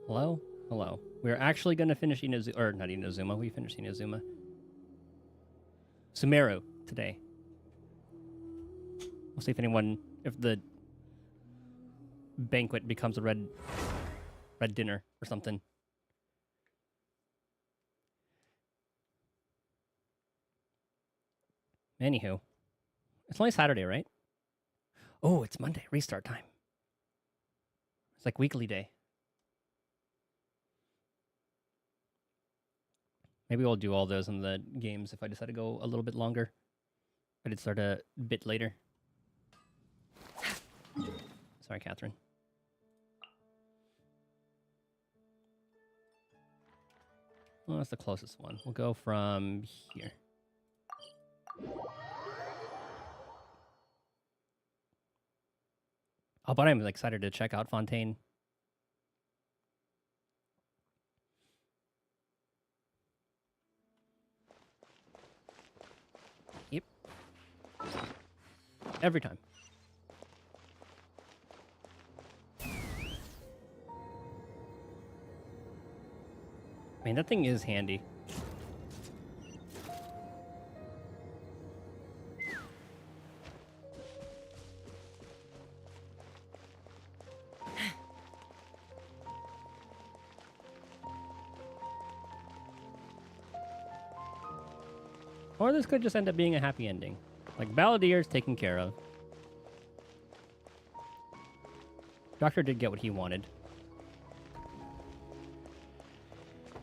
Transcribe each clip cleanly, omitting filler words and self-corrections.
Hello? Hello. We're actually going to finish Inazuma, or not Inazuma, we finished Inazuma. Sumeru today. We'll see if the banquet becomes a red dinner or something. Anywho, it's only Saturday, right? Oh, it's Monday, restart time. It's like weekly day. Maybe we'll do all those in the games if I decide to go a little bit longer. I did start a bit later. Sorry, Catherine. Well, that's the closest one. We'll go from here. Oh, but I'm excited to check out Fontaine. Yep. Every time. Man, that thing is handy. Or this could just end up being a happy ending. Like, Balladeer's taken care of. Doctor did get what he wanted.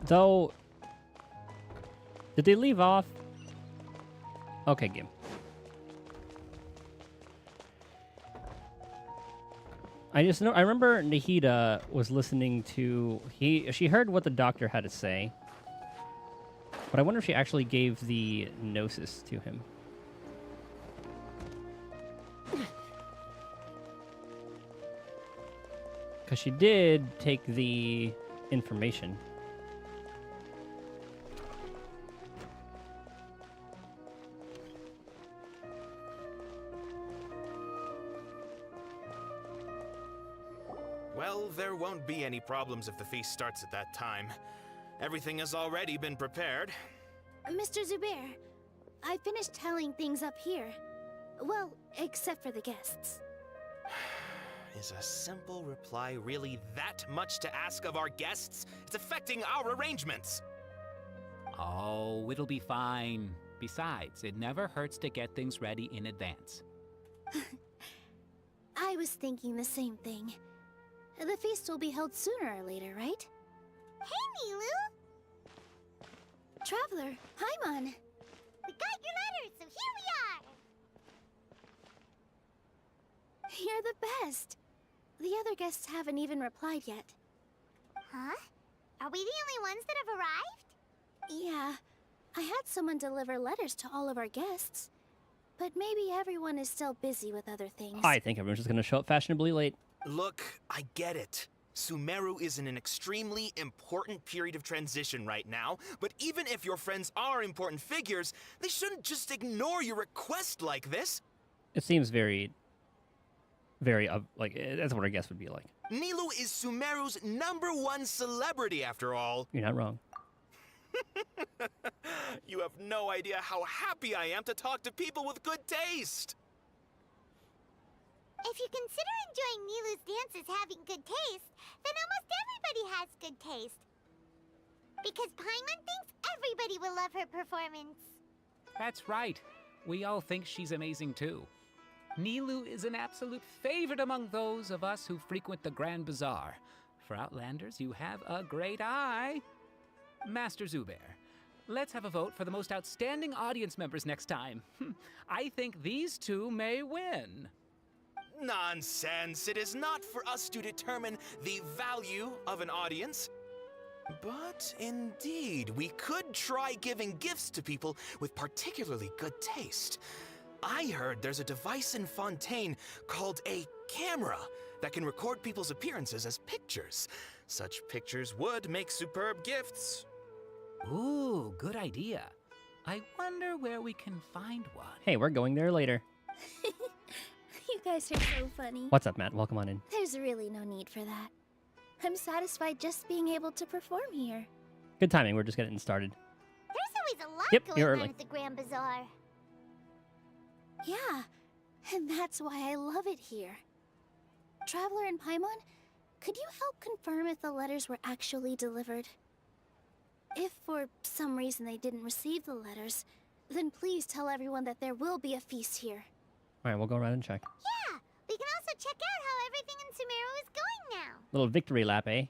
Though, did they leave off? Okay, game. I remember Nahida was listening to, she heard what the doctor had to say. But I wonder if she actually gave the gnosis to him. Because she did take the information. Well, there won't be any problems if the feast starts at that time. Everything has already been prepared. Mr. Zubair, I finished telling things up here. Well, except for the guests. Is a simple reply really that much to ask of our guests? It's affecting our arrangements. Oh, it'll be fine. Besides, it never hurts to get things ready in advance. I was thinking the same thing. The feast will be held sooner or later, right? Hey, Nilu! Traveler, Paimon! We got your letter, so here we are! You're the best! The other guests haven't even replied yet. Huh? Are we the only ones that have arrived? Yeah, I had someone deliver letters to all of our guests. But maybe everyone is still busy with other things. I think everyone's just going to show up fashionably late. Look, I get it. Sumeru is in an extremely important period of transition right now, but even if your friends are important figures, they shouldn't just ignore your request like this. It seems very, like, that's what I guess would be like. Nilu is Sumeru's #1 celebrity, after all. You're not wrong. You have no idea how happy I am to talk to people with good taste. If you consider enjoying Nilu's dances having good taste, then almost everybody has good taste. Because Paimon thinks everybody will love her performance. That's right. We all think she's amazing too. Nilu is an absolute favorite among those of us who frequent the Grand Bazaar. For Outlanders, you have a great eye. Master Zubair, let's have a vote for the most outstanding audience members next time. I think these two may win. Nonsense. It is not for us to determine the value of an audience. But indeed, we could try giving gifts to people with particularly good taste. I heard there's a device in Fontaine called a camera that can record people's appearances as pictures. Such pictures would make superb gifts. Ooh, good idea. I wonder where we can find one. Hey, we're going there later. You guys are so funny. What's up, Matt? Welcome on in. There's really no need for that. I'm satisfied just being able to perform here. Good timing. We're just getting started. There's always a lot Yep, going you're on early. at the Grand Bazaar. Yeah, and that's why I love it here. Traveler and Paimon, could you help confirm if the letters were actually delivered? If for some reason they didn't receive the letters, then please tell everyone that there will be a feast here. All right, we'll go around and check. Yeah, we can also check out how everything in Sumeru is going now. Little victory lap, eh?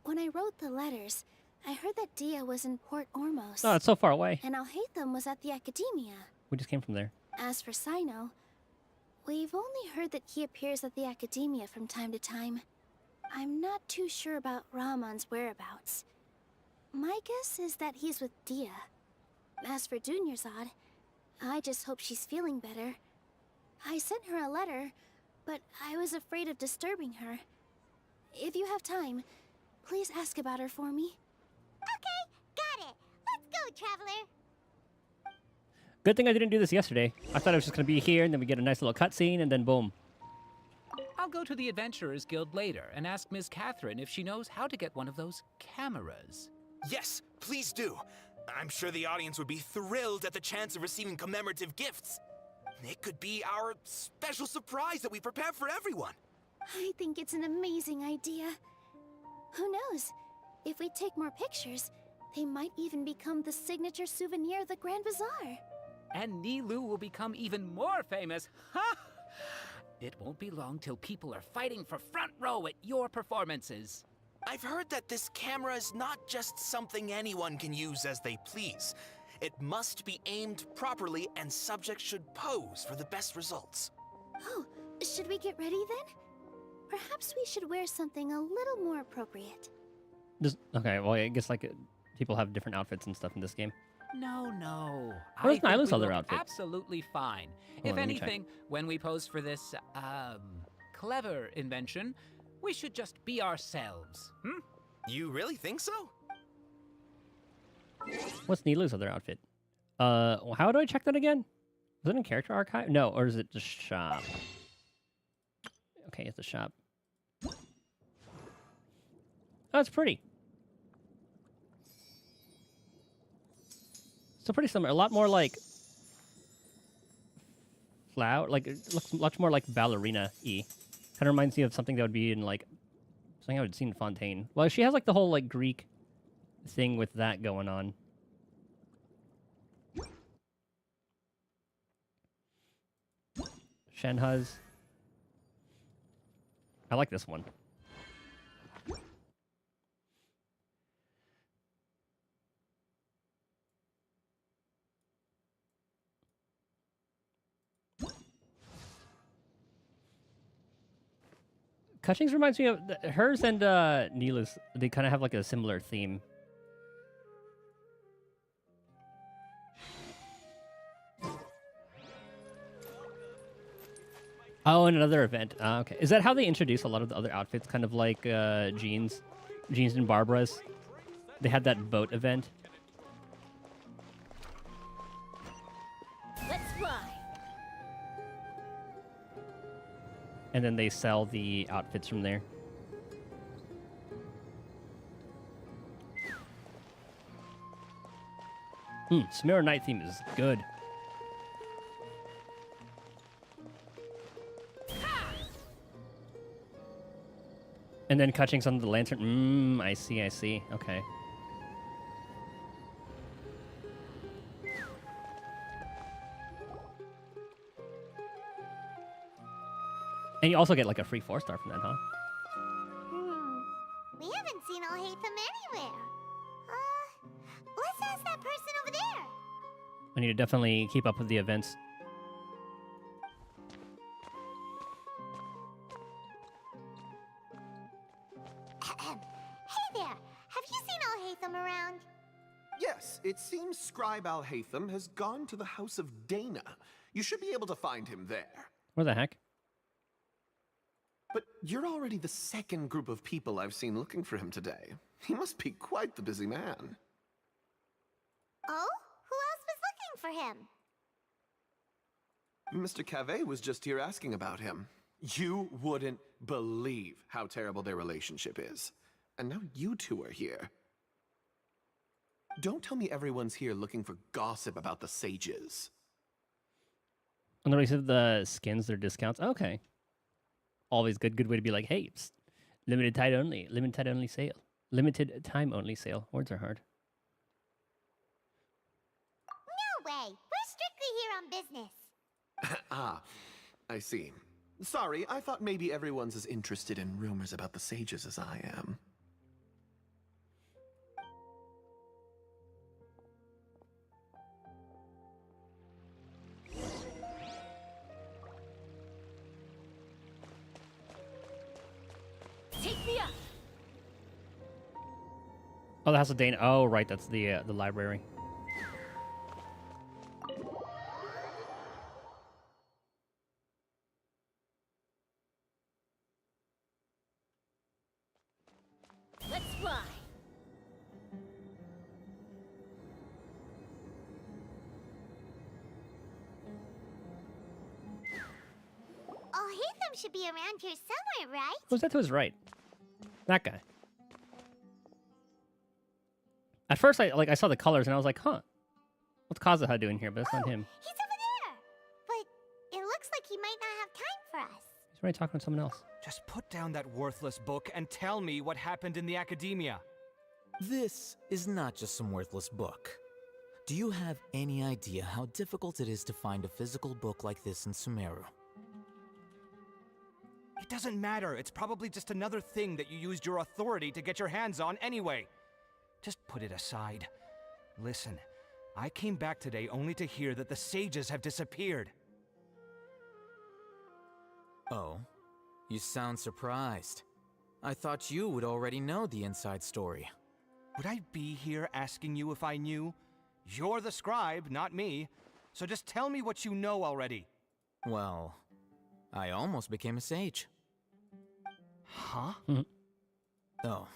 When I wrote the letters, I heard that Dia was in Port Ormos. Oh, it's so far away. And Alhaitham was at the Academia. We just came from there. As for Sino, we've only heard that he appears at the Academia from time to time. I'm not too sure about Ramon's whereabouts. My guess is that he's with Dia. As for Dunyarzad, I just hope she's feeling better. I sent her a letter, but I was afraid of disturbing her. If you have time, please ask about her for me. Okay, got it. Let's go, Traveler. Good thing I didn't do this yesterday. I thought I was just going to be here, and then we get a nice little cutscene, and then boom. I'll go to the Adventurers Guild later and ask Miss Catherine if she knows how to get one of those cameras. Yes, please do. I'm sure the audience would be thrilled at the chance of receiving commemorative gifts. It could be our special surprise that we prepare for everyone. I think it's an amazing idea. Who knows? If we take more pictures, they might even become the signature souvenir of the Grand Bazaar. And Nilou will become even more famous. Ha! It won't be long till people are fighting for front row at your performances. I've heard that this camera is not just something anyone can use as they please. It must be aimed properly, and subjects should pose for the best results. Oh, should we get ready then? Perhaps we should wear something a little more appropriate. Just okay. Well, I guess like people have different outfits and stuff in this game. No. What is I think Nyla's we other look outfit? Absolutely fine. Hold If on, let me check. anything, when we pose for this, clever invention, we should just be ourselves. You really think so? What's Nilou's other outfit? How do I check that again? Is it in character archive? No, or is it just shop? Okay, it's the shop. Oh, it's pretty. So pretty similar. A lot more like flower. Like it looks much more like ballerina-y. Kind of reminds me of something that would be in like something I would see in Fontaine. Well, she has like the whole like Greek thing with that going on. Shenhuz. I like this one. Cushing's reminds me of hers and Nilou's. They kind of have like a similar theme. Oh, and another event. Okay, is that how they introduce a lot of the other outfits? Kind of like Jeans and Barbara's. They had that boat event. Let's fly. And then they sell the outfits from there. Sumeru night theme is good. And then Cushing's on the lantern. I see. Okay. And you also get like a free 4-star from that, huh? We haven't seen Alhaitham anywhere. Let's ask that person over there. I need to definitely keep up with the events. Hey there, have you seen Alhaitham around? Yes, it seems Scribe Alhaitham has gone to the House of Dana. You should be able to find him there. Where the heck? But you're already the second group of people I've seen looking for him today. He must be quite the busy man. Oh? Who else was looking for him? Mr. Cavey was just here asking about him. You wouldn't believe how terrible their relationship is. And now you two are here. Don't tell me everyone's here looking for gossip about the sages. And the rest of the skins, their discounts. Okay. Always good way to be like, hey, limited time only sale. Limited time only sale. Words are hard. No way! We're strictly here on business. Ah, I see. Sorry, I thought maybe everyone's as interested in rumors about the sages as I am. Take me up. Oh, the House of Dane. Oh, right. That's the library. Let's fly. Oh, Hatham should be around here somewhere, right? Who's that to his right? That guy. At first, I saw the colors and I was like, huh. What's Kazuha doing here? But that's not him. He's over there. But it looks like he might not have time for us. He's already talking to someone else. Just put down that worthless book and tell me what happened in the academia. This is not just some worthless book. Do you have any idea how difficult it is to find a physical book like this in Sumeru? It doesn't matter. It's probably just another thing that you used your authority to get your hands on anyway. Just put it aside. Listen, I came back today only to hear that the sages have disappeared. Oh, you sound surprised. I thought you would already know the inside story. Would I be here asking you if I knew? You're the scribe, not me. So just tell me what you know already. Well, I almost became a sage. Huh? Oh,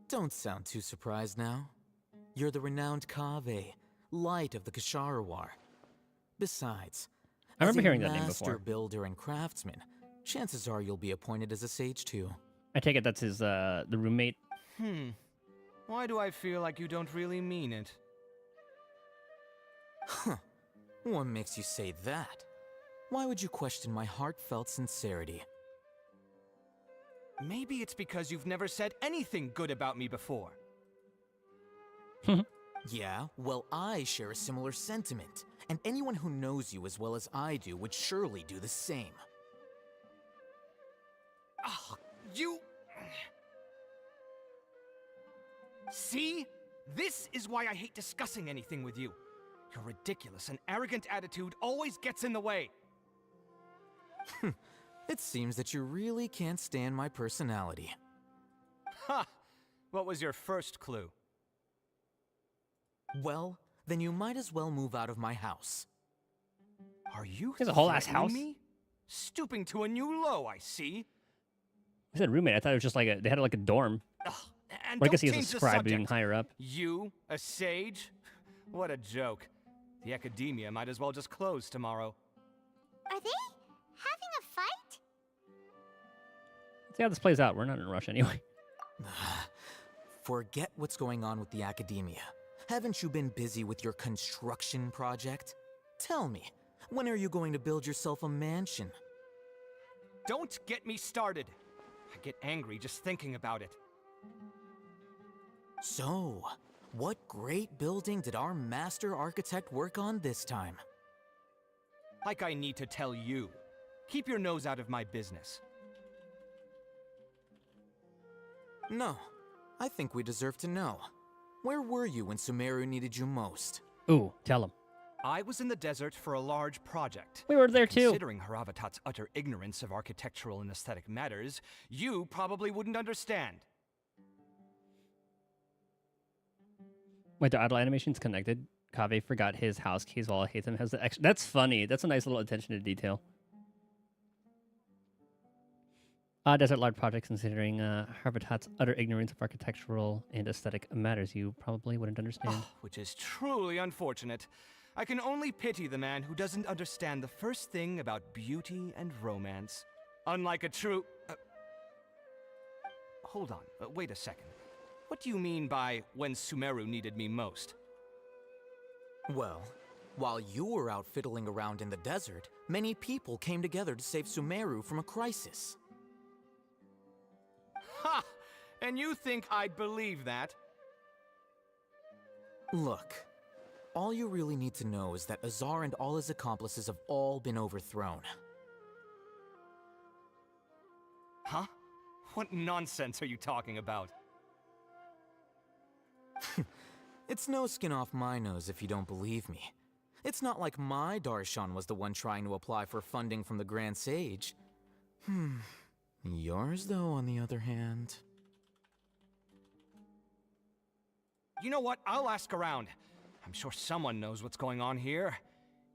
don't sound too surprised now. You're the renowned Kaveh, light of the Ksharawar. Besides, I remember as a hearing that name master before. builder and craftsman, chances are you'll be appointed as a sage too. I take it that's his the roommate. Why do I feel like you don't really mean it? Huh. What makes you say that? Why would you question my heartfelt sincerity? Maybe it's because you've never said anything good about me before. Yeah, well, I share a similar sentiment, and anyone who knows you as well as I do would surely do the same. Oh, you... See? This is why I hate discussing anything with you. Your ridiculous and arrogant attitude always gets in the way. It seems that you really can't stand my personality. Ha! What was your first clue? Well, then you might as well move out of my house. Are you He has a whole ass threatening house? me? Stooping to a new low, I see. I said roommate. I thought it was just like they had like a dorm. Ugh, and Well, I guess don't he's a change the scribe being subject. higher up. You, a sage? What a joke. The academia might as well just close tomorrow. Are they having a fight? Let's see how this plays out. We're not in a rush anyway. Forget what's going on with the academia. Haven't you been busy with your construction project? Tell me, when are you going to build yourself a mansion? Don't get me started. I get angry just thinking about it. So, what great building did our master architect work on this time? Like I need to tell you. Keep your nose out of my business. No, I think we deserve to know. Where were you when Sumeru needed you most? Ooh, tell him. I was in the desert for a large project. We were there too. Considering Haravatat's utter ignorance of architectural and aesthetic matters, you probably wouldn't understand. Wait, the idle animation's connected. Kaveh forgot his house keys while Hatham has the extra. That's funny. That's a nice little attention to detail. Desert large projects, considering Haravatat's utter ignorance of architectural and aesthetic matters, you probably wouldn't understand. Which is truly unfortunate. I can only pity the man who doesn't understand the first thing about beauty and romance. Unlike a true... hold on, wait a second. What do you mean by when Sumeru needed me most? Well, while you were out fiddling around in the desert, many people came together to save Sumeru from a crisis. Ha! And you think I'd believe that? Look, all you really need to know is that Azar and all his accomplices have all been overthrown. Huh? What nonsense are you talking about? It's no skin off my nose if you don't believe me. It's not like my Darshan was the one trying to apply for funding from the Grand Sage. Yours, though, on the other hand... You know what? I'll ask around. I'm sure someone knows what's going on here.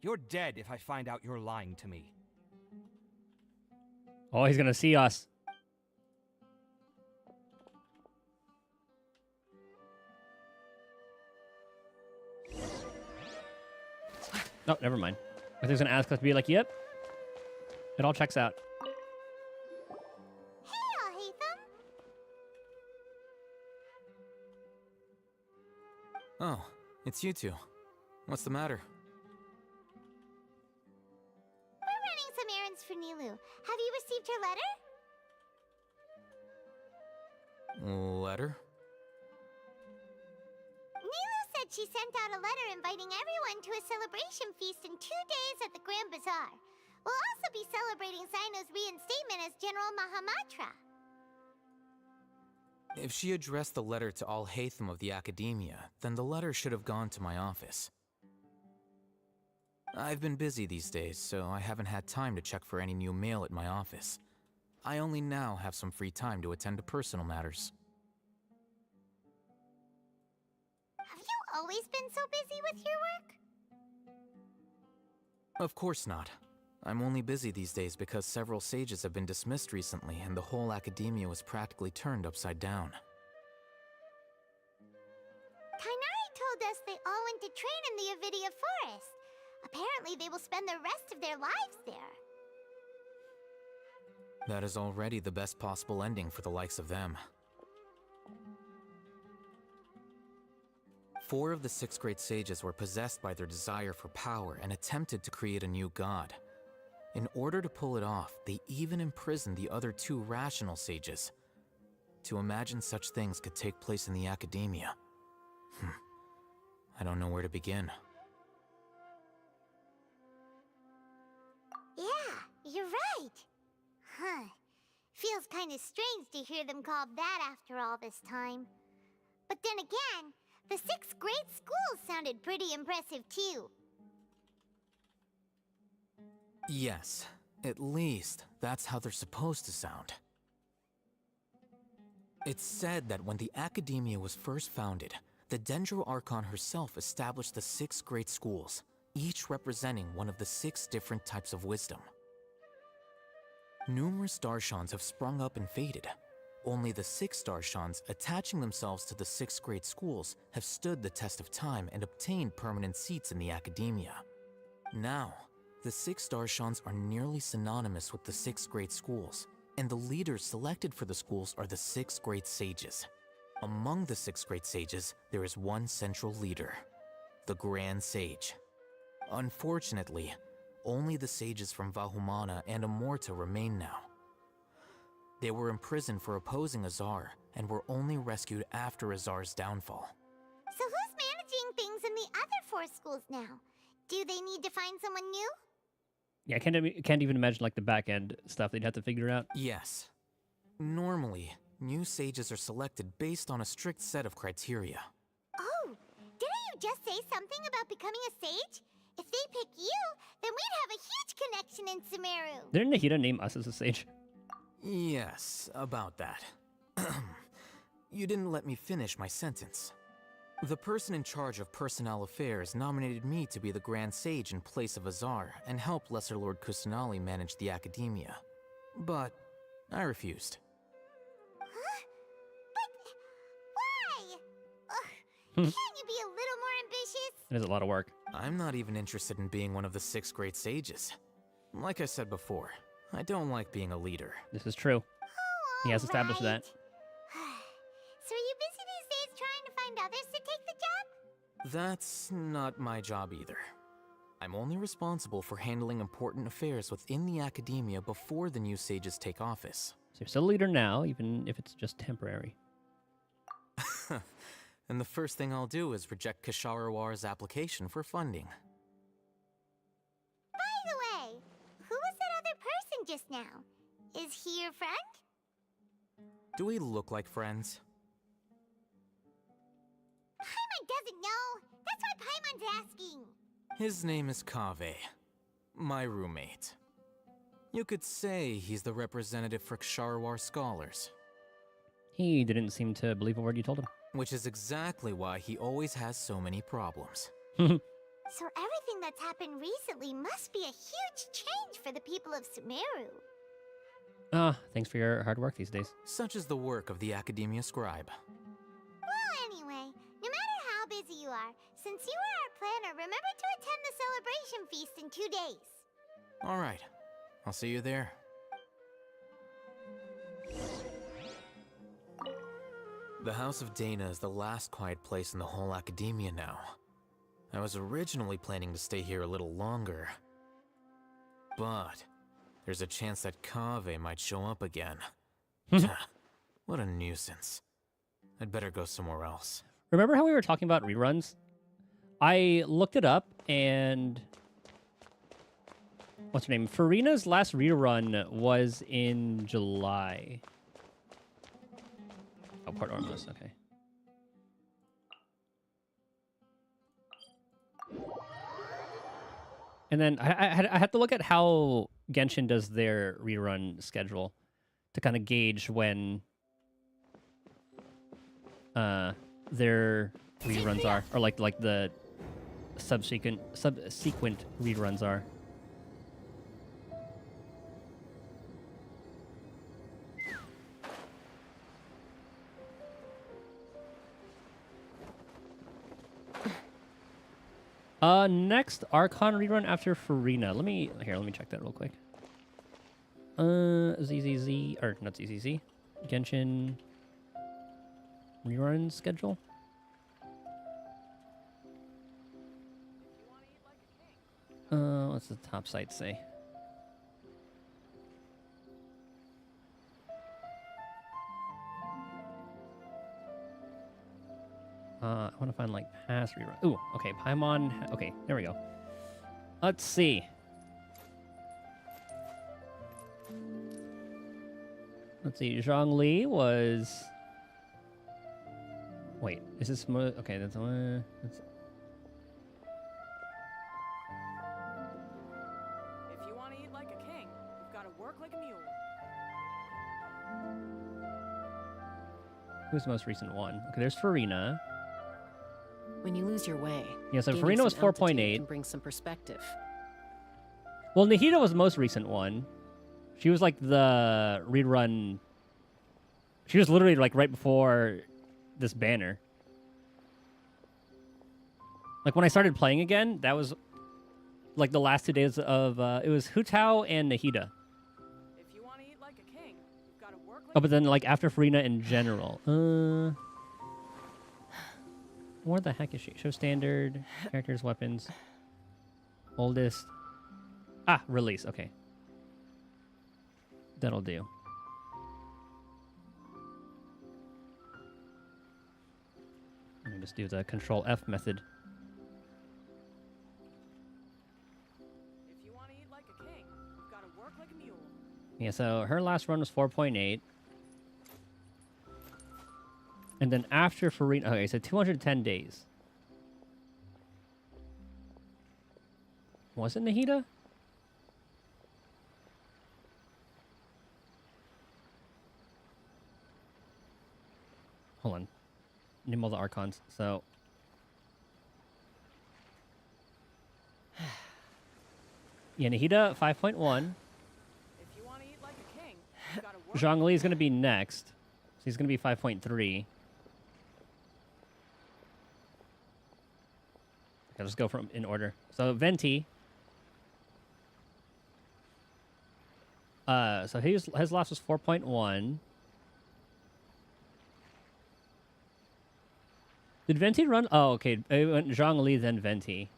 You're dead if I find out you're lying to me. Oh, he's gonna see us. Oh, never mind. I think he's gonna ask us to be like, yep. It all checks out. Hey, Alhaitham! Oh, it's you two. What's the matter? We're running some errands for Nilu. Have you received her letter? Letter? Nilu said she sent out a letter inviting everyone to a celebration feast in 2 days at the Grand Bazaar. We'll also be celebrating Zaino's reinstatement as General Mahamatra. If she addressed the letter to Alhaitham of the Academia, then the letter should have gone to my office. I've been busy these days, so I haven't had time to check for any new mail at my office. I only now have some free time to attend to personal matters. Have you always been so busy with your work? Of course not. I'm only busy these days because several sages have been dismissed recently and the whole Academia was practically turned upside down. Kainari told us they all went to train in the Avidia Forest. Apparently they will spend the rest of their lives there. That is already the best possible ending for the likes of them. 4 of the 6 great sages were possessed by their desire for power and attempted to create a new god. In order to pull it off, they even imprisoned the other 2 rational sages. To imagine such things could take place in the Academia. I don't know where to begin. Yeah, you're right. Huh. Feels kind of strange to hear them called that after all this time. But then again, the 6 great schools sounded pretty impressive too. Yes, at least that's how they're supposed to sound. It's said that when the Academia was first founded, the Dendro Archon herself established the 6 great schools, each representing one of the 6 different types of wisdom. Numerous Darshans have sprung up and faded. Only the 6 Darshans attaching themselves to the 6 great schools have stood the test of time and obtained permanent seats in the Academia. Now, the 6 Darshans are nearly synonymous with the 6 great schools, and the leaders selected for the schools are the 6 great sages. Among the 6 great sages, there is one central leader, the Grand Sage. Unfortunately, only the sages from Vahumana and Amorta remain now. They were imprisoned for opposing Azar, and were only rescued after Azar's downfall. So who's managing things in the other 4 schools now? Do they need to find someone new? Yeah, I can't even imagine like the back end stuff they'd have to figure out. Yes. Normally, new sages are selected based on a strict set of criteria. Oh, didn't you just say something about becoming a sage? If they pick you, then we'd have a huge connection in Sumeru. Didn't Nahida name us as a sage? Yes, about that. You didn't let me finish my sentence. The person in charge of personnel affairs nominated me to be the Grand Sage in place of Azar and help Lesser Lord Kusanali manage the Academia. But I refused. Huh? But why? Can't you be a little more ambitious? It is a lot of work. I'm not even interested in being one of the 6 great sages. Like I said before, I don't like being a leader. This is true. He has established that. So are you busy these days trying to find others to take the job? That's not my job either. I'm only responsible for handling important affairs within the academia before the new sages take office. So you're still a leader now, even if it's just temporary. And the first thing I'll do is reject Kasharawar's application for funding. By the way, who was that other person just now? Is he your friend? Do we look like friends? Paimon doesn't know. That's why Paimon's asking. His name is Kaveh, my roommate. You could say he's the representative for Ksharawar scholars. He didn't seem to believe a word you told him. Which is exactly why he always has so many problems. So everything that's happened recently must be a huge change for the people of Sumeru. Thanks for your hard work these days. Such is the work of the Academia Scribe. Well, anyway, no matter how busy you are, since you are our planner, remember to attend the celebration feast in 2 days. Alright, I'll see you there. The House of Dana is the last quiet place in the whole academia now. I was originally planning to stay here a little longer. But there's a chance that Kaveh might show up again. What a nuisance. I'd better go somewhere else. Remember how we were talking about reruns? I looked it up, and what's her name? Farina's last rerun was in July. Oh, Port Ormuz, okay. And then I had to look at how Genshin does their rerun schedule to kind of gauge when their reruns are, or like the subsequent reruns are. Next Archon rerun after Farina. Let me check that real quick. ZZZ, or not ZZZ, Genshin rerun schedule. What's the top site say? I want to find like past rerun. Ooh, okay, Paimon. Okay, there we go. Let's see. Let's see. Zhongli was. Wait, is this okay? That's one. That's... If you want to eat like a king, you've got to work like a mule. Who's the most recent one? Okay, there's Farina. When you lose your way, Yeah, so gaining Farina was some altitude 4.8. can bring some perspective. Well, Nahida was the most recent one. She was like the rerun. She was literally like right before this banner. Like when I started playing again, that was like the last 2 days of it was Hu Tao and Nahida. If you want to eat like a king, you've got to work like Oh, but then like after Farina in general. Where the heck is she? Show standard, characters, weapons, oldest. Ah, release. Okay, that'll do. Let me just do the Control F method. If you want to eat like a king, you've got to work like a mule. Yeah, so her last run was 4.8. And then after Farina... Okay, so 210 days. Was it Nahida? Hold on. Name all the Archons. So... Yeah, Nahida, 5.1. If you want to eat like a king, you've got to work. Zhongli is going to be next. So he's going to be 5.3. Okay, let's go from in order. So Venti. So his loss was 4.1. Did Venti run? Oh, okay. It went Zhongli, then Venti.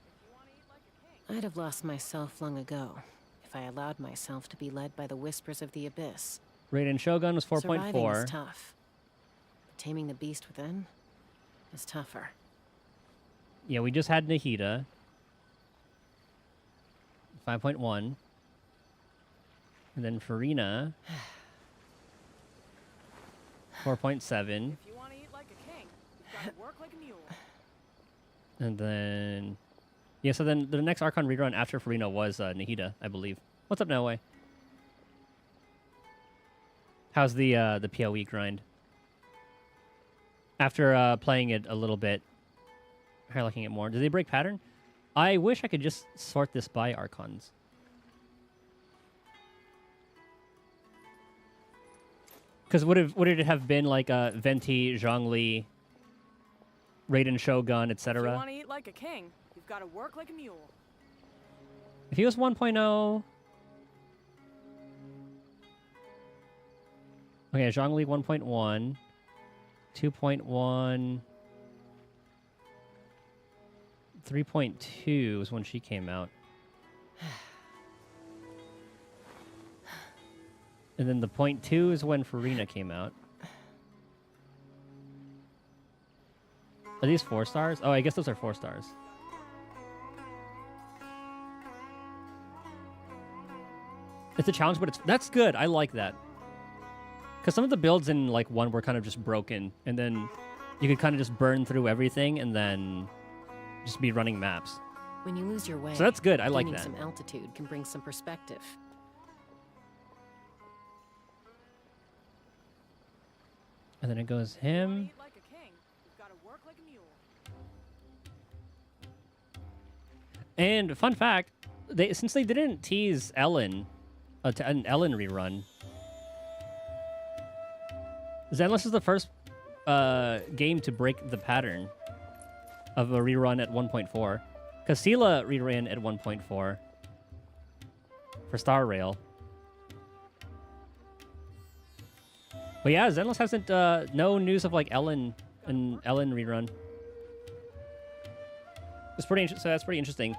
I'd have lost myself long ago if I allowed myself to be led by the whispers of the abyss. Raiden Shogun was Surviving is 4.4. tough. But taming the beast within is tougher. Yeah, we just had Nahida. 5.1. And then Farina. 4.7. If you want to eat like a king, you've got to work like a mule. And then... Yeah, so then the next Archon rerun after Farina was Nahida, I believe. What's up, Noe? How's the PoE grind? After playing it a little bit, highlighting it more, do they break pattern? I wish I could just sort this by Archons. Because would it have been like Venti, Zhongli, Raiden Shogun, If you etc.? want to eat like a king, you've got to work like a mule. If he was 1.0... Okay, Zhongli 1.1, 2.1, 3.2 was when she came out. And then the 0.2 is when Farina came out. Are these 4 stars? Oh, I guess those are 4 stars. It's a challenge, but that's good. I like that. Because some of the builds in like 1 were kind of just broken, and then you could kind of just burn through everything and then just be running maps. When you lose your way, So that's good. I like gaining that. some altitude can bring some perspective. And then it goes If you want to him. eat like a king, you've got to work like a mule. And fun fact, since they didn't tease Ellen, an Ellen rerun, Zenless is the first game to break the pattern of a rerun at 1.4. Because Sela reran at 1.4 for Star Rail. But yeah, Zenless hasn't, no news of like an Ellen rerun. It's pretty so that's pretty interesting.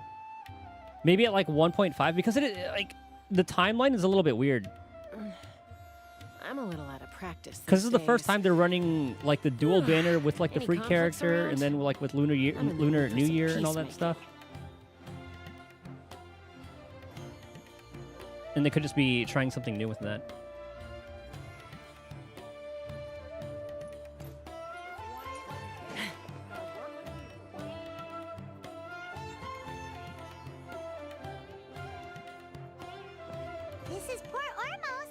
Maybe at like 1.5 because like the timeline is a little bit weird. I'm a little out of practice. Because this is the these first days. time they're running like the dual banner with like the Any free conflicts character, around? and then like with Lunar I'm in the Lunar mood for New some Year and all that peacemaking. stuff. And they could just be trying something new with that. This is Port Ormos.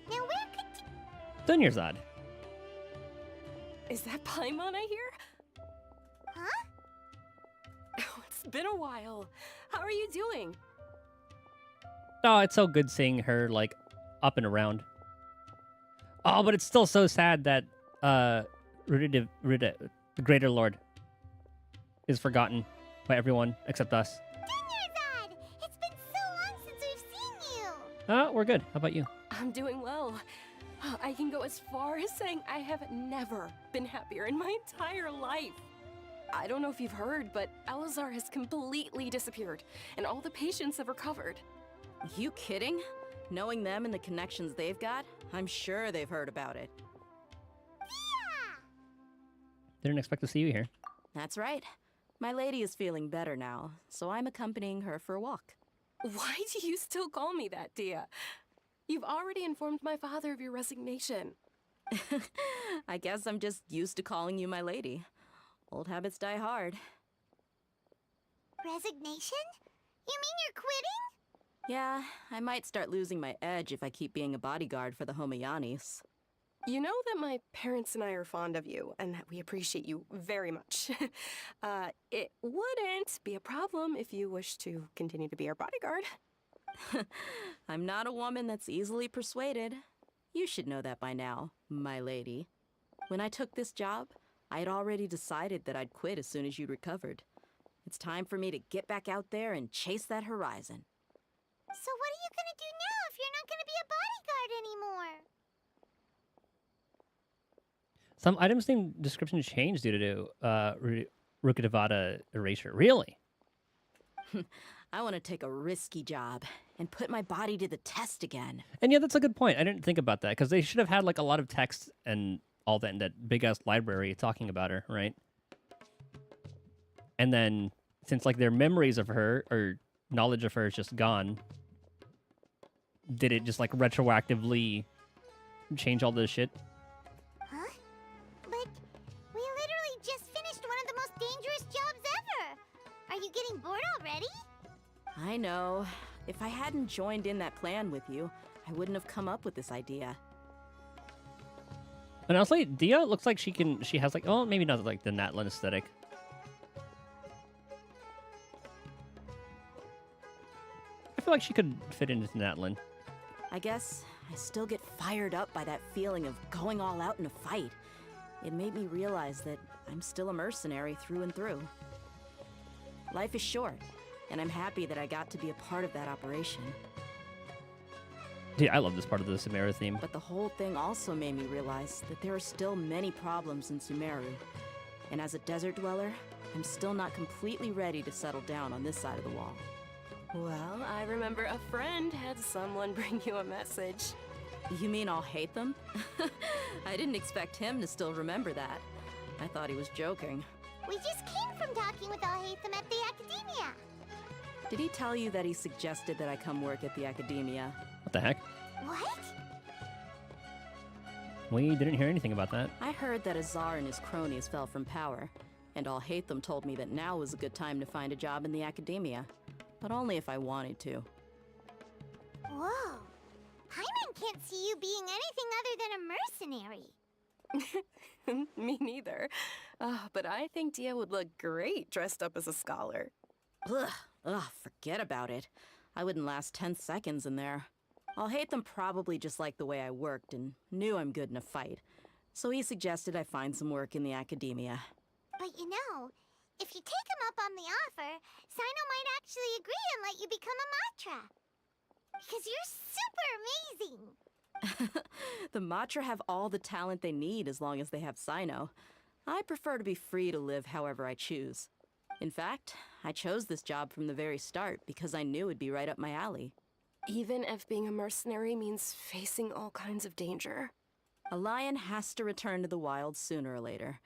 Now where could Dunyarzad. Is that Paimon I hear? Huh? Oh, it's been a while. How are you doing? Oh, it's so good seeing her like up and around. Oh, but it's still so sad that Rita, the Greater Lord, is forgotten by everyone except us. Dunyarzad! It's been so long since we've seen you! Oh, we're good. How about you? I'm doing well. I can go as far as saying I have never been happier in my entire life. I don't know if you've heard, but Elazar has completely disappeared, and all the patients have recovered. You kidding? Knowing them and the connections they've got, I'm sure they've heard about it. Didn't expect to see you here. That's right. My lady is feeling better now, so I'm accompanying her for a walk. Why do you still call me that, Dia? You've already informed my father of your resignation. I guess I'm just used to calling you my lady. Old habits die hard. Resignation? You mean you're quitting? Yeah, I might start losing my edge if I keep being a bodyguard for the Homayanis. You know that my parents and I are fond of you, and that we appreciate you very much. It wouldn't be a problem if you wish to continue to be our bodyguard. I'm not a woman that's easily persuaded. You should know that by now, my lady. When I took this job, I had already decided that I'd quit as soon as you'd recovered. It's time for me to get back out there and chase that horizon. So what are you gonna do now if Some items name description changed due to Rukadavada erasure. Really? I want to take a risky job and put my body to the test again. And yeah, that's a good point. I didn't think about that because they should have had like a lot of text and all that in that big ass library talking about her, right? And then since like their memories of her or knowledge of her is just gone, did it just like retroactively change all this shit? Huh? But we literally just finished one of the most dangerous jobs ever. Are you getting bored already? I know. If I hadn't joined in that plan with you, I wouldn't have come up with this idea. And honestly, Dia looks like she has like, oh, maybe not like the Natlin aesthetic. I feel like she could fit into Natlin. I guess I still get fired up by that feeling of going all out in a fight. It made me realize that I'm still a mercenary through and through. Life is short, and I'm happy that I got to be a part of that operation. Dude, I love this part of the Sumeru theme. But the whole thing also made me realize that there are still many problems in Sumeru. And as a desert dweller, I'm still not completely ready to settle down on this side of the wall. Well, I remember a friend had someone bring you a message. You mean I'll hate them? I didn't expect him to still remember that. I thought he was joking. We just came from talking with Alhaitham at the Academia. Did he tell you that he suggested that I come work at the Academia? What the heck? What? We didn't hear anything about that. I heard that Azar and his cronies fell from power, and Alhaitham told me that now was a good time to find a job in the Academia. But only if I wanted to. Whoa. Paimon can't see you being anything other than a mercenary. Me neither. But I think Dia would look great dressed up as a scholar. Ugh, forget about it. I wouldn't last 10 seconds in there. Alhaitham probably just liked the way I worked and knew I'm good in a fight. So he suggested I find some work in the Academia. But you know, if you take him up on the offer, Sino might actually agree and let you become a Matra. Because you're super amazing. The Matra have all the talent they need as long as they have Sino. I prefer to be free to live however I choose. In fact, I chose this job from the very start because I knew it'd be right up my alley. Even if being a mercenary means facing all kinds of danger. A lion has to return to the wild sooner or later.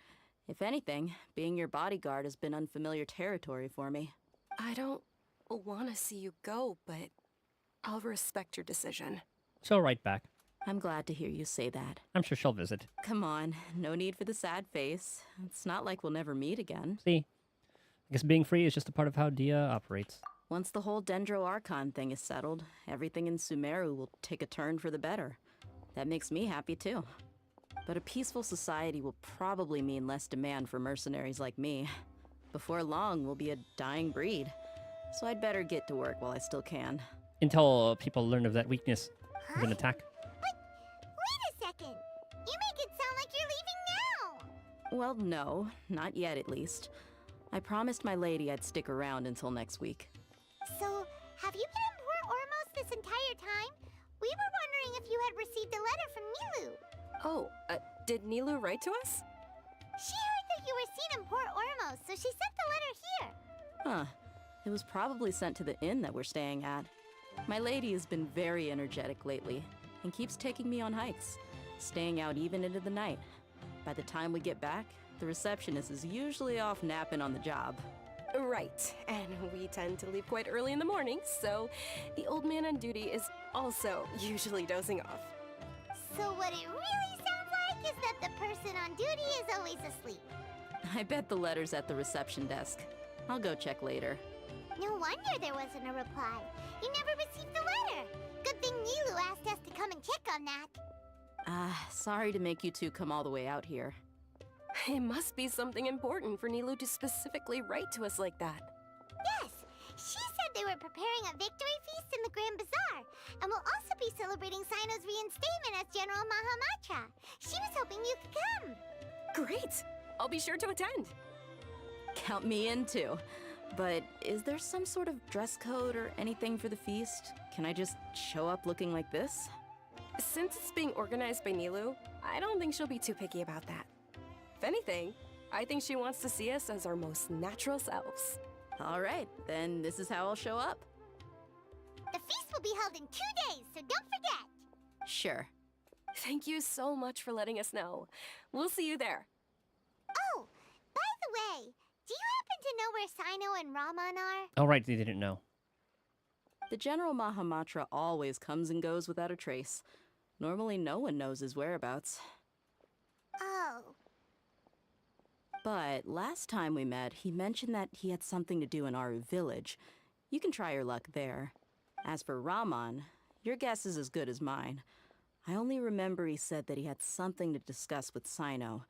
If anything, being your bodyguard has been unfamiliar territory for me. I don't want to see you go, but I'll respect your decision. She'll write back. I'm glad to hear you say that. I'm sure she'll visit. Come on, no need for the sad face. It's not like we'll never meet again. See, I guess being free is just a part of how Dia operates. Once the whole Dendro Archon thing is settled, everything in Sumeru will take a turn for the better. That makes me happy too. But a peaceful society will probably mean less demand for mercenaries like me. Before long, we'll be a dying breed. So I'd better get to work while I still can. Until people learn of that weakness of an attack. Wait a second. You make it sound like you're leaving now. Well, no. Not yet, at least. I promised my lady I'd stick around until next week. So, have you been in Port Ormos this entire time? We were wondering if you had received a letter from Nilu. Oh, did Nilu write to us? She heard that you were seen in Port Ormos, so she sent the letter here. Huh. It was probably sent to the inn that we're staying at. My lady has been very energetic lately, and keeps taking me on hikes, staying out even into the night. By the time we get back, the receptionist is usually off napping on the job. Right, and we tend to leave quite early in the morning, so the old man on duty is also usually dozing off. So what it really sounds like is that the person on duty is always asleep. I bet the letter's at the reception desk. I'll go check later. No wonder there wasn't a reply. You never received the letter. Good thing Nilu asked us to come and check on that. Sorry to make you two come all the way out here. It must be something important for Nilu to specifically write to us like that. Yes, she said they were preparing a victory feast in the Grand Bazaar, and will also be celebrating Sino's reinstatement as General Mahamatra. She was hoping you could come. Great! I'll be sure to attend. Count me in too. But is there some sort of dress code or anything for the feast? Can I just show up looking like this? Since it's being organized by Nilu, I don't think she'll be too picky about that. If anything, I think she wants to see us as our most natural selves. All right, then this is how I'll show up. The feast will be held in 2 days, so don't forget. Sure. Thank you so much for letting us know. We'll see you there. Oh, by the way, do you happen to know where Sino and Raman are? Oh, right, they didn't know. The General Mahamatra always comes and goes without a trace. Normally, no one knows his whereabouts. Oh. But last time we met, he mentioned that he had something to do in Aru village. You can try your luck there. As for Raman, your guess is as good as mine. I only remember he said that he had something to discuss with Sino.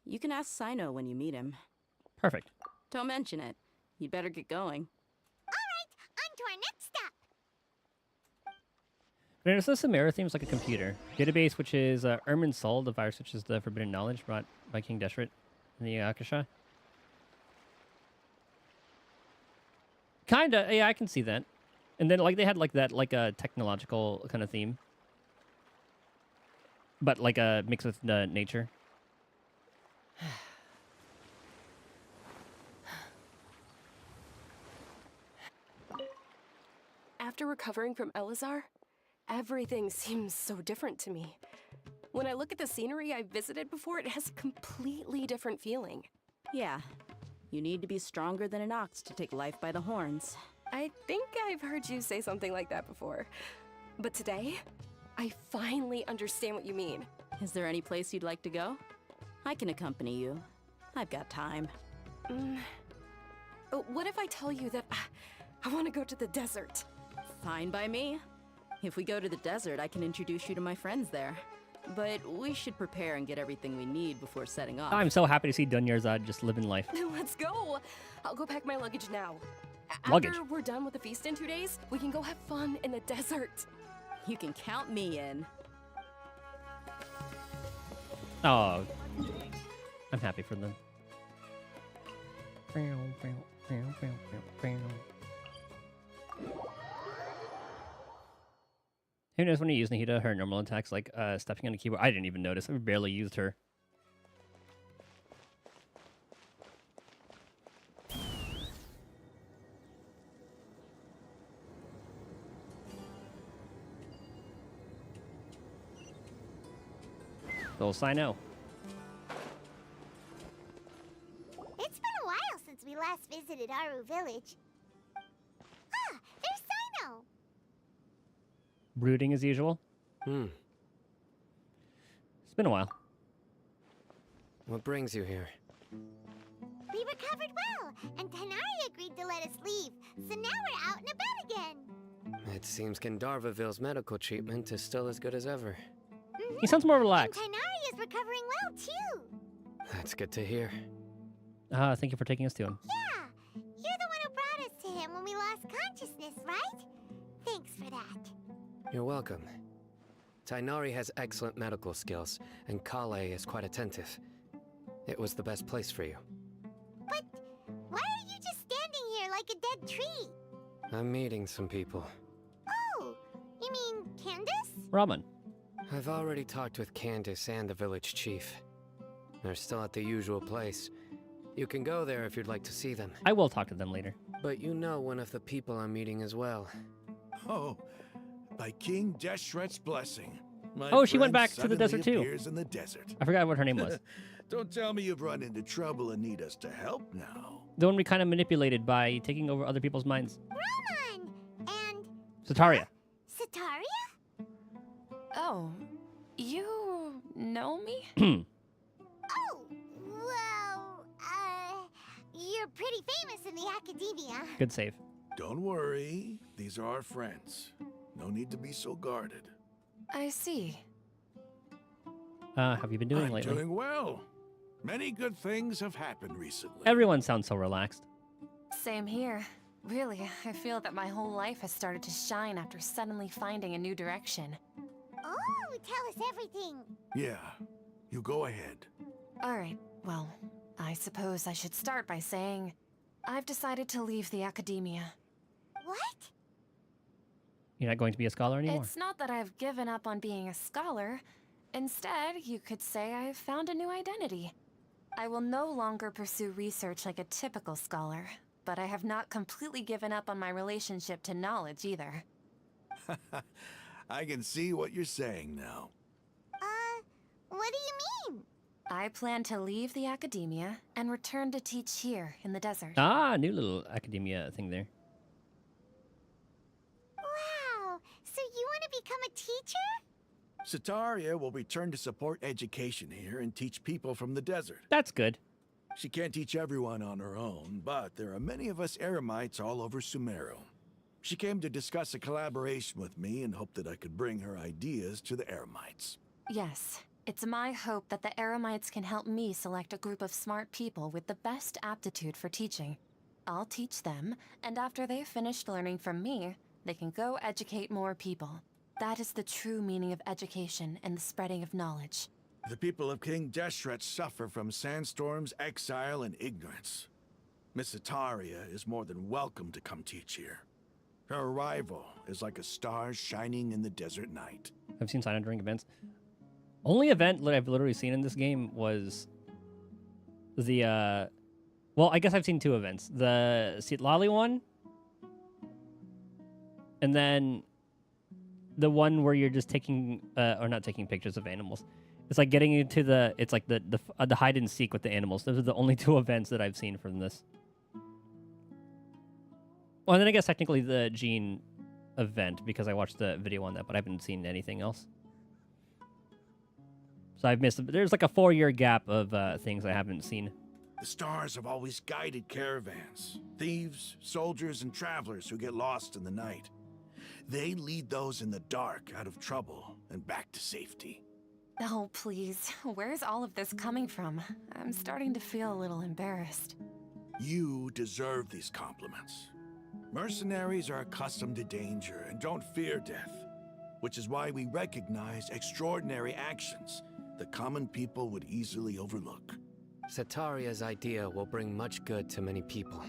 You can ask Sino when you meet him. Perfect. Don't mention it. You'd better get going. All right, on to our next stop. There's the Sumeru theme, it's like a computer. Database, which is Ermin Sol, the virus which is the forbidden knowledge brought by King Deshret in the Akasha. Kinda, yeah, I can see that. And then like they had like that, like a technological kind of theme. But like a mix with nature. After recovering from Elazar, everything seems so different to me. When I look at the scenery I visited before, it has a completely different feeling. Yeah. You need to be stronger than an ox to take life by the horns. I think I've heard you say something like that before. But today, I finally understand what you mean. Is there any place you'd like to go? I can accompany you. I've got time. What if I tell you that I want to go to the desert? Fine by me. If we go to the desert, I can introduce you to my friends there. But we should prepare and get everything we need before setting off. I'm so happy to see Dunyarzad just living life. Let's go! I'll go pack my luggage now. Luggage? After we're done with the feast in 2 days, we can go have fun in the desert. You can count me in. Oh, I'm happy for them. Who knows when you use Nahida, her normal attacks like stepping on the keyboard? I didn't even notice. I barely used her. Little Sino. It's been a while since we last visited Aru village. Ah, there's Sino! Brooding as usual. It's been a while. What brings you here? We recovered well, and Tanari agreed to let us leave, so now we're out and about again. It seems Gandharvaville's medical treatment is still as good as ever. He sounds more relaxed. And Tanari is recovering well, too. That's good to hear. Thank you for taking us to him. Yeah, you're the one who brought us to him when we lost consciousness, right? Thanks for that. You're welcome. Tainari has excellent medical skills, and Kale is quite attentive. It was the best place for you. But why are you just standing here like a dead tree? I'm meeting some people. Oh, you mean Candace? Raman. I've already talked with Candace and the village chief. They're still at the usual place. You can go there if you'd like to see them. I will talk to them later. But you know one of the people I'm meeting as well. Oh, by King Deshret's blessing. My Oh, she went friend back to the desert suddenly too. appears in the desert. I forgot what her name was. Don't tell me you've run into trouble and need us to help now. The one we kind of manipulated by taking over other people's minds. Raman! And Sataria. Sataria? Oh, you know me? Oh, well, you're pretty famous in the academia. Good save. Don't worry, these are our friends. No need to be so guarded. I see. How have you been doing I'm lately? doing well. Many good things have happened recently. Everyone sounds so relaxed. Same here. Really, I feel that my whole life has started to shine after suddenly finding a new direction. Oh, tell us everything. Yeah, you go ahead. Alright, well, I suppose I should start by saying I've decided to leave the academia. What? You're not going to be a scholar anymore? It's not that I've given up on being a scholar. Instead, you could say I've found a new identity. I will no longer pursue research like a typical scholar, but I have not completely given up on my relationship to knowledge either. I can see what you're saying now. What do you mean? I plan to leave the academia and return to teach here in the desert. Ah, new little academia thing there. Wow, so you want to become a teacher? Sataria will return to support education here and teach people from the desert. That's good. She can't teach everyone on her own, but there are many of us Eremites all over Sumeru. She came to discuss a collaboration with me and hoped that I could bring her ideas to the Eremites. Yes, it's my hope that the Eremites can help me select a group of smart people with the best aptitude for teaching. I'll teach them, and after they've finished learning from me, they can go educate more people. That is the true meaning of education and the spreading of knowledge. The people of King Deshret suffer from sandstorms, exile, and ignorance. Miss Sataria is more than welcome to come teach here. Her arrival is like a star shining in the desert night. I've seen Sino during events. Only event that I've literally seen in this game was the, well, I guess I've seen two events. The Sitlali one, and then the one where you're just taking, or not taking pictures of animals. It's like getting into the, it's like the hide and seek with the animals. Those are the only two events that I've seen from this. Well, and then I guess technically the Gene event, because I watched the video on that, but I haven't seen anything else. So I've missed, there's like a 4-year gap of things I haven't seen. The stars have always guided caravans, thieves, soldiers, and travelers who get lost in the night. They lead those in the dark out of trouble and back to safety. Oh, please. Where's all of this coming from? I'm starting to feel a little embarrassed. You deserve these compliments. Mercenaries are accustomed to danger and don't fear death, which is why we recognize extraordinary actions that common people would easily overlook. Sataria's idea will bring much good to many people.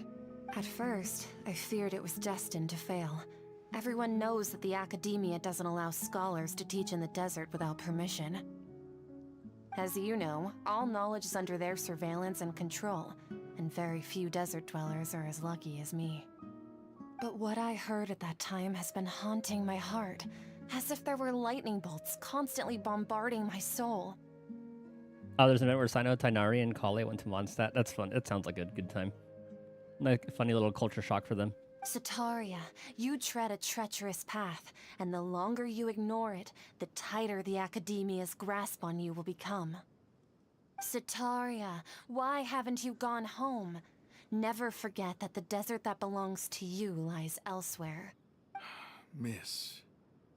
At first, I feared it was destined to fail. Everyone knows that the academia doesn't allow scholars to teach in the desert without permission. As you know, all knowledge is under their surveillance and control, and very few desert dwellers are as lucky as me. But what I heard at that time has been haunting my heart, as if there were lightning bolts constantly bombarding my soul. Oh, there's an event where Sino, Tainari, and Kale went to Mondstadt. That's fun. It sounds like a good time. Like a funny little culture shock for them. Sataria, you tread a treacherous path, and the longer you ignore it, the tighter the academia's grasp on you will become. Sataria, why haven't you gone home? Never forget that the desert that belongs to you lies elsewhere. Miss.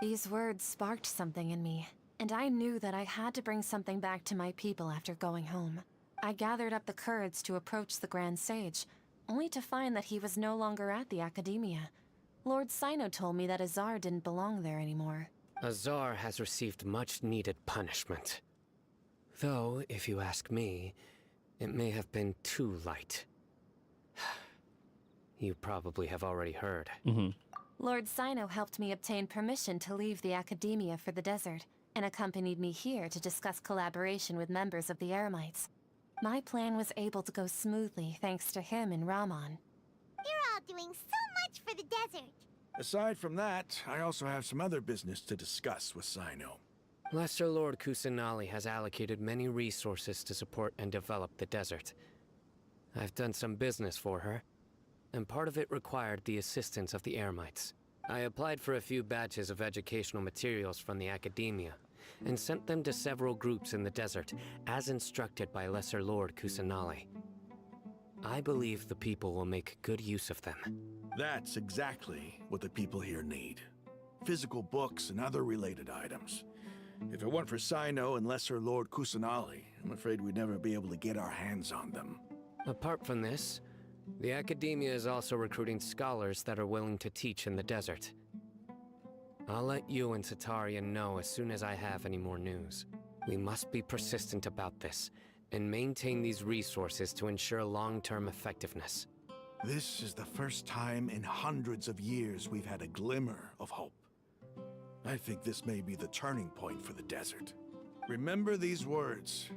These words sparked something in me, and I knew that I had to bring something back to my people after going home. I gathered up the courage to approach the Grand Sage, only to find that he was no longer at the Academia. Lord Sino told me that Azar didn't belong there anymore. Azar has received much-needed punishment. Though, if you ask me, it may have been too light. You probably have already heard. Lord Sino helped me obtain permission to leave the Academia for the desert, and accompanied me here to discuss collaboration with members of the Eremites. My plan was able to go smoothly thanks to him and Rahman. You're all doing so much for the desert. Aside from that, I also have some other business to discuss with Sino. Lesser Lord Kusanali has allocated many resources to support and develop the desert. I've done some business for her, and part of it required the assistance of the Eremites. I applied for a few batches of educational materials from the Academia, and sent them to several groups in the desert, as instructed by Lesser Lord Kusanali. I believe the people will make good use of them. That's exactly what the people here need. Physical books and other related items. If it weren't for Sino and Lesser Lord Kusanali, I'm afraid we'd never be able to get our hands on them. Apart from this, the Academia is also recruiting scholars that are willing to teach in the desert. I'll let you and Sataria know as soon as I have any more news. We must be persistent about this, and maintain these resources to ensure long-term effectiveness. This is the first time in hundreds of years we've had a glimmer of hope. I think this may be the turning point for the desert. Remember these words.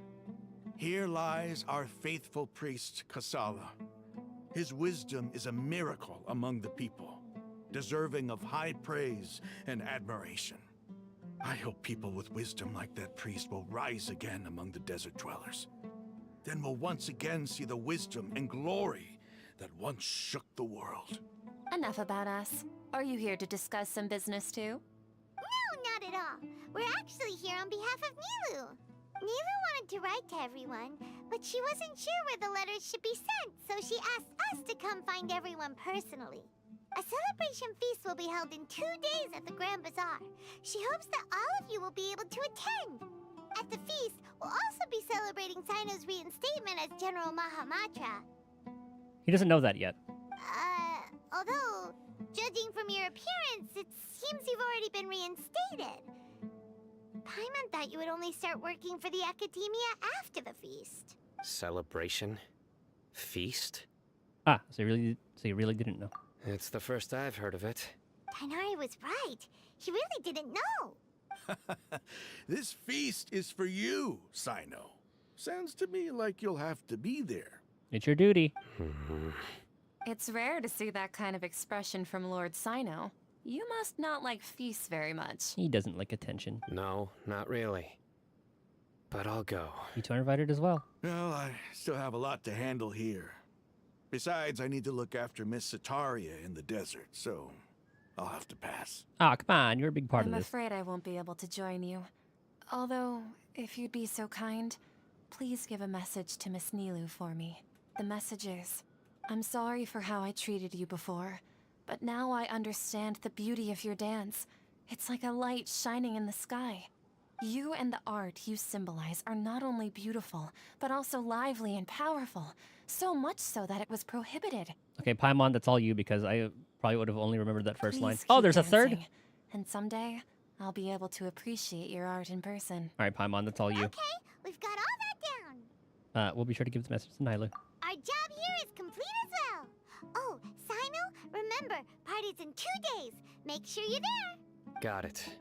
Here lies our faithful priest, Kasala. His wisdom is a miracle among the people, deserving of high praise and admiration. I hope people with wisdom like that priest will rise again among the desert dwellers. Then we'll once again see the wisdom and glory that once shook the world. Enough about us. Are you here to discuss some business too? No, not at all. We're actually here on behalf of Nilu. Nilu wanted to write to everyone, but she wasn't sure where the letters should be sent, so she asked us to come find everyone personally. A celebration feast will be held in 2 days at the Grand Bazaar. She hopes that all of you will be able to attend. At the feast, we'll also be celebrating Sino's reinstatement as General Mahamatra. He doesn't know that yet. Although, judging from your appearance, it seems you've already been reinstated. Paimon thought you would only start working for the Academia after the feast. Celebration? Feast? Ah, so you really didn't know. It's the first I've heard of it. Tainari was right. He really didn't know. This feast is for you, Sino. Sounds to me like you'll have to be there. It's your duty. It's rare to see that kind of expression from Lord Sino. You must not like feasts very much. He doesn't like attention. No, not really. But I'll go. You two are invited as well. Well, I still have a lot to handle here. Besides, I need to look after Miss Sataria in the desert, so I'll have to pass. Ah, come on, you're a big part of I'm this. afraid I won't be able to join you. Although, if you'd be so kind, please give a message to Miss Nilu for me. The message is, I'm sorry for how I treated you before, but now I understand the beauty of your dance. It's like a light shining in the sky. You and the art you symbolize are not only beautiful, but also lively and powerful. So much so that it was prohibited. Okay, Paimon, that's all you because I probably would have only remembered that first line. Please Oh, keep there's a third? dancing, and someday, I'll be able to appreciate your art in person. All right, Paimon, that's all you. Okay, we've got all that down. We'll be sure to give the message to Nyla. Our job here is complete as well. Oh, Sino, remember, party's in 2 days. Make sure you're there. Got it.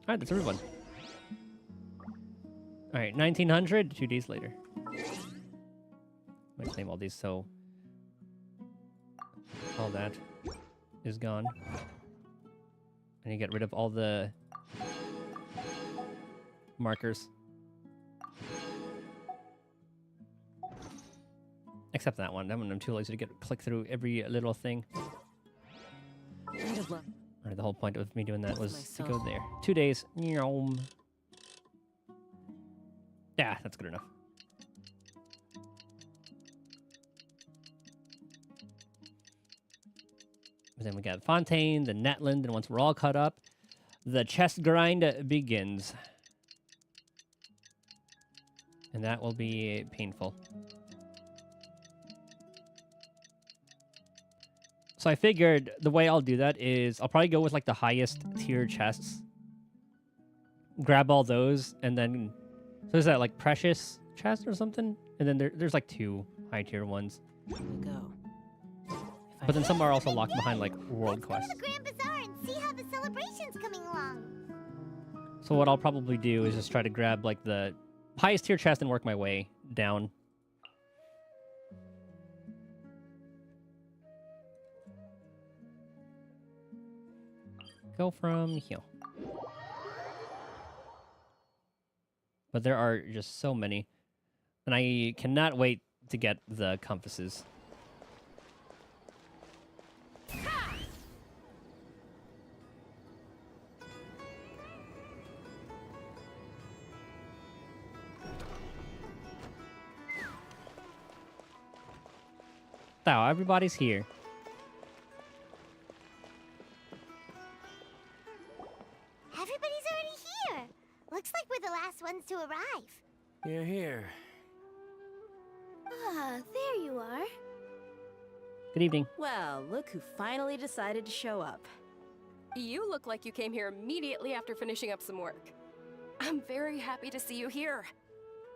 All right, that's everyone. All right, 1900, 2 days later. Let's name all these so all that is gone. And you get rid of all the markers. Except that one. That one I'm too lazy to click through every little thing. Alright, the whole point of me doing that was to go there. 2 days. Yeah, that's good enough. And then we got Fontaine, the Netland, and once we're all caught up, the chest grind begins. And that will be painful. So I figured the way I'll do that is I'll probably go with like the highest tier chests. Grab all those and then... So is that like precious chest or something? And then there's like 2 high tier ones. Here we go. But then some are also locked behind like world quests. Let's go to the Grand Bazaar and see how the celebration's coming along. So what I'll probably do is just try to grab like the highest tier chest and work my way down. Go from here. But there are just so many. And I cannot wait to get the compasses. Now everybody's here. Everybody's already here. Looks like we're the last ones to arrive. You're here. Ah, there you are. Good evening. Well, look who finally decided to show up. You look like you came here immediately after finishing up some work. I'm very happy to see you here.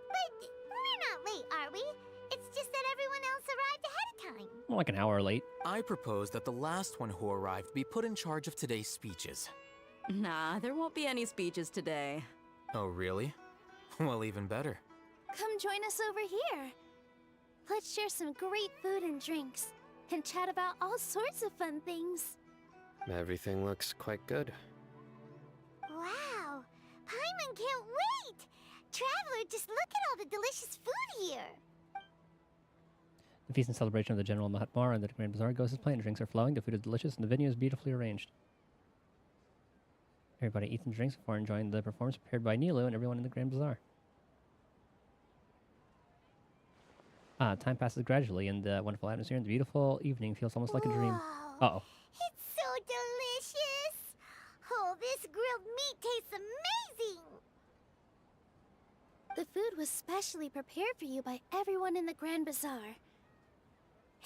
But we're not late, are we? It's just that everyone else arrived ahead of time. I'm like an hour late. I propose that the last one who arrived be put in charge of today's speeches. Nah, there won't be any speeches today. Oh, really? Well, even better. Come join us over here. Let's share some great food and drinks, and chat about all sorts of fun things. Everything looks quite good. Wow! Paimon can't wait! Traveler, just look at all the delicious food here! The feast and celebration of the General Mahatma and the Grand Bazaar goes as planned. Drinks are flowing, the food is delicious, and the venue is beautifully arranged. Everybody eats and drinks before enjoying the performance prepared by Nilo and everyone in the Grand Bazaar. Time passes gradually, and the wonderful atmosphere and the beautiful evening feels almost like a dream. Uh-oh. It's so delicious! Oh, this grilled meat tastes amazing! The food was specially prepared for you by everyone in the Grand Bazaar.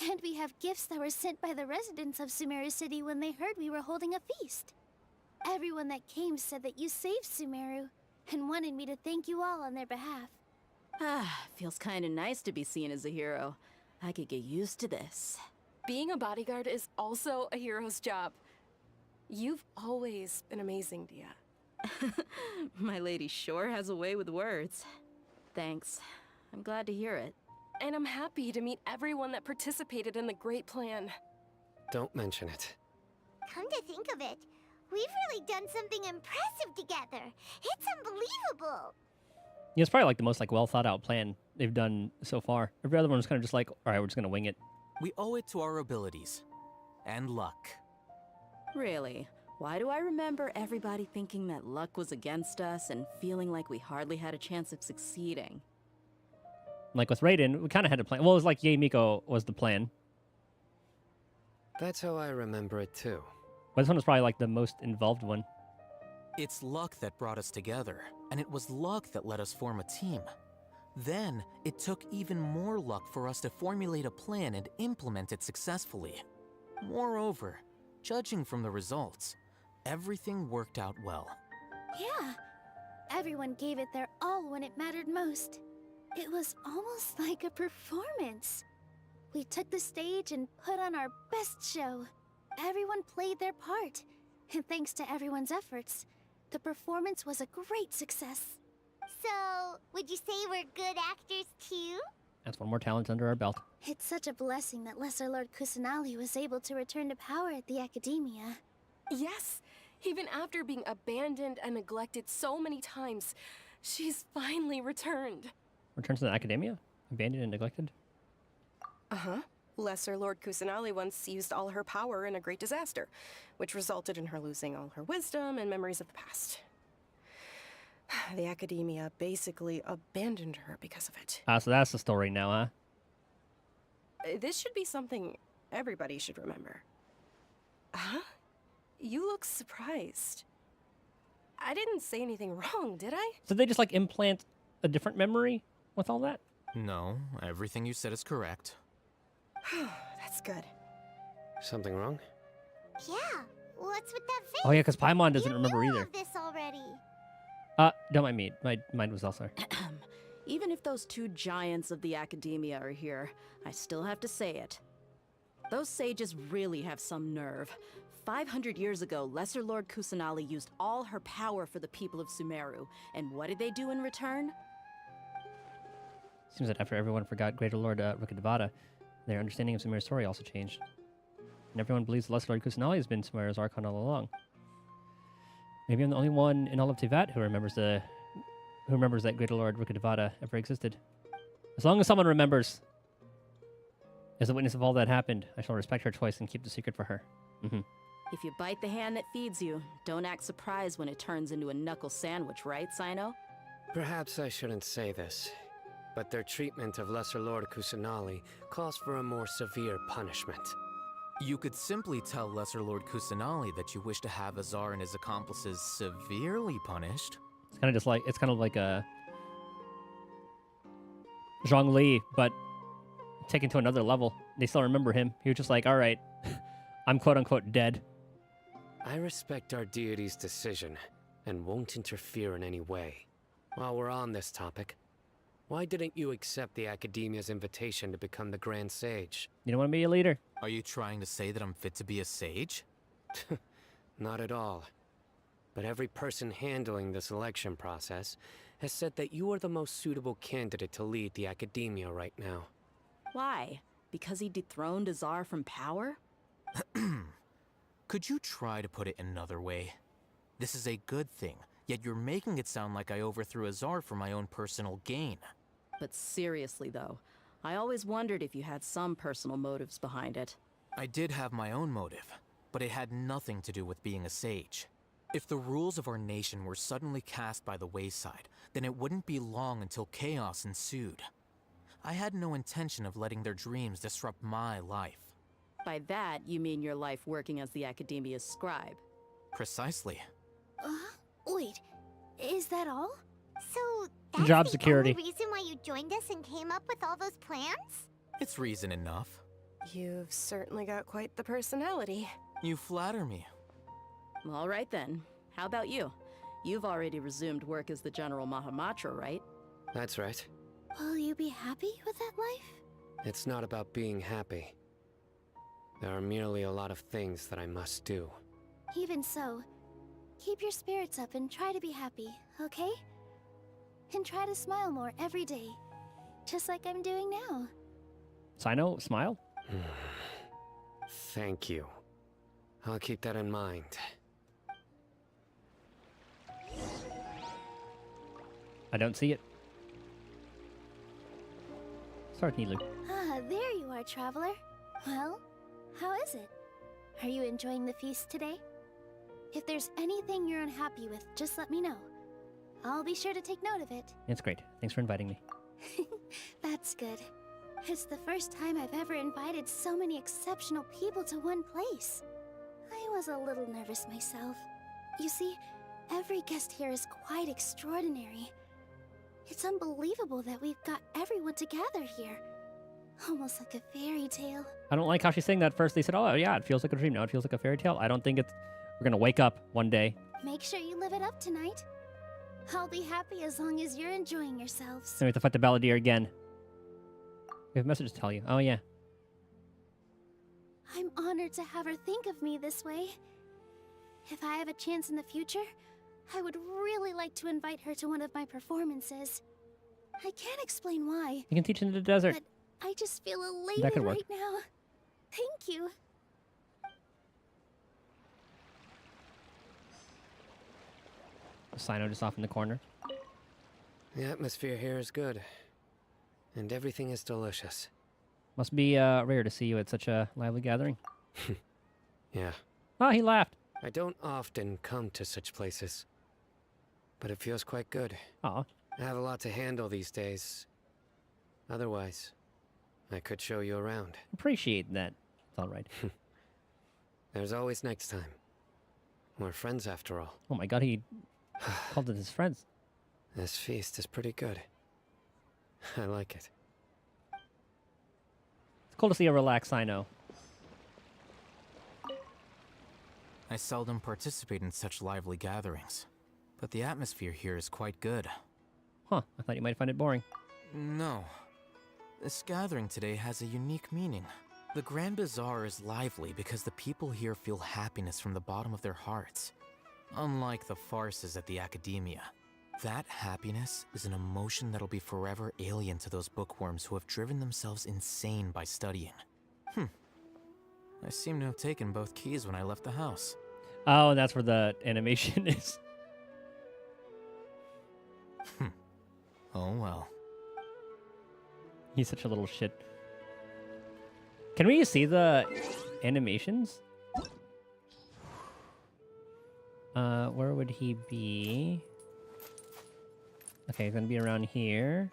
And we have gifts that were sent by the residents of Sumeru City when they heard we were holding a feast. Everyone that came said that you saved Sumeru, and wanted me to thank you all on their behalf. Feels kinda nice to be seen as a hero. I could get used to this. Being a bodyguard is also a hero's job. You've always been amazing, Dia. My lady sure has a way with words. Thanks. I'm glad to hear it. And I'm happy to meet everyone that participated in the great plan. Don't mention it. Come to think of it, we've really done something impressive together. It's unbelievable. Yeah, it's probably like the most well thought out plan they've done so far. Every other one was kind of just like, all right, we're just gonna wing it. We owe it to our abilities. And luck. Really? Why do I remember everybody thinking that luck was against us and feeling like we hardly had a chance of succeeding? Like with Raiden, we kind of had a plan. Well, it was like Yay Miko was the plan. That's how I remember it too. But this one was probably like the most involved one. It's luck that brought us together, and it was luck that let us form a team. Then, it took even more luck for us to formulate a plan and implement it successfully. Moreover, judging from the results, everything worked out well. Yeah, everyone gave it their all when it mattered most. It was almost like a performance. We took the stage and put on our best show. Everyone played their part, and thanks to everyone's efforts, the performance was a great success. So, would you say we're good actors too? That's one more talent under our belt. It's such a blessing that Lesser Lord Kusanali was able to return to power at the Academia. Yes, even after being abandoned and neglected so many times, she's finally returned. Returns to the Academia? Abandoned and neglected? Uh-huh. Lesser Lord Kusanali once used all her power in a great disaster, which resulted in her losing all her wisdom and memories of the past. The Academia basically abandoned her because of it. So that's the story now, huh? This should be something everybody should remember. Huh? You look surprised. I didn't say anything wrong, did I? So they just like implant a different memory with all that? No, everything you said is correct. That's good. Something wrong? Yeah, what's with that face? Oh yeah, because Paimon doesn't remember You knew either. of this already. Don't mind me. My mind was elsewhere. Even if those two giants of the Academia are here, I still have to say it. Those sages really have some nerve. 500 years ago, Lesser Lord Kusanali used all her power for the people of Sumeru, and what did they do in return? Seems that after everyone forgot Greater Lord Rukkhadevata, their understanding of Sumeru's story also changed. And everyone believes Lesser Lord Kusanali has been Sumeru's Archon all along. Maybe I'm the only one in all of Tivat who remembers that Greater Lord Rukkhadevata ever existed. As long as someone remembers, as a witness of all that happened, I shall respect her choice and keep the secret for her. If you bite the hand that feeds you, don't act surprised when it turns into a knuckle sandwich, right, Sino? Perhaps I shouldn't say this, but their treatment of Lesser Lord Kusanali calls for a more severe punishment. You could simply tell Lesser Lord Kusanali that you wish to have Azar and his accomplices severely punished. It's kind of just like, it's kind of like a Zhongli, but taken to another level. They still remember him. He was just like, all right, I'm quote-unquote dead. I respect our deity's decision and won't interfere in any way. While we're on this topic, why didn't you accept the Academia's invitation to become the Grand Sage? You don't want to be a leader? Are you trying to say that I'm fit to be a sage? Not at all. But every person handling the selection process has said that you are the most suitable candidate to lead the academia right now. Why? Because he dethroned Azar from power? Could you try to put it another way? This is a good thing, yet you're making it sound like I overthrew Azar for my own personal gain. But seriously, though, I always wondered if you had some personal motives behind it. I did have my own motive, but it had nothing to do with being a sage. If the rules of our nation were suddenly cast by the wayside, then it wouldn't be long until chaos ensued. I had no intention of letting their dreams disrupt my life. By that, you mean your life working as the Academia's scribe. Precisely. Wait, is that all? So, that's Job the security. only reason why you joined us and came up with all those plans? It's reason enough. You've certainly got quite the personality. You flatter me. All right then. How about you? You've already resumed work as the General Mahamatra, right? That's right. Will you be happy with that life? It's not about being happy. There are merely a lot of things that I must do. Even so, keep your spirits up and try to be happy, okay? And try to smile more every day, just like I'm doing now. Sino, smile? Thank you. I'll keep that in mind. I don't see it. Start, Nilu. Ah, there you are, traveler. Well, how is it? Are you enjoying the feast today? If there's anything you're unhappy with, just let me know. I'll be sure to take note of it. It's great. Thanks for inviting me. That's good. It's the first time I've ever invited so many exceptional people to one place. I was a little nervous myself. You see, every guest here is quite extraordinary. It's unbelievable that we've got everyone together here. Almost like a fairy tale. I don't like how she's saying that first. They said, oh, yeah, it feels like a dream. Now it feels like a fairy tale. I don't think it's... We're going to wake up one day. Make sure you live it up tonight. I'll be happy as long as you're enjoying yourselves. Then we have to fight the Balladeer again. We have a message to tell you. Oh, yeah. I'm honored to have her think of me this way. If I have a chance in the future, I would really like to invite her to one of my performances. I can't explain why. You can teach in the desert. But I just feel That elated could work. right now. Thank you. Sino just off in the corner. The atmosphere here is good. And everything is delicious. Must be rare to see you at such a lively gathering. Yeah. Oh, he laughed. I don't often come to such places. But it feels quite good. Aw. I have a lot to handle these days. Otherwise, I could show you around. Appreciate that. It's all right. There's always next time. We're friends after all. Oh my god, he called it his friends. This feast is pretty good. I like it. It's cool to see a relaxed Sino. I seldom participate in such lively gatherings, but the atmosphere here is quite good. Huh, I thought you might find it boring. No. This gathering today has a unique meaning. The Grand Bazaar is lively because the people here feel happiness from the bottom of their hearts. Unlike the farces at the Academia. That happiness is an emotion that'll be forever alien to those bookworms who have driven themselves insane by studying. I seem to have taken both keys when I left the house. Oh, that's where the animation is. Oh well. He's such a little shit. Can we see the animations? Where would he be? Okay, he's gonna be around here.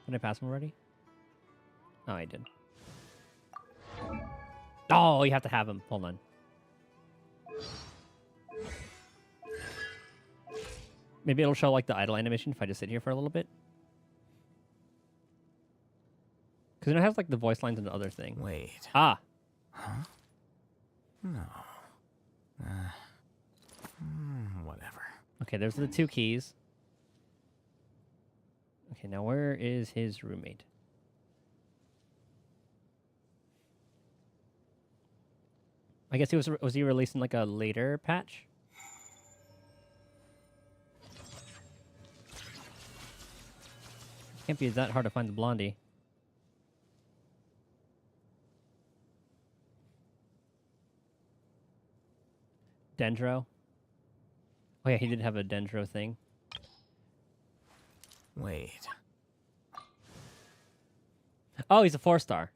Did I pass him already? Oh, I did. Oh, you have to have him. Hold on. Maybe it'll show like the idle animation if I just sit here for a little bit. Because it has like the voice lines and the other thing. Wait. Ah. Huh? No. Whatever. Okay, there's the two keys. Okay, now where is his roommate? I guess he was he released in like a later patch? Can't be that hard to find the blondie. Dendro. Oh yeah, he did have a Dendro thing. Wait. Oh, he's a 4-star.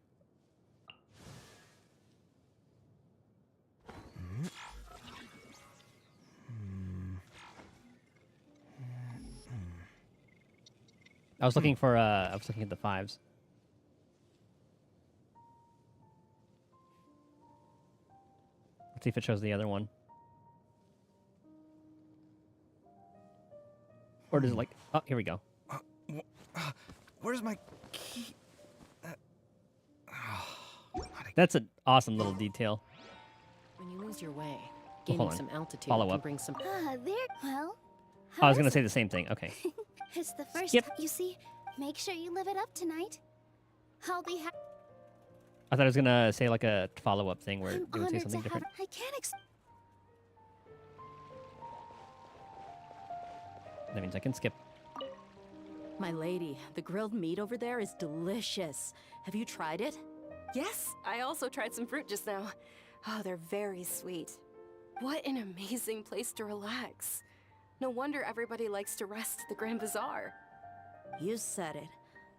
I was looking for I was looking at the 5s. Let's see if it shows the other one. Or does it like oh, here we go. Where's my key? That's an awesome little detail. When you lose your way, Oh, gaining hold on. some altitude Follow can up. bring some. There. Well, I was gonna say the same thing. Okay. it's the first Skip. time. You see, make sure you live it up tonight. I'll be happy. I thought I was gonna say like a follow-up thing where I'm it would say honored something to have. different. I can't. That means I can skip. My lady, the grilled meat over there is delicious. Have you tried it? Yes, I also tried some fruit just now. Oh, they're very sweet. What an amazing place to relax. No wonder everybody likes to rest at the Grand Bazaar. You said it.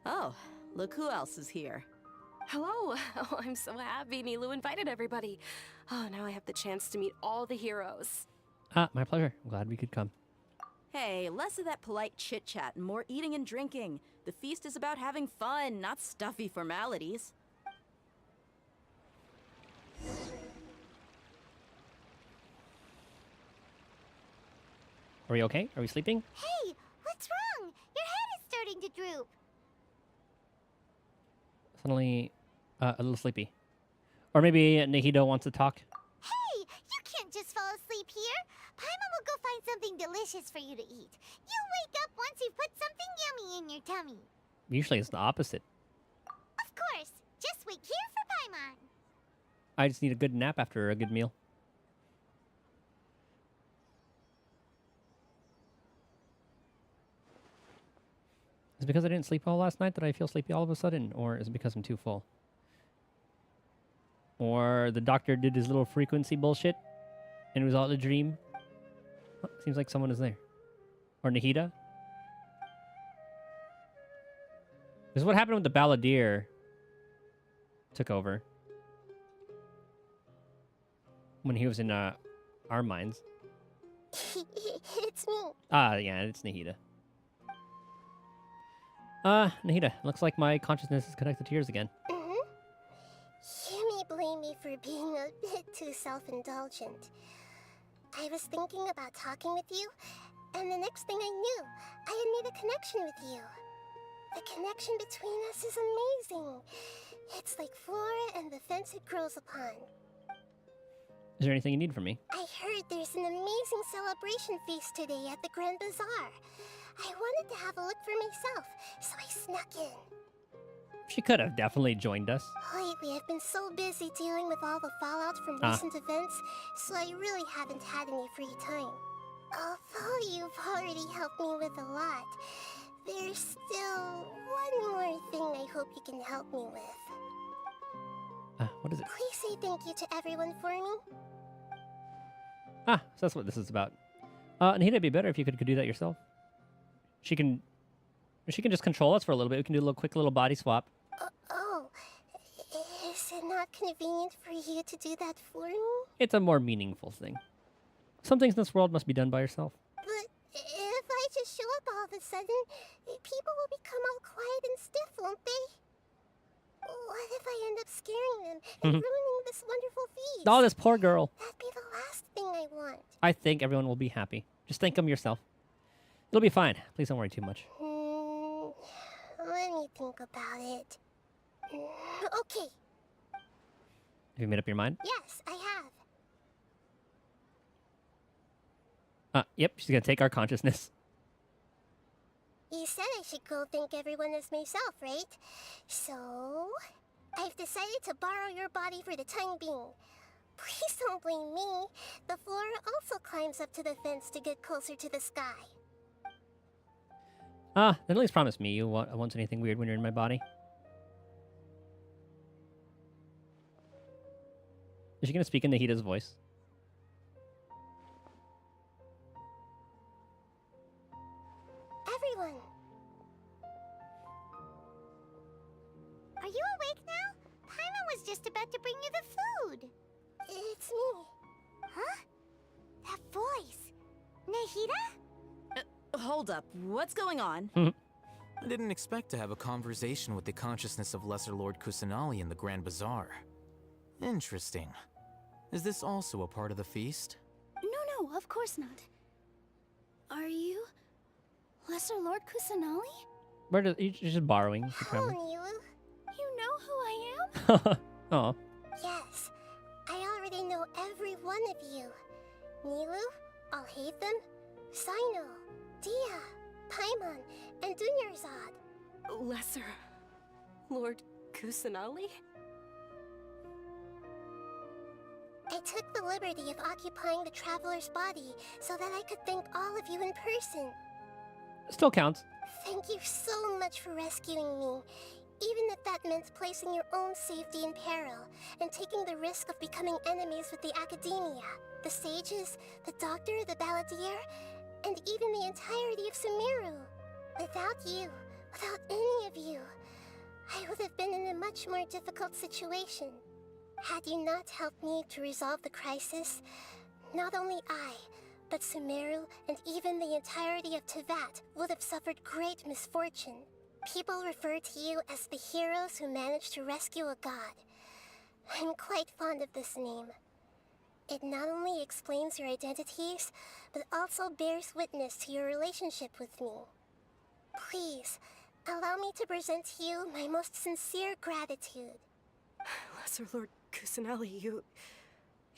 Oh, look who else is here. Hello. Oh, I'm so happy Nilu invited everybody. Oh, now I have the chance to meet all the heroes. My pleasure. I'm glad we could come. Hey, less of that polite chit-chat and more eating and drinking. The feast is about having fun, not stuffy formalities. Are we okay? Are we sleeping? Hey, what's wrong? Your head is starting to droop. Suddenly, a little sleepy. Or maybe Nahida wants to talk. Hey, you can't just fall asleep here. Paimon will go find something delicious for you to eat. You'll wake up once you've put something yummy in your tummy. Usually it's the opposite. Of course. Just wait here for Paimon. I just need a good nap after a good meal. Is it because I didn't sleep well last night that I feel sleepy all of a sudden? Or is it because I'm too full? Or the doctor did his little frequency bullshit and it was all a dream? Oh, seems like someone is there. Or Nahida? This is what happened when the Balladeer took over. When he was in our minds. It's me. Ah, yeah, it's Nahida. Nahida, looks like my consciousness is connected to yours again. You may blame me for being a bit too self-indulgent. I was thinking about talking with you, and the next thing I knew, I had made a connection with you. The connection between us is amazing. It's like flora and the fence it grows upon. Is there anything you need from me? I heard there's an amazing celebration feast today at the Grand Bazaar. I wanted to have a look for myself, so I snuck in. She could have definitely joined us. Lately, I've been so busy dealing with all the fallout from recent events, so I really haven't had any free time. Although you've already helped me with a lot, there's still one more thing I hope you can help me with. What is it? Please say thank you to everyone for me. So that's what this is about. Nahida, it'd be better if you could do that yourself. She can just control us for a little bit. We can do a quick little body swap. Is it not convenient for you to do that for me? It's a more meaningful thing. Some things in this world must be done by yourself. But if I just show up all of a sudden, people will become all quiet and stiff, won't they? What if I end up scaring them and ruining this wonderful feast? Oh, this poor girl. That'd be the last thing I want. I think everyone will be happy. Just thank them yourself. It'll be fine. Please don't worry too much. Let me think about it. Okay. Have you made up your mind? Yes, I have. Yep, she's gonna take our consciousness. You said I should go thank everyone as myself, right? So, I've decided to borrow your body for the time being. Please don't blame me. The flora also climbs up to the fence to get closer to the sky. Ah, then at least promise me you won't say anything weird when you're in my body. Is she gonna speak in Nahida's voice? Everyone! Are you awake now? Paimon was just about to bring you the food. It's me. Huh? That voice. Nahida? Hold up. What's going on? I didn't expect to have a conversation with the consciousness of Lesser Lord Kusanali in the Grand Bazaar. Interesting. Is this also a part of the feast? No, of course not. Are you Lesser Lord Kusanali? You're just borrowing. Oh, Nilu. You know who I am? Oh. Yes, I already know every one of you. Nilu, Alhaitham, Sino, Dia, Paimon, and Dunyarzad. Lesser Lord Kusanali? I took the liberty of occupying the traveler's body so that I could thank all of you in person. Still counts. Thank you so much for rescuing me, even if that meant placing your own safety in peril and taking the risk of becoming enemies with the Academia, the sages, the doctor, the balladeer, and even the entirety of Sumeru. Without you, without any of you, I would have been in a much more difficult situation. Had you not helped me to resolve the crisis, not only I, but Sumeru and even the entirety of Tevat would have suffered great misfortune. People refer to you as the heroes who managed to rescue a god. I'm quite fond of this name. It not only explains your identities, but also bears witness to your relationship with me. Please, allow me to present to you my most sincere gratitude. Lesser Lord Kusanali, you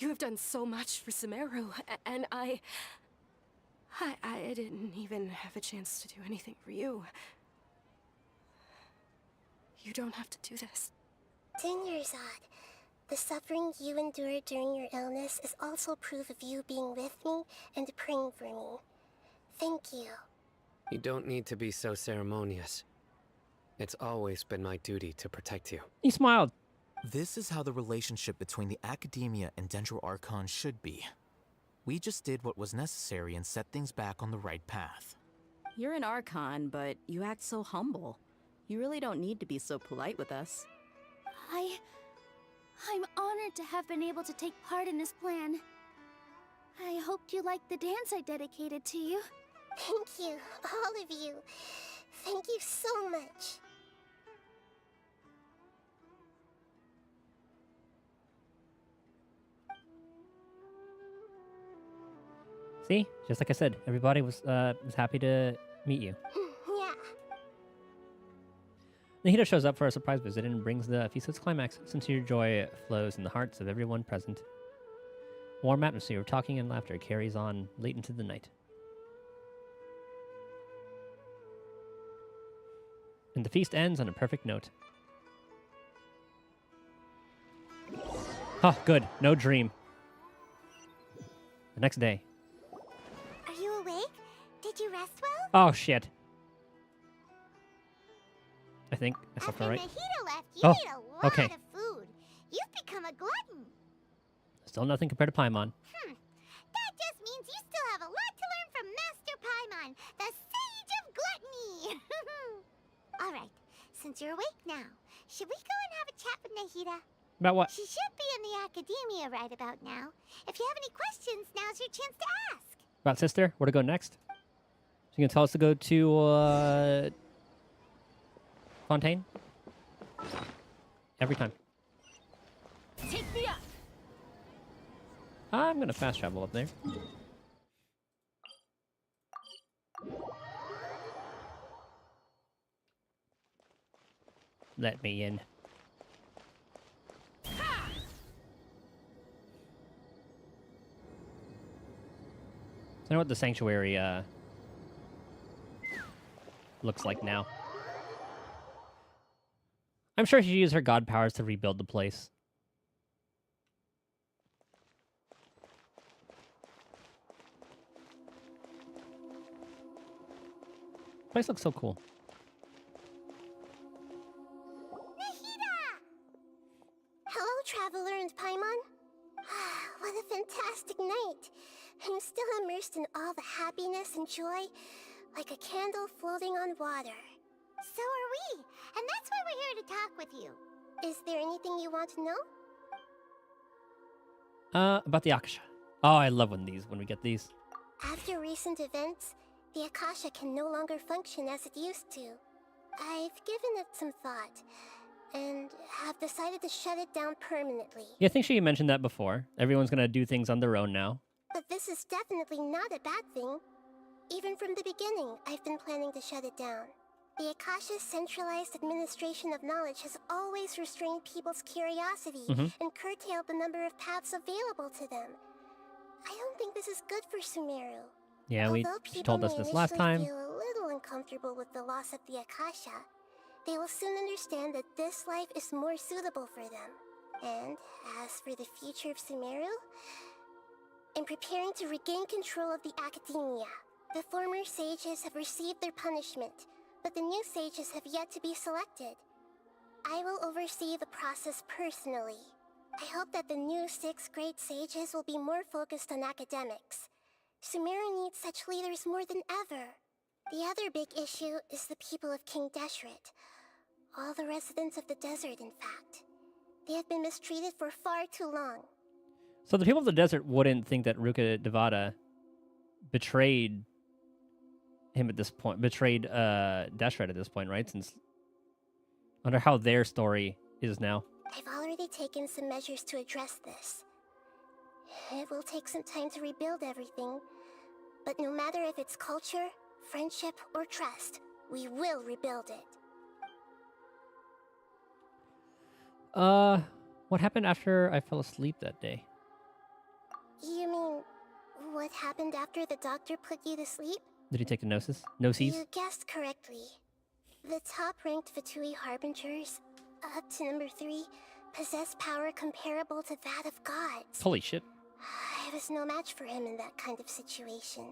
have done so much for Sumeru, and I didn't even have a chance to do anything for you. You don't have to do this. Dunyarzad, the suffering you endured during your illness is also proof of you being with me and praying for me. Thank you. You don't need to be so ceremonious. It's always been my duty to protect you. He smiled. This is how the relationship between the Academia and Dendro Archon should be. We just did what was necessary and set things back on the right path. You're an Archon, but you act so humble. You really don't need to be so polite with us. I'm honored to have been able to take part in this plan. I hoped you liked the dance I dedicated to you. Thank you, all of you. Thank you so much. See, just like I said, everybody was happy to meet you. Yeah. Nahida shows up for a surprise visit and brings the feast to its climax. Sincere joy flows in the hearts of everyone present. Warm atmosphere of talking and laughter carries on late into the night. And the feast ends on a perfect note. Oh, good. No dream. The next day. Are you awake? Did you rest well? Oh, shit. I think I slept all right. After Nahida left, you Oh, ate a lot okay. of food. You've become a glutton. Still nothing compared to Paimon. That just means you still have a lot to learn from Master Paimon, the Sage of Gluttony. All right, since you're awake now, should we go and have a chat with Nahida? About what? She should be in the Academia right about now. If you have any questions, now's your chance to ask. About sister? Where to go next? She gonna tell us to go to Fontaine? Every time. Take me up. I'm gonna fast travel up there. Let me in. I know what the sanctuary looks like now. I'm sure she used her god powers to rebuild the place. But place looks so cool. Hello, Traveler and Paimon. What a fantastic night. I'm still immersed in all the happiness and joy, like a candle floating on water. So are we, and that's why we're here to talk with you. Is there anything you want to know? About the Akasha. Oh, I love when we get these. After recent events, the Akasha can no longer function as it used to. I've given it some thought, and have decided to shut it down permanently. Yeah, I think she mentioned that before. Everyone's gonna do things on their own now. But this is definitely not a bad thing. Even from the beginning, I've been planning to shut it down. The Akasha's centralized administration of knowledge has always restrained people's curiosity and curtailed the number of paths available to them. I don't think this is good for Sumeru. Yeah, Although she told us people this may last initially time. feel a little uncomfortable with the loss of the Akasha, they will soon understand that this life is more suitable for them. And as for the future of Sumeru, I'm preparing to regain control of the academia. The former sages have received their punishment, but the new sages have yet to be selected. I will oversee the process personally. I hope that the new 6th grade sages will be more focused on academics. Sumeru needs such leaders more than ever. The other big issue is the people of King Deshret. All the residents of the desert, in fact. They have been mistreated for far too long. So the people of the desert wouldn't think that Ruka Devada betrayed him at this point, betrayed Deshret at this point, right? Since I wonder how their story is now. I've already taken some measures to address this. It will take some time to rebuild everything, but no matter if it's culture, friendship, or trust, we will rebuild it. What happened after I fell asleep that day? You mean, what happened after the doctor put you to sleep? Did he take the gnosis? Gnoses? You guessed correctly. The top-ranked Fatui Harbingers, up to number 3, possess power comparable to that of gods. Holy shit. I was no match for him in that kind of situation.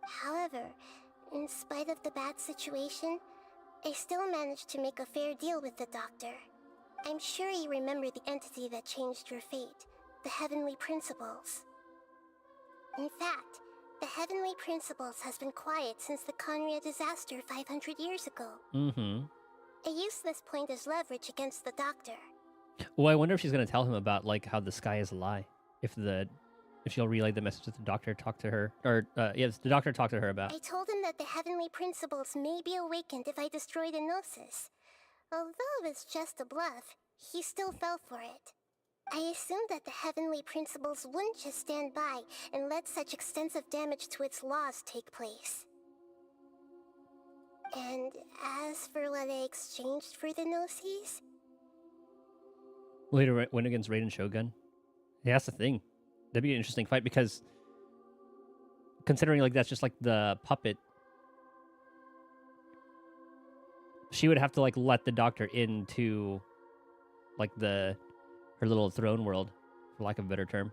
However, in spite of the bad situation, I still managed to make a fair deal with the doctor. I'm sure you remember the entity that changed your fate, the Heavenly Principles. In fact, the Heavenly Principles has been quiet since the Conria disaster 500 years ago. I used this point as leverage against the doctor. Well, I wonder if she's gonna tell him about like how the sky is a lie. If she'll relay the message that the doctor talked to her, or yes, the doctor talked to her about. I told him that the Heavenly Principles may be awakened if I destroy the Gnosis. Although it's just a bluff, he still fell for it. I assumed that the Heavenly Principles wouldn't just stand by and let such extensive damage to its laws take place. And as for what I exchanged for the Gnosis... Later win against Raiden Shogun. Yeah, that's the thing. That'd be an interesting fight because considering like that's just like the puppet, she would have to like let the doctor into like her little throne world, for lack of a better term.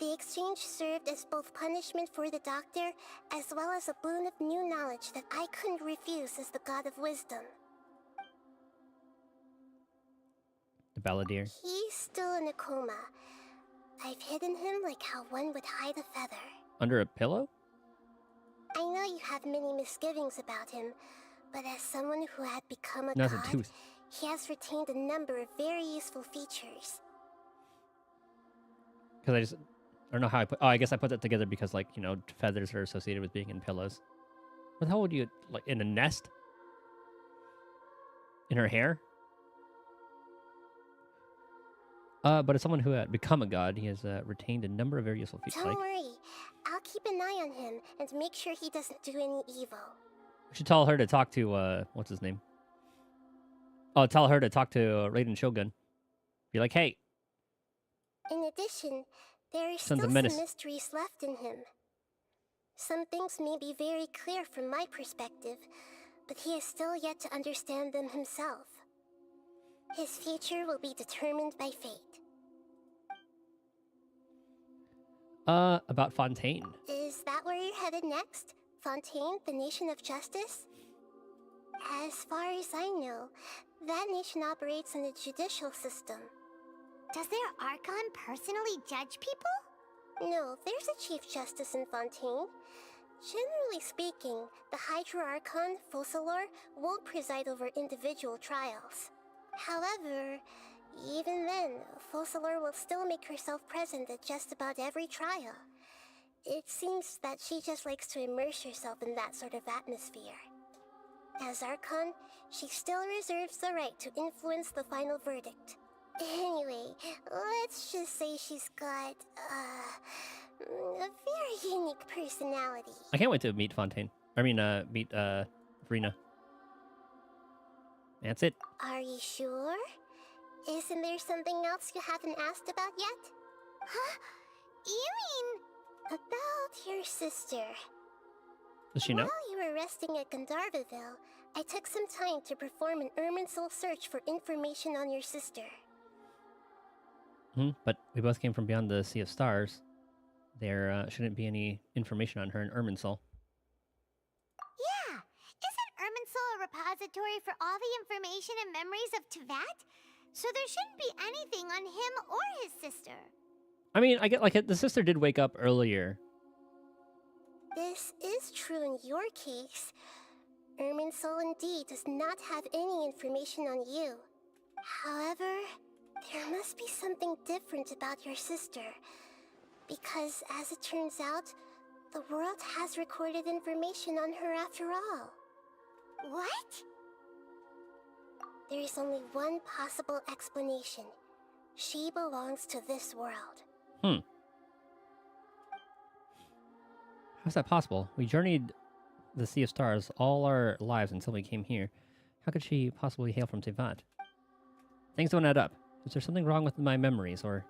The exchange served as both punishment for the doctor, as well as a boon of new knowledge that I couldn't refuse as the god of wisdom. The Balladeer. He's still in a coma. I've hidden him like how one would hide a feather. Under a pillow? I know you have many misgivings about him, but as someone who had become a No, it's god, a tooth. he has retained a number of very useful features. Because I don't know how I put. Oh, I guess I put that together because, like, you know, feathers are associated with being in pillows. What the hell would you like in a nest? In her hair? But as someone who had become a god, he has retained a number of very useful features. Don't Like, worry, I'll keep an eye on him and make sure he doesn't do any evil. we should tell her to talk to what's his name? Oh, tell her to talk to Raiden Shogun. Be like, hey. In addition, there are Sons still of some Menace. mysteries left in him. Some things may be very clear from my perspective, but he has still yet to understand them himself. His future will be determined by fate. About Fontaine. Is that where you're headed next? Fontaine the nation of justice? As far as I know, that nation operates in a judicial system. Does their Archon personally judge people? No, there's a Chief Justice in Fontaine. Generally speaking, the Hydra Archon, Focalor, won't preside over individual trials. However, even then, Focalor will still make herself present at just about every trial. It seems that she just likes to immerse herself in that sort of atmosphere. As Archon, she still reserves the right to influence the final verdict. Anyway, let's just say she's got, a very unique personality. I can't wait to meet Fontaine. Meet Rena. That's it. Are you sure? Isn't there something else you haven't asked about yet? Huh? You mean... About your sister. Does she know? While you were resting at Gandharvaville, I took some time to perform an Irminsul search for information on your sister. But we both came from beyond the Sea of Stars. There shouldn't be any information on her in Irminsul. Yeah! Isn't Irminsul a repository for all the information and memories of Teyvat? So there shouldn't be anything on him or his sister. I mean, I get like the sister did wake up earlier. This is true in your case. Irminsul indeed does not have any information on you. However, there must be something different about your sister. Because, as it turns out, the world has recorded information on her after all. What? There is only one possible explanation. She belongs to this world. How's that possible? We journeyed the Sea of Stars all our lives until we came here. How could she possibly hail from Teyvat? Things don't add up. Is there something wrong with my memories, or...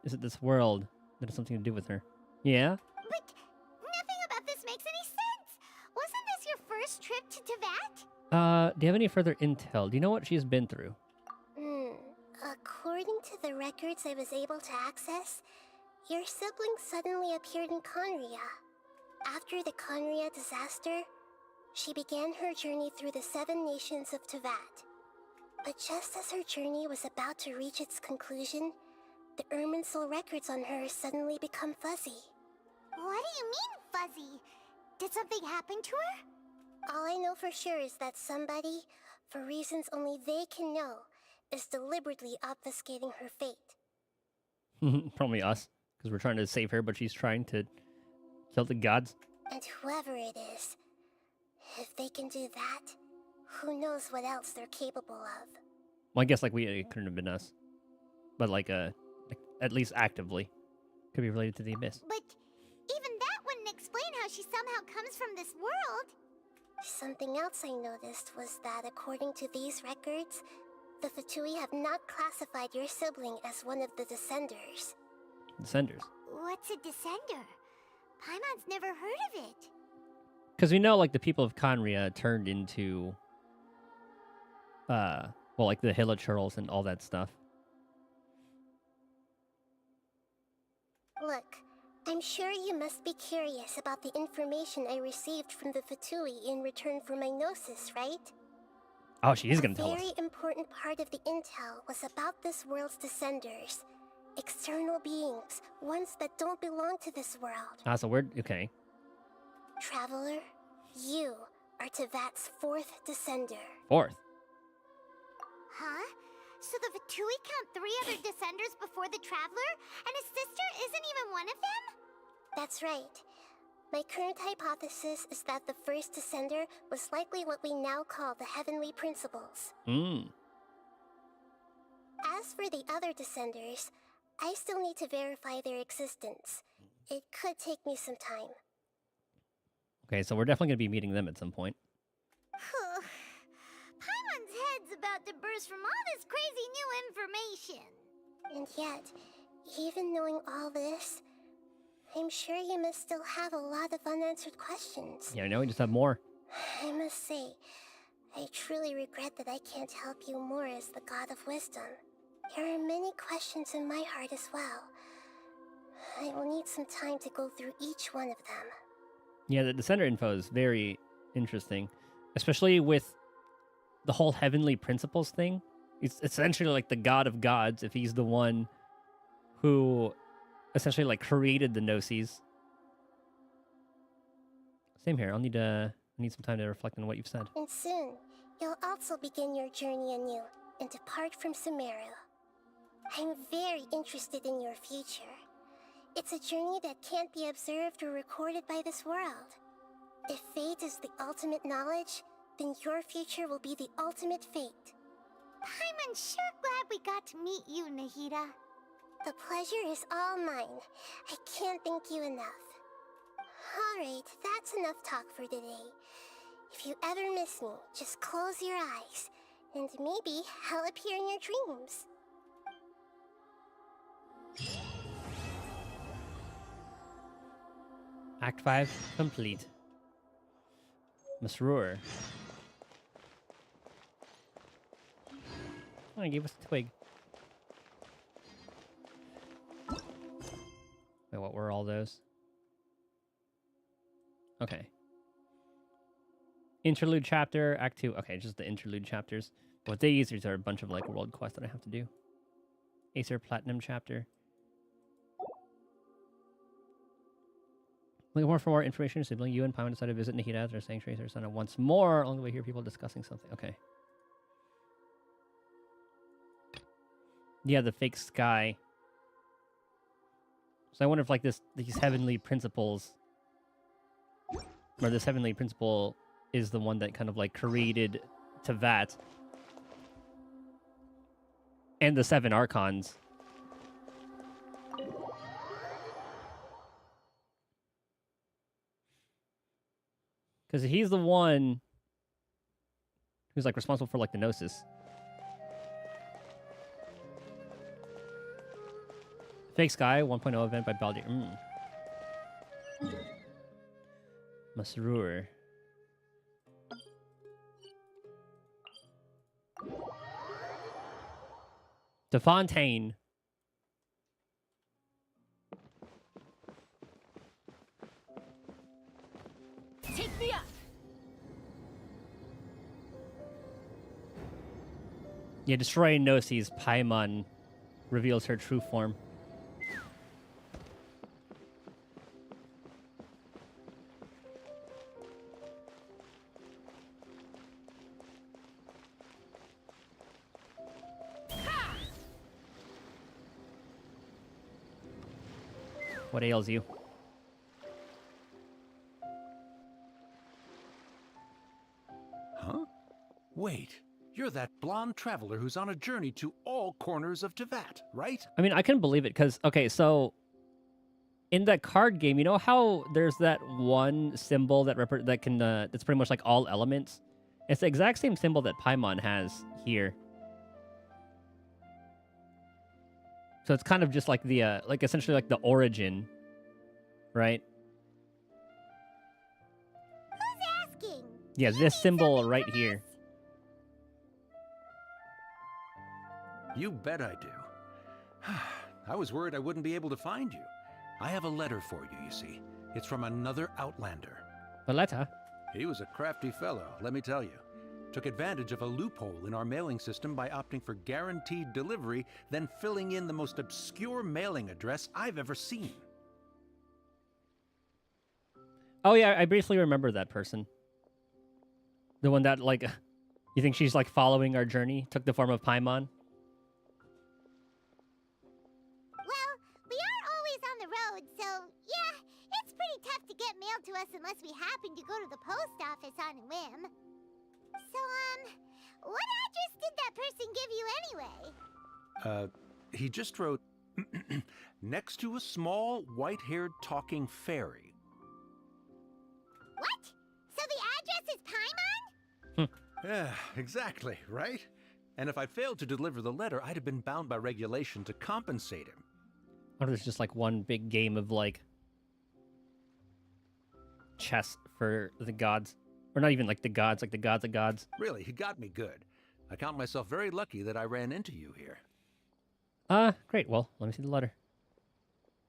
is it this world that has something to do with her? Yeah? But nothing about this makes any sense! Wasn't this your first trip to Teyvat? Do you have any further intel? Do you know what she's been through? According to the records I was able to access, your sibling suddenly appeared in Conria. After the Conria disaster, she began her journey through the 7 nations of Teyvat. But just as her journey was about to reach its conclusion, the Irminsul records on her suddenly become fuzzy. What do you mean, fuzzy? Did something happen to her? All I know for sure is that somebody, for reasons only they can know, is deliberately obfuscating her fate. Probably us, because we're trying to save her, but she's trying to kill the gods. And whoever it is, if they can do that, who knows what else they're capable of. Well, I guess like it couldn't have been us, but like at least actively could be related to the abyss. But even that wouldn't explain how she somehow comes from this world. Something else I noticed was that according to these records, the Fatui have not classified your sibling as one of the Descenders. Descenders? What's a Descender? Paimon's never heard of it. Because we know like the people of Conria turned into, well, like the Hilichurls and all that stuff. Look, I'm sure you must be curious about the information I received from the Fatui in return for my gnosis, right? Oh, she is going to tell A us. very important part of the intel was about this world's Descenders. External beings, ones that don't belong to this world. Ah, so we're... Okay. Traveler, you are Teyvat's 4th Descender. 4th? Huh? So the Fatui count 3 other Descenders before the Traveler? And his sister isn't even one of them? That's right. My current hypothesis is that the first Descender was likely what we now call the Heavenly Principles. As for the other Descenders, I still need to verify their existence. It could take me some time. Okay, so we're definitely going to be meeting them at some point. Paimon's head's about to burst from all this crazy new information. And yet, even knowing all this, I'm sure you must still have a lot of unanswered questions. Yeah, I know, we just have more. I must say, I truly regret that I can't help you more as the God of Wisdom. There are many questions in my heart as well. I will need some time to go through each one of them. Yeah, the sender info is very interesting, especially with the whole heavenly principles thing. It's essentially like the god of gods if he's the one who essentially like created the Gnosis. Same here. I need some time to reflect on what you've said. And soon, you'll also begin your journey anew and depart from Sumeru. I'm very interested in your future. It's a journey that can't be observed or recorded by this world. If fate is the ultimate knowledge, then your future will be the ultimate fate. I'm sure glad we got to meet you, Nahida. The pleasure is all mine. I can't thank you enough. Alright, that's enough talk for today. If you ever miss me, just close your eyes, and maybe I'll appear in your dreams. Act 5 complete. Masrur. Oh, he gave us a twig. Wait, what were all those? Okay. Interlude chapter, Act 2. Okay, just the interlude chapters. What these are a bunch of like world quests that I have to do. Acer Platinum chapter. Looking for more information. Sibling, you and Paimon decided to visit Nahida at their sanctuary Sana once more. Along the way, hear people discussing something. Okay. Yeah, the fake sky. So I wonder if like these heavenly principles, or this heavenly principle is the one that kind of like created Tevat and the 7 Archons. Because he's the one who's like responsible for like the Gnosis. Fake Sky 1.0 event by Baldi. Masrur. To Fontaine. Take me up. Yeah, destroying Gnosis, Paimon reveals her true form. What ails you? Huh? Wait, you're that blonde traveler who's on a journey to all corners of Tevat, right? I mean, I couldn't believe it because, okay, so in that card game, you know how there's that one symbol that that's pretty much like all elements? It's the exact same symbol that Paimon has here. So it's kind of just like the, like essentially like the origin, right? Who's asking? Yeah, this symbol right here. You bet I do. I was worried I wouldn't be able to find you. I have a letter for you, you see. It's from another Outlander. A letter? He was a crafty fellow, let me tell you. Took advantage of a loophole in our mailing system by opting for guaranteed delivery, then filling in the most obscure mailing address I've ever seen. Oh yeah, I briefly remember that person. The one that, like, you think she's, like, following our journey? Took the form of Paimon? Well, we are always on the road, so yeah, it's pretty tough to get mail to us unless we happen to go to the post office on a whim. So, what address did that person give you anyway? He just wrote, next to a small, white-haired talking fairy. What? So the address is Paimon? Yeah, exactly, right? And if I failed to deliver the letter, I'd have been bound by regulation to compensate him. Or there's just, like, one big game of, like, chess for the gods. Or not even, like, the gods, like the gods of gods. Really, he got me good. I count myself very lucky that I ran into you here. Great. Well, let me see the letter.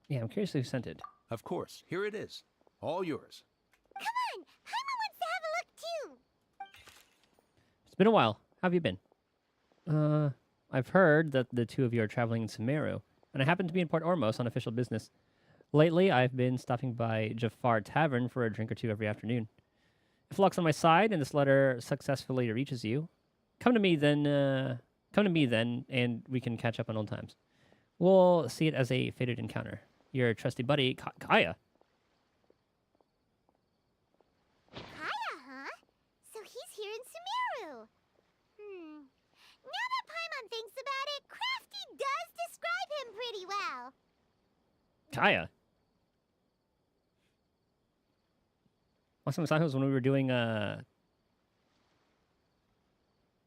Yeah, I'm curious who sent it. Of course. Here it is. All yours. Come on, Paimon wants to have a look too. It's been a while. How have you been? I've heard that the two of you are traveling in Sumeru, and I happen to be in Port Ormos on official business. Lately, I've been stopping by Jafar Tavern for a drink or two every afternoon. If luck's on my side and this letter successfully reaches you, come to me then, and we can catch up on old times. We'll see it as a fated encounter. Your trusty buddy, Kaya. Kaya, huh? So he's here in Sumeru. Now that Paimon thinks about it, Crafty does describe him pretty well. Kaya. Last time I saw him was when we were doing, it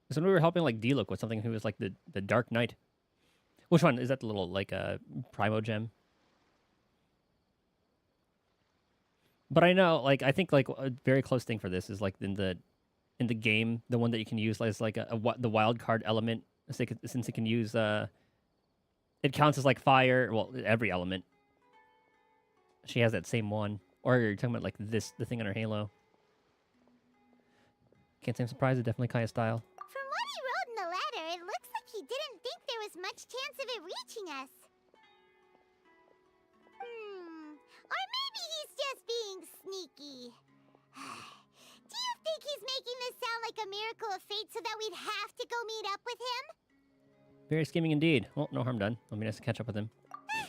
was when we were helping, like, D-Look with something who was, like, the Dark Knight. Which one? Is that the little, like, Primo Gem? But I know, like, I think, like, a very close thing for this is, like, in the game, the one that you can use as, like, the wild card element, since it can use, it counts as, like, fire, well, every element. She has that same one. Or you're talking about, like, the thing on her halo. Can't say I'm surprised, it's definitely Kaya style. From what he wrote in the letter, it looks like he didn't think there was much chance of it reaching us. Or maybe he's just being sneaky. Do you think he's making this sound like a miracle of fate so that we'd have to go meet up with him? Very scheming indeed. Well, no harm done. It'll be nice to catch up with him. Yeah,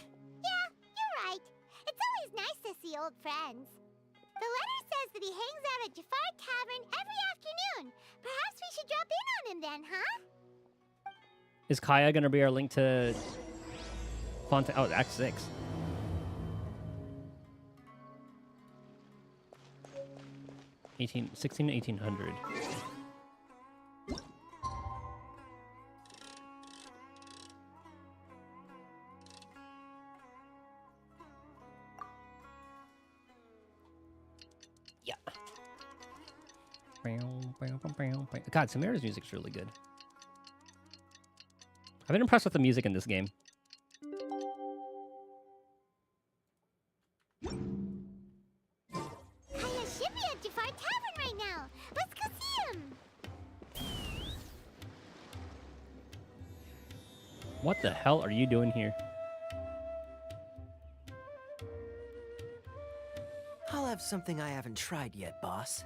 you're right. It's always nice to see old friends. The letter says that he hangs out at Jafar Tavern every afternoon. Perhaps we should drop in on him then, huh? Is Kaya gonna be our link to Fontaine? Oh, Act 6. $16 to 1800. Yeah. God, Sumeru's music's really good. I've been impressed with the music in this game. Kaya should be at Jafar Tavern right now. Let's go see him. What the hell are you doing here? I'll have something I haven't tried yet, boss.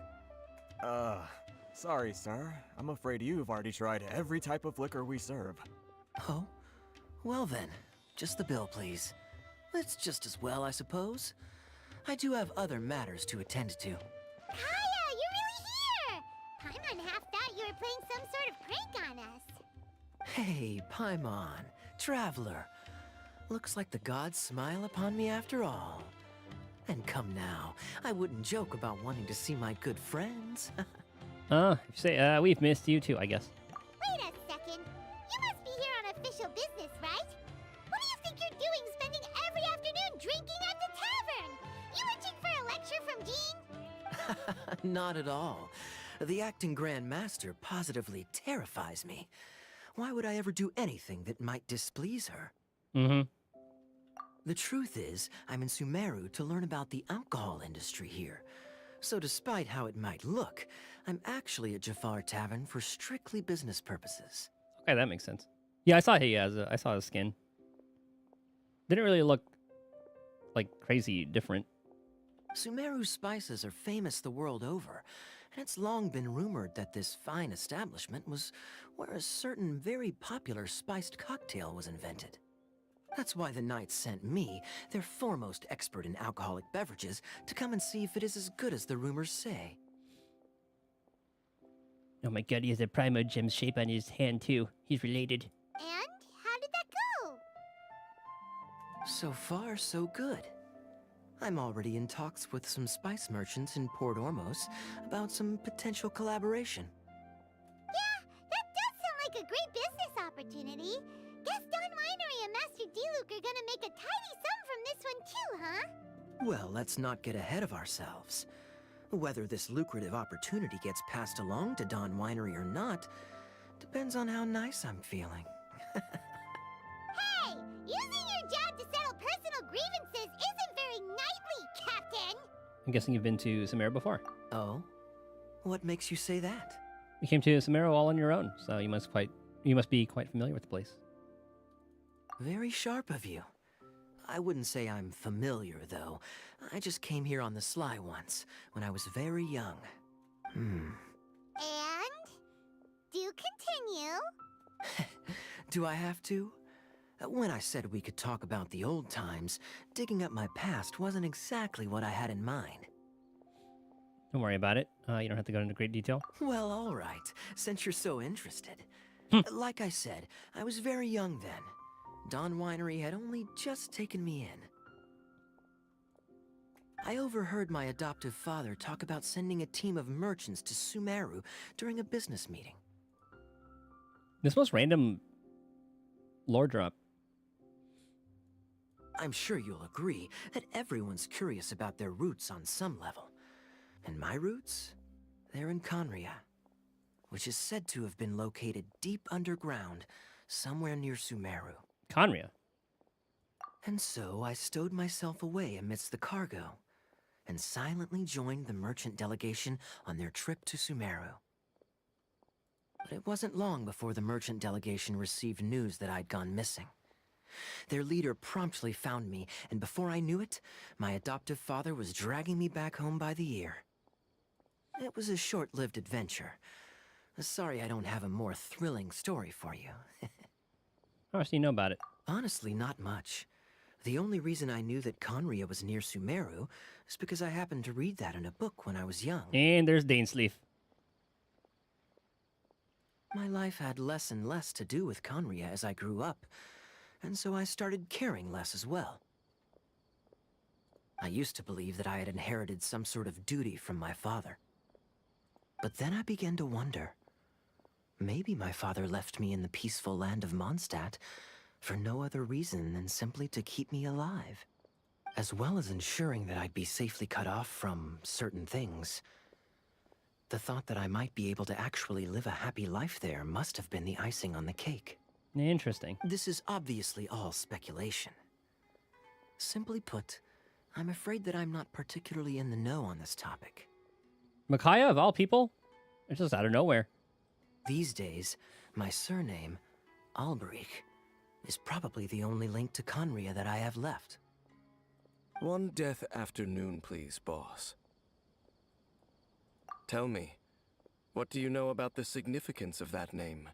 Sorry, sir. I'm afraid you've already tried every type of liquor we serve. Oh? Well then, just the bill, please. It's just as well, I suppose. I do have other matters to attend to. Kaya, you're really here! Paimon half thought you were playing some sort of prank on us. Hey, Paimon, traveler. Looks like the gods smile upon me after all. And come now, I wouldn't joke about wanting to see my good friends. Say, we've missed you too, I guess. Wait a second. You must be here on official business, right? What do you think you're doing spending every afternoon drinking at the tavern? You itching for a lecture from Jean? Not at all. The acting Grand Master positively terrifies me. Why would I ever do anything that might displease her? The truth is, I'm in Sumeru to learn about the alcohol industry here. So despite how it might look, I'm actually at Jafar Tavern for strictly business purposes. Okay, that makes sense. Yeah, I saw I saw his skin. Didn't really look like crazy different. Sumeru's spices are famous the world over, and it's long been rumored that this fine establishment was where a certain very popular spiced cocktail was invented. That's why the Knights sent me, their foremost expert in alcoholic beverages, to come and see if it is as good as the rumors say. Oh my god, he has a Primo Gem shape on his hand too. He's related. And how did that go? So far, so good. I'm already in talks with some spice merchants in Port Ormos about some potential collaboration. Yeah, that does sound like a great business opportunity. Guess Don Winery and Master D-Luke are gonna make a tidy sum from this one too, huh? Well, let's not get ahead of ourselves. Whether this lucrative opportunity gets passed along to Don Winery or not, depends on how nice I'm feeling. Hey! Using your job to settle personal grievances isn't very knightly, Captain! I'm guessing you've been to Sumeru before. Oh? What makes you say that? You came to Sumeru all on your own, so you must be quite familiar with the place. Very sharp of you. I wouldn't say I'm familiar, though. I just came here on the sly once, when I was very young. And? Do continue. Do I have to? When I said we could talk about the old times, digging up my past wasn't exactly what I had in mind. Don't worry about it. You don't have to go into great detail. Well, all right, since you're so interested. Like I said, I was very young then. Dawn Winery had only just taken me in. I overheard my adoptive father talk about sending a team of merchants to Sumeru during a business meeting. This most random lore drop. I'm sure you'll agree that everyone's curious about their roots on some level. And my roots? They're in Conria, which is said to have been located deep underground, somewhere near Sumeru. Conria? And so I stowed myself away amidst the cargo, and silently joined the merchant delegation on their trip to Sumeru. But it wasn't long before the merchant delegation received news that I'd gone missing. Their leader promptly found me, and before I knew it, my adoptive father was dragging me back home by the ear. It was a short-lived adventure. Sorry I don't have a more thrilling story for you. How much do you know about it? Honestly, not much. The only reason I knew that Conria was near Sumeru is because I happened to read that in a book when I was young. And there's Dainsleif. My life had less and less to do with Conria as I grew up, and so I started caring less as well. I used to believe that I had inherited some sort of duty from my father. But then I began to wonder. Maybe my father left me in the peaceful land of Mondstadt for no other reason than simply to keep me alive. As well as ensuring that I'd be safely cut off from certain things. The thought that I might be able to actually live a happy life there must have been the icing on the cake. Interesting. This is obviously all speculation. Simply put, I'm afraid that I'm not particularly in the know on this topic. Micaiah, of all people? It's just out of nowhere. These days, my surname, Alberich, is probably the only link to Conria that I have left. One death afternoon, please, boss. Tell me, what do you know about the significance of that name,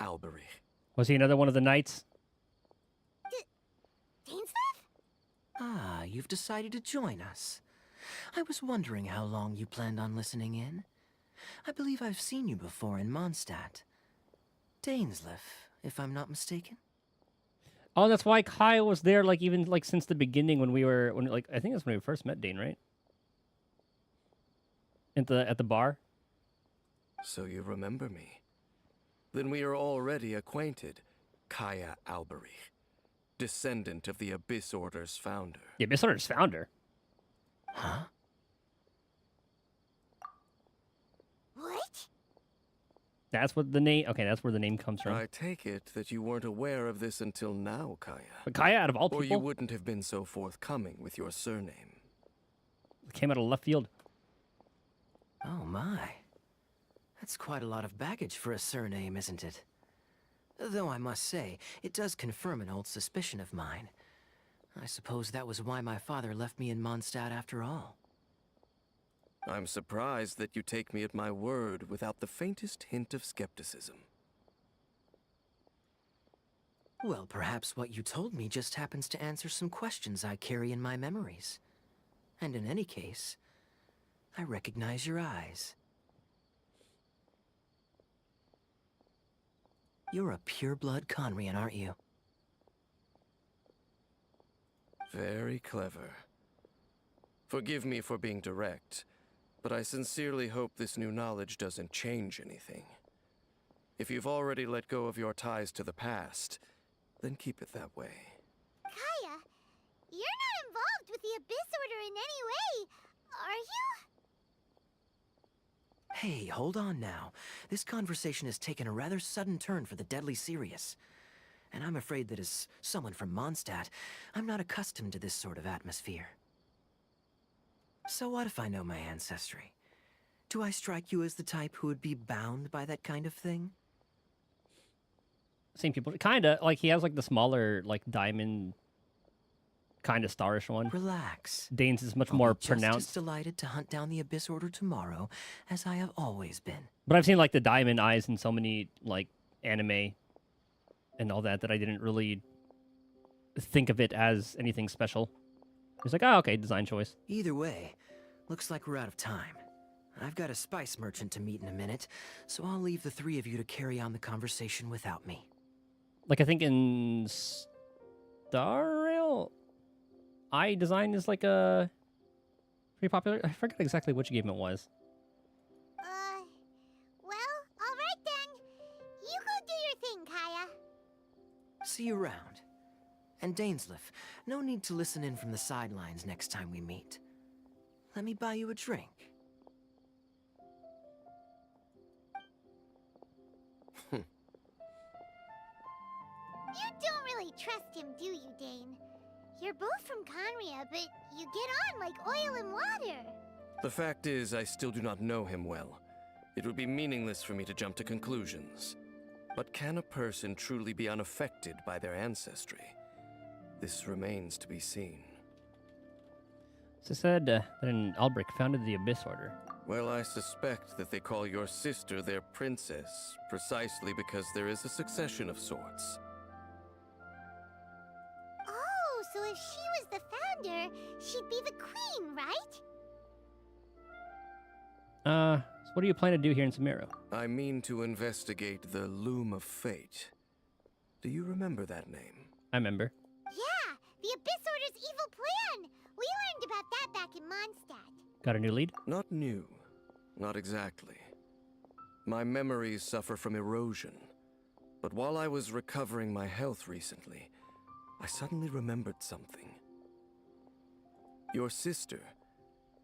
Alberich? Was he another one of the knights? Dainsleif? Ah, you've decided to join us. I was wondering how long you planned on listening in. I believe I've seen you before in Mondstadt. Dainsleif, if I'm not mistaken. Oh, that's why Kyle was there, like, even, like, since the beginning when I think that's when we first met Dane, right? At the bar? So you remember me. Then we are already acquainted, Kaya Alberich, descendant of the Abyss Order's founder. The Abyss Order's founder? Huh? What? That's what the name... Okay, that's where the name comes from. I take it that you weren't aware of this until now, Kaya. But Kaya, out of all people... Or you wouldn't have been so forthcoming with your surname. It came out of left field. Oh my. That's quite a lot of baggage for a surname, isn't it? Though I must say, it does confirm an old suspicion of mine. I suppose that was why my father left me in Mondstadt after all. I'm surprised that you take me at my word without the faintest hint of skepticism. Well, perhaps what you told me just happens to answer some questions I carry in my memories. And in any case, I recognize your eyes. You're a pure-blood Conrian, aren't you? Very clever. Forgive me for being direct, but I sincerely hope this new knowledge doesn't change anything. If you've already let go of your ties to the past, then keep it that way. Kaya, you're not involved with the Abyss Order in any way, are you? Hey, hold on now. This conversation has taken a rather sudden turn for the deadly serious. And I'm afraid that as someone from Mondstadt, I'm not accustomed to this sort of atmosphere. So what if I know my ancestry? Do I strike you as the type who would be bound by that kind of thing? Same people, kinda. Like, he has, like, the smaller, like, diamond kind of starish one. Relax. Dane's is much I'll more be just pronounced. as delighted to hunt down the Abyss Order tomorrow as I have always been. But I've seen, like, the diamond eyes in so many, like, anime and all that I didn't really think of it as anything special. It's like, oh, okay, design choice. Either way, looks like we're out of time. I've got a spice merchant to meet in a minute, so I'll leave the three of you to carry on the conversation without me. Like, I think in Star Rail, eye design is, like, a pretty popular. I forgot exactly which game it was. Well, alright then. You go do your thing, Kaya. See you around. And Dainsleif, no need to listen in from the sidelines next time we meet. Let me buy you a drink. You don't really trust him, do you, Dane? You're both from Conria, but you get on like oil and water. The fact is, I still do not know him well. It would be meaningless for me to jump to conclusions. But can a person truly be unaffected by their ancestry? This remains to be seen. So it said that an Albrecht founded the Abyss Order. Well, I suspect that they call your sister their princess, precisely because there is a succession of sorts. Oh, so if she was the founder, she'd be the queen, right? So what do you plan to do here in Sumeru? I mean to investigate the Loom of Fate. Do you remember that name? I remember. Yeah, the Abyss Order's evil plan! We learned about that back in Mondstadt. Got a new lead? Not new. Not exactly. My memories suffer from erosion. But while I was recovering my health recently, I suddenly remembered something. Your sister.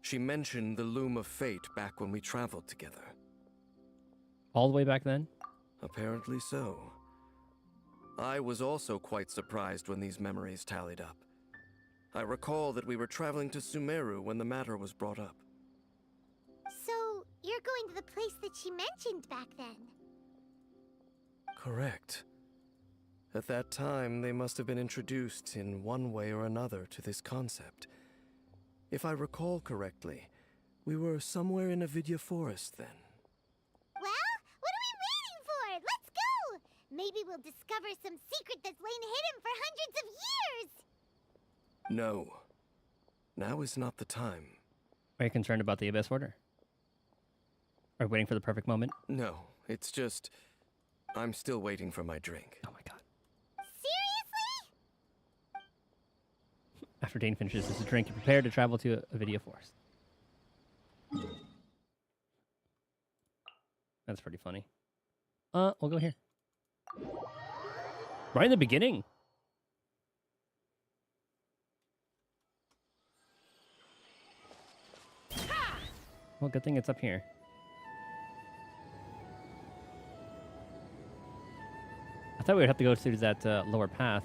She mentioned the Loom of Fate back when we traveled together. All the way back then? Apparently so. I was also quite surprised when these memories tallied up. I recall that we were traveling to Sumeru when the matter was brought up. So, you're going to the place that she mentioned back then? Correct. At that time, they must have been introduced in one way or another to this concept. If I recall correctly, we were somewhere in Avidya Forest then. Well, what are we waiting for? Let's go! Maybe we'll discover some secret that's lain hidden for hundreds of years! No. Now is not the time. Are you concerned about the Abyss Order? Are you waiting for the perfect moment? No, it's just... I'm still waiting for my drink. Oh my god. Seriously? After Dane finishes his drink, you prepare to travel to Avidya Forest. That's pretty funny. We'll go here. Right in the beginning. Well, good thing it's up here. I thought we would have to go through that lower path.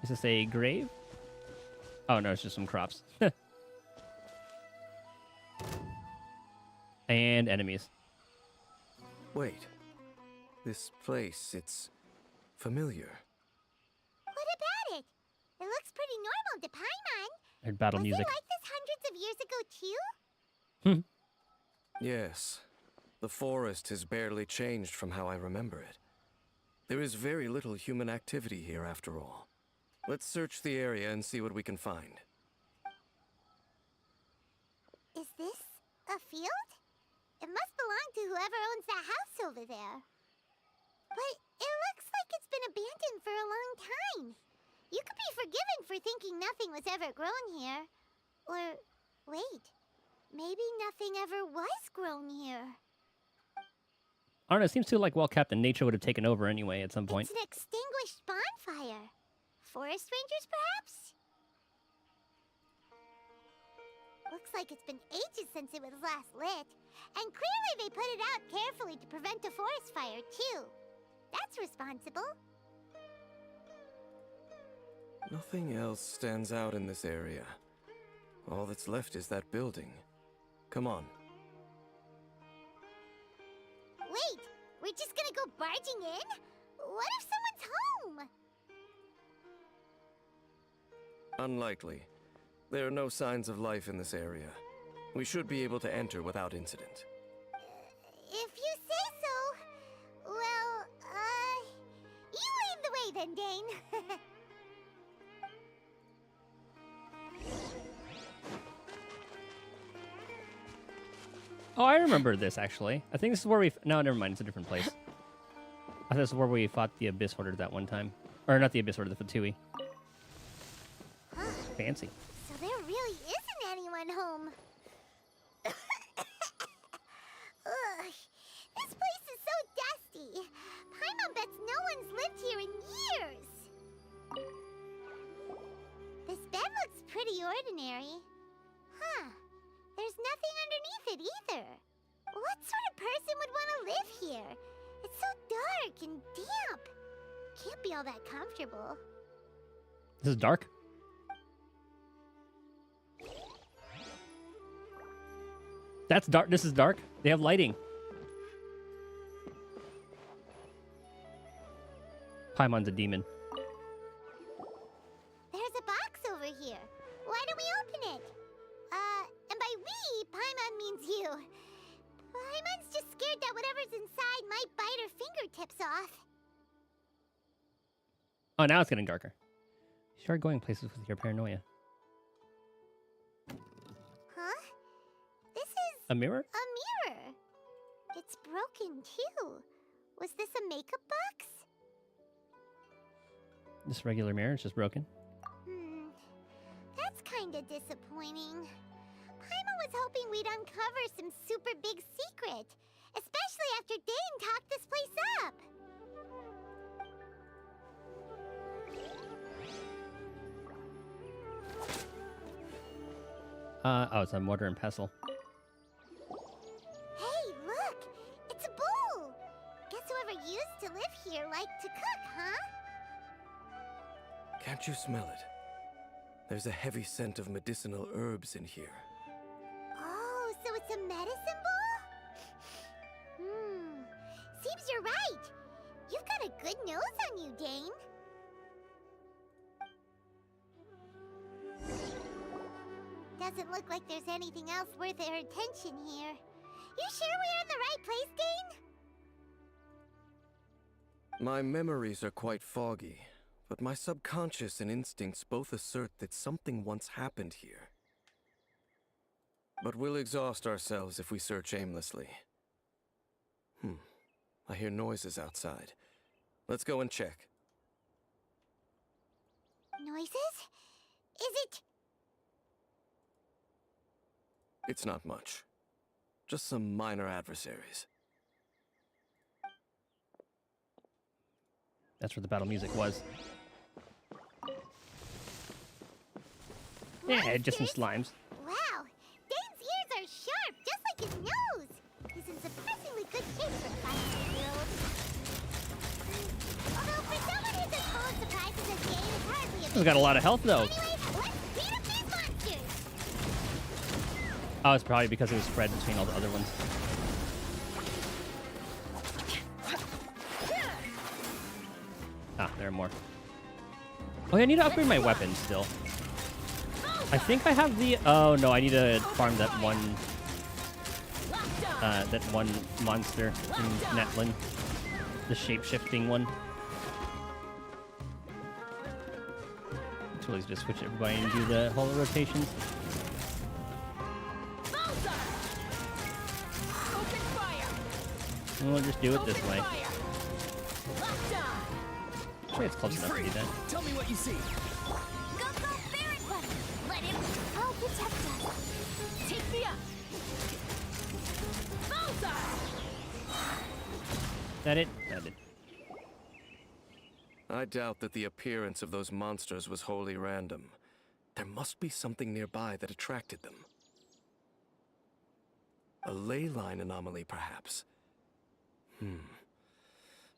Is this a grave? Oh no, it's just some crops. And enemies. Wait. This place, it's familiar. What about it? It looks pretty normal to Paimon. Heard battle Was music. it like this hundreds of years ago too? Yes. The forest has barely changed from how I remember it. There is very little human activity here after all. Let's search the area and see what we can find. Is this a field? It must belong to whoever owns that house over there. But it looks like it's been abandoned for a long time. You could be forgiven for thinking nothing was ever grown here. Or, wait, maybe nothing ever was grown here. I don't know, it seems too like well kept and nature would have taken over anyway at some point. It's an extinguished bonfire. Forest rangers, perhaps? Looks like it's been ages since it was last lit. And clearly they put it out carefully to prevent a forest fire, too. That's responsible. Nothing else stands out in this area. All that's left is that building. Come on. Wait, we're just gonna go barging in? What if someone's home? Unlikely. There are no signs of life in this area. We should be able to enter without incident. If you say so. Well, you lead the way then, Dane. Oh, I remember this, actually. I think this is where we... No, never mind. It's a different place. I thought this is where we fought the Abyss Order that one time. Or not the Abyss Order, the Fatui. Fancy. So there really isn't anyone home. Ugh, this place is so dusty. Paimon bets no one's lived here in years. This bed looks pretty ordinary. Huh. There's nothing underneath it either. What sort of person would want to live here? It's so dark and damp. Can't be all that comfortable. This is dark? That's dark. This is dark. They have lighting. Paimon's a demon. There's a box over here. Why don't we open it? And by we, Paimon means you. Paimon's just scared that whatever's inside might bite her fingertips off. Oh, now it's getting darker. You start going places with your paranoia. Huh? This is... A mirror? A mirror. It's broken, too. Was this a makeup box? This regular mirror is just broken. That's kinda disappointing. Paimon was hoping we'd uncover some super big secret. Especially after Dane talked this place up. Oh, it's a mortar and pestle. Hey, look! It's a bowl! Guess whoever used to live here liked to cook, huh? Can't you smell it? There's a heavy scent of medicinal herbs in here. Oh, so it's a medicine bowl? Seems you're right. You've got a good nose on you, Dane. Doesn't look like there's anything else worth our attention here. You sure we're in the right place, Dane? My memories are quite foggy, but my subconscious and instincts both assert that something once happened here. But we'll exhaust ourselves if we search aimlessly. I hear noises outside. Let's go and check. Noises? Is it... It's not much. Just some minor adversaries. That's where the battle music was. Yeah, just some slimes. Wow! Dane's ears are sharp, just like his nose! He's in surprisingly good shape for a 5-year-old. Although for someone who's as full of surprises as Dane, it's hardly a He's got a lot of health, though. Anyway, let's beat up these monsters! Oh, it's probably because it was spread between all the other ones. Ah, there are more. Oh, yeah, I need to upgrade my weapon still. I think I have the... Oh, no, I need to farm that one monster in Netlin. The shape-shifting one. Totally just switch everybody and do the whole rotations. And we'll just do it this way. Actually, it's close enough to do that. Tell me what you see. Go, Baron Buddy! Let him... Oh, protect us! Take me up. That it? That it. I doubt that the appearance of those monsters was wholly random. There must be something nearby that attracted them. A ley line anomaly, perhaps.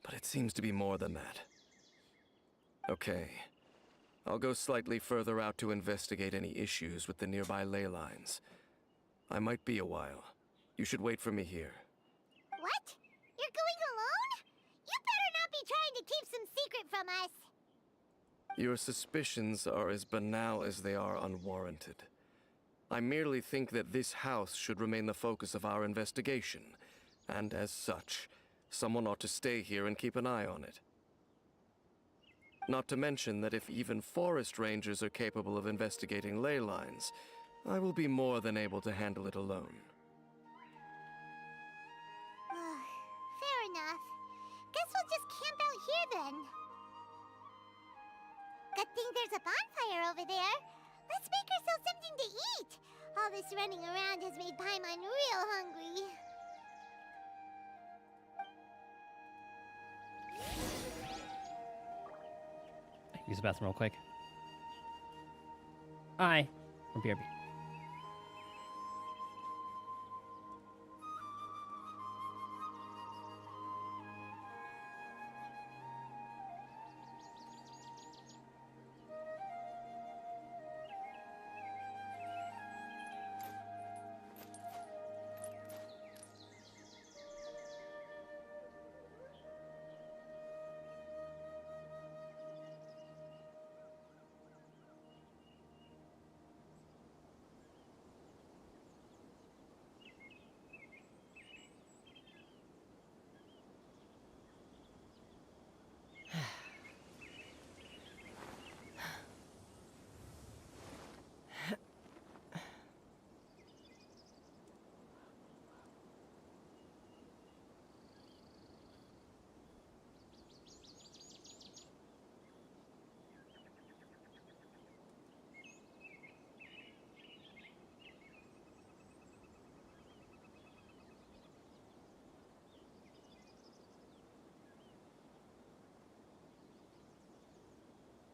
But it seems to be more than that. Okay. I'll go slightly further out to investigate any issues with the nearby ley lines. I might be a while. You should wait for me here. What? You're going alone? You better not be trying to keep some secret from us. Your suspicions are as banal as they are unwarranted. I merely think that this house should remain the focus of our investigation, and as such, someone ought to stay here and keep an eye on it. Not to mention that if even forest rangers are capable of investigating ley lines, I will be more than able to handle it alone. Fair enough. Guess we'll just camp out here then. Good thing there's a bonfire over there. Let's make ourselves something to eat. All this running around has made Paimon real hungry. Use the bathroom real quick. Hi. Or BRB.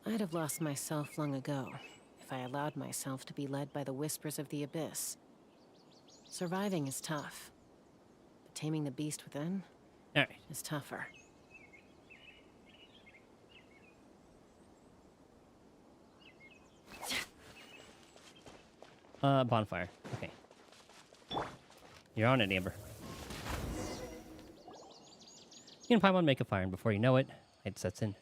I'd have lost myself long ago if I allowed myself to be led by the whispers of the abyss. Surviving is tough, but taming the beast within is tougher. Bonfire. Okay. You're on it, Amber. You can Paimon make a fire, and before you know it, it sets in.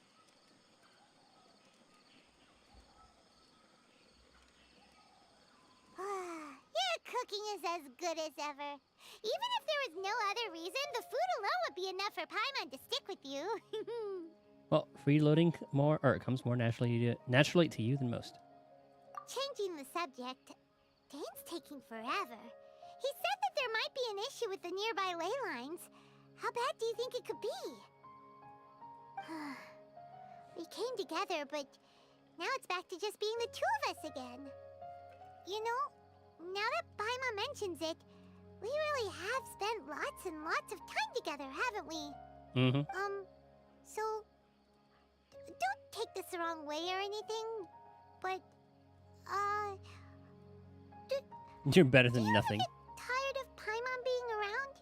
Your cooking is as good as ever. Even if there was no other reason, the food alone would be enough for Paimon to stick with you. Well, freeloading comes more naturally to you than most. Changing the subject, Dane's taking forever. He said that there might be an issue with the nearby ley lines. How bad do you think it could be? We came together, but now it's back to just being the two of us again. You know, now that Paimon mentions it, we really have spent lots and lots of time together, haven't we? Mm-hmm. So, don't take this the wrong way or anything, but, You're better than nothing. tired of Paimon being around?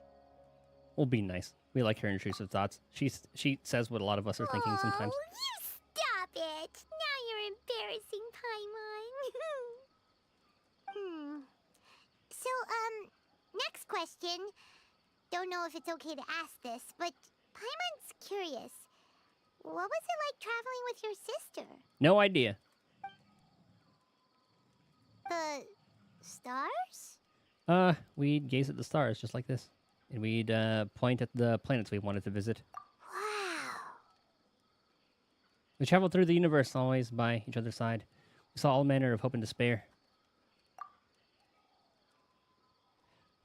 We'll be nice. We like her intrusive thoughts. She says what a lot of us are thinking sometimes. You stop it! Now you're embarrassing Paimon. So, next question. Don't know if it's okay to ask this, but Paimon's curious. What was it like traveling with your sister? No idea. The stars? We'd gaze at the stars just like this. And we'd point at the planets we wanted to visit. Wow. We traveled through the universe, always by each other's side. We saw all manner of hope and despair.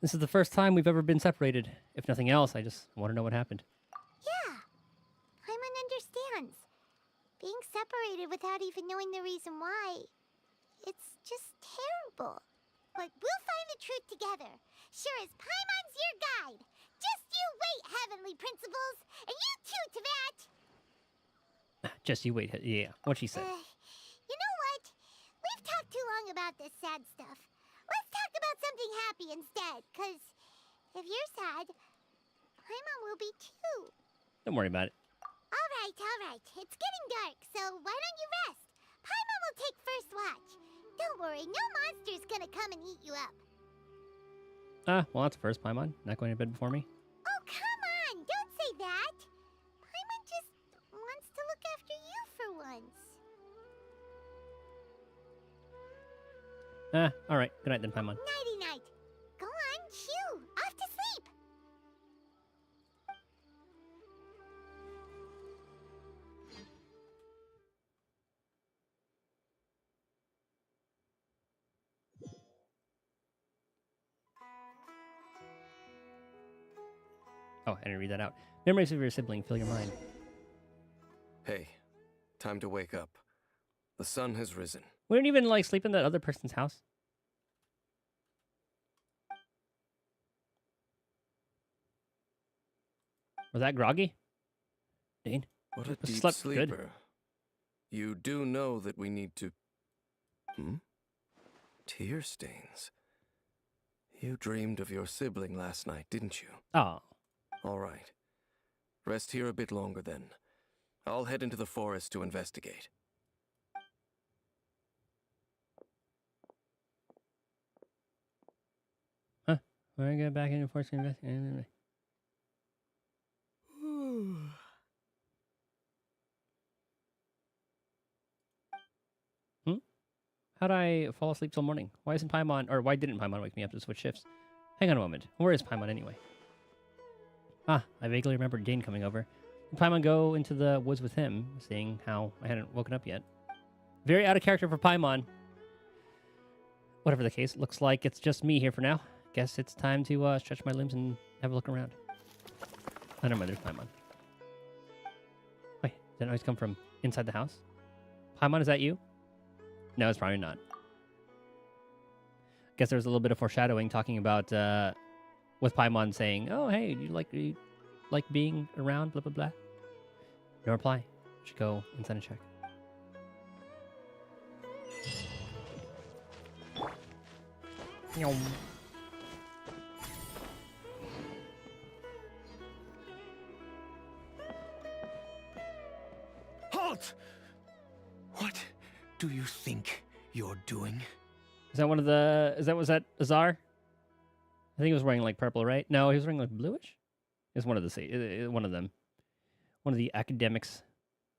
This is the first time we've ever been separated. If nothing else, I just want to know what happened. Yeah. Paimon understands. Being separated without even knowing the reason why, it's just terrible. But we'll find the truth together. Sure as Paimon's your guide. Just you wait, Heavenly Principles. And you too, Teyvat. Just you wait. Yeah, what'd she say? You know what? We've talked too long about this sad stuff. Let's talk about something happy instead. Because if you're sad, Paimon will be too. Don't worry about it. All right. It's getting dark, so why don't you rest? Paimon will take first watch. Don't worry, no monster's gonna come and eat you up. Well, that's first, Paimon. Not going to bed before me? Oh, come on! Don't say that! Paimon just wants to look after you for once. Alright. Good night then, Paimon. Nighty-night. Go on, shoo! Off to sleep! Oh, I didn't read that out. Memories of your sibling fill your mind. Hey, time to wake up. The sun has risen. We didn't even, like, sleep in that other person's house. Was that groggy? Dane? What a deep slept sleeper. good. You do know that we need to... Tear stains. You dreamed of your sibling last night, didn't you? Oh. All right. Rest here a bit longer then. I'll head into the forest to investigate. Huh? When I get back into the forest to investigate... How'd I fall asleep till morning? Why isn't Paimon, or why didn't Paimon wake me up to switch shifts? Hang on a moment. Where is Paimon anyway? I vaguely remember Dane coming over. Did Paimon go into the woods with him, seeing how I hadn't woken up yet? Very out of character for Paimon. Whatever the case, looks like it's just me here for now. Guess it's time to stretch my limbs and have a look around. I don't know, there's Paimon. Wait, did that noise come from inside the house? Paimon, is that you? No, it's probably not. Guess there was a little bit of foreshadowing talking about with Paimon saying, "Oh, hey, you like being around?" Blah blah blah. No reply. Should go inside and check. Halt! What do you think you're doing? Is that one of the? Was that Azar? I think he was wearing like purple, right? No, he was wearing like bluish. It's one of the one of them. One of the academics.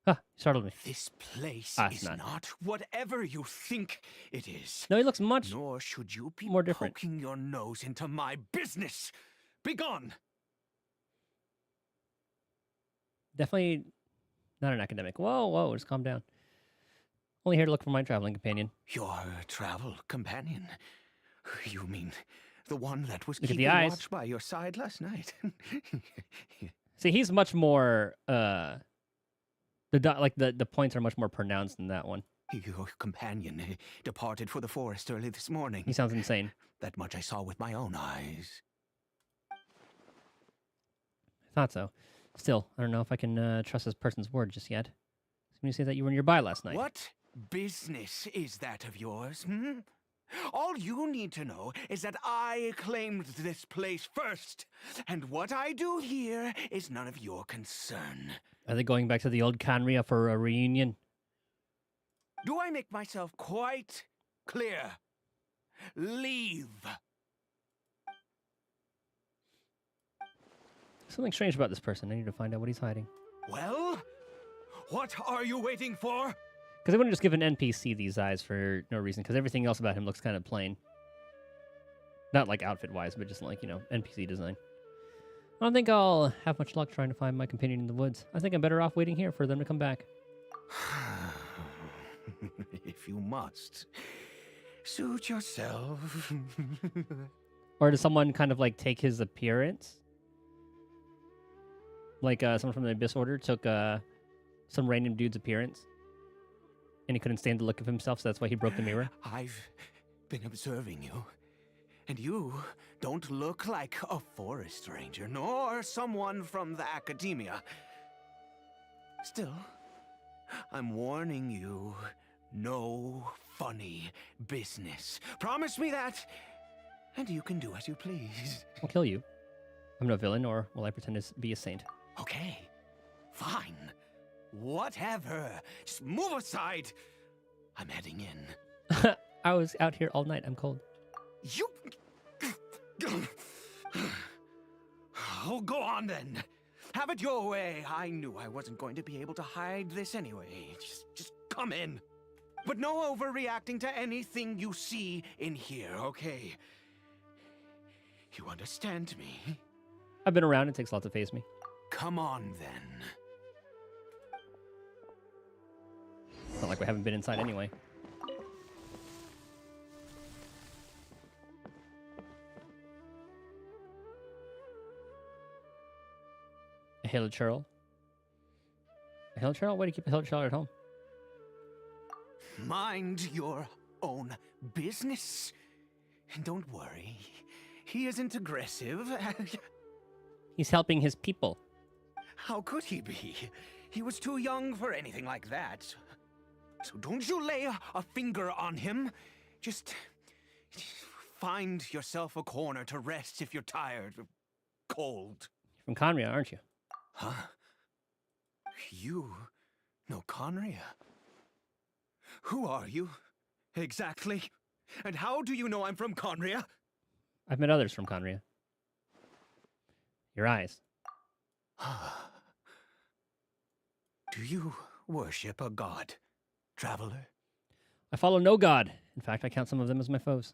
Huh, he startled me. This place it's is not whatever you think it is. No, he looks much Nor should you be more different. poking your nose into my business. Begone! Definitely not an academic. Whoa, just calm down. Only here to look for my traveling companion. Your travel companion? You mean the one that was Look at the keeping eyes. watch by your side last night? See, he's much more the points are much more pronounced than that one. Your companion departed for the forest early this morning. He sounds insane. That much I saw with my own eyes. I thought so. Still, I don't know if I can trust this person's word just yet. So when you say that you were nearby last night. What business is that of yours, hmm? All you need to know is that I claimed this place first, and what I do here is none of your concern. Are they going back to the old Canria for a reunion? Do I make myself quite clear? Leave. Something strange about this person. I need to find out what he's hiding. Well, what are you waiting for? Because I wouldn't just give an NPC these eyes for no reason, because everything else about him looks kind of plain. Not like outfit-wise, but just like, NPC design. I don't think I'll have much luck trying to find my companion in the woods. I think I'm better off waiting here for them to come back. If you must, suit yourself. Or does someone kind of like take his appearance? Like someone from the Abyss Order took some random dude's appearance. And he couldn't stand the look of himself, so that's why he broke the mirror. I've been observing you, and you don't look like a forest ranger, nor someone from the academia. Still, I'm warning you, no funny business. Promise me that, and you can do as you please. I'll kill you. I'm no villain, or will I pretend to be a saint? Okay, fine. Whatever. Just move aside. I'm heading in. I was out here all night. I'm cold. You... Oh, go on then. Have it your way. I knew I wasn't going to be able to hide this anyway. Just come in. But no overreacting to anything you see in here, okay? You understand me? I've been around. It takes a lot to face me. Come on, then. It's not like we haven't been inside anyway. A hilichurl? A hilichurl? Why do you keep a hilichurl at home? Mind your own business. And don't worry. He isn't aggressive. He's helping his people. How could he be? He was too young for anything like that. So don't you lay a finger on him. Just find yourself a corner to rest if you're tired or cold. You're from Conria, aren't you? Huh? You know Conria? Who are you, exactly? And how do you know I'm from Conria? I've met others from Conria. Your eyes. Do you worship a god, traveler? I follow no god. In fact, I count some of them as my foes.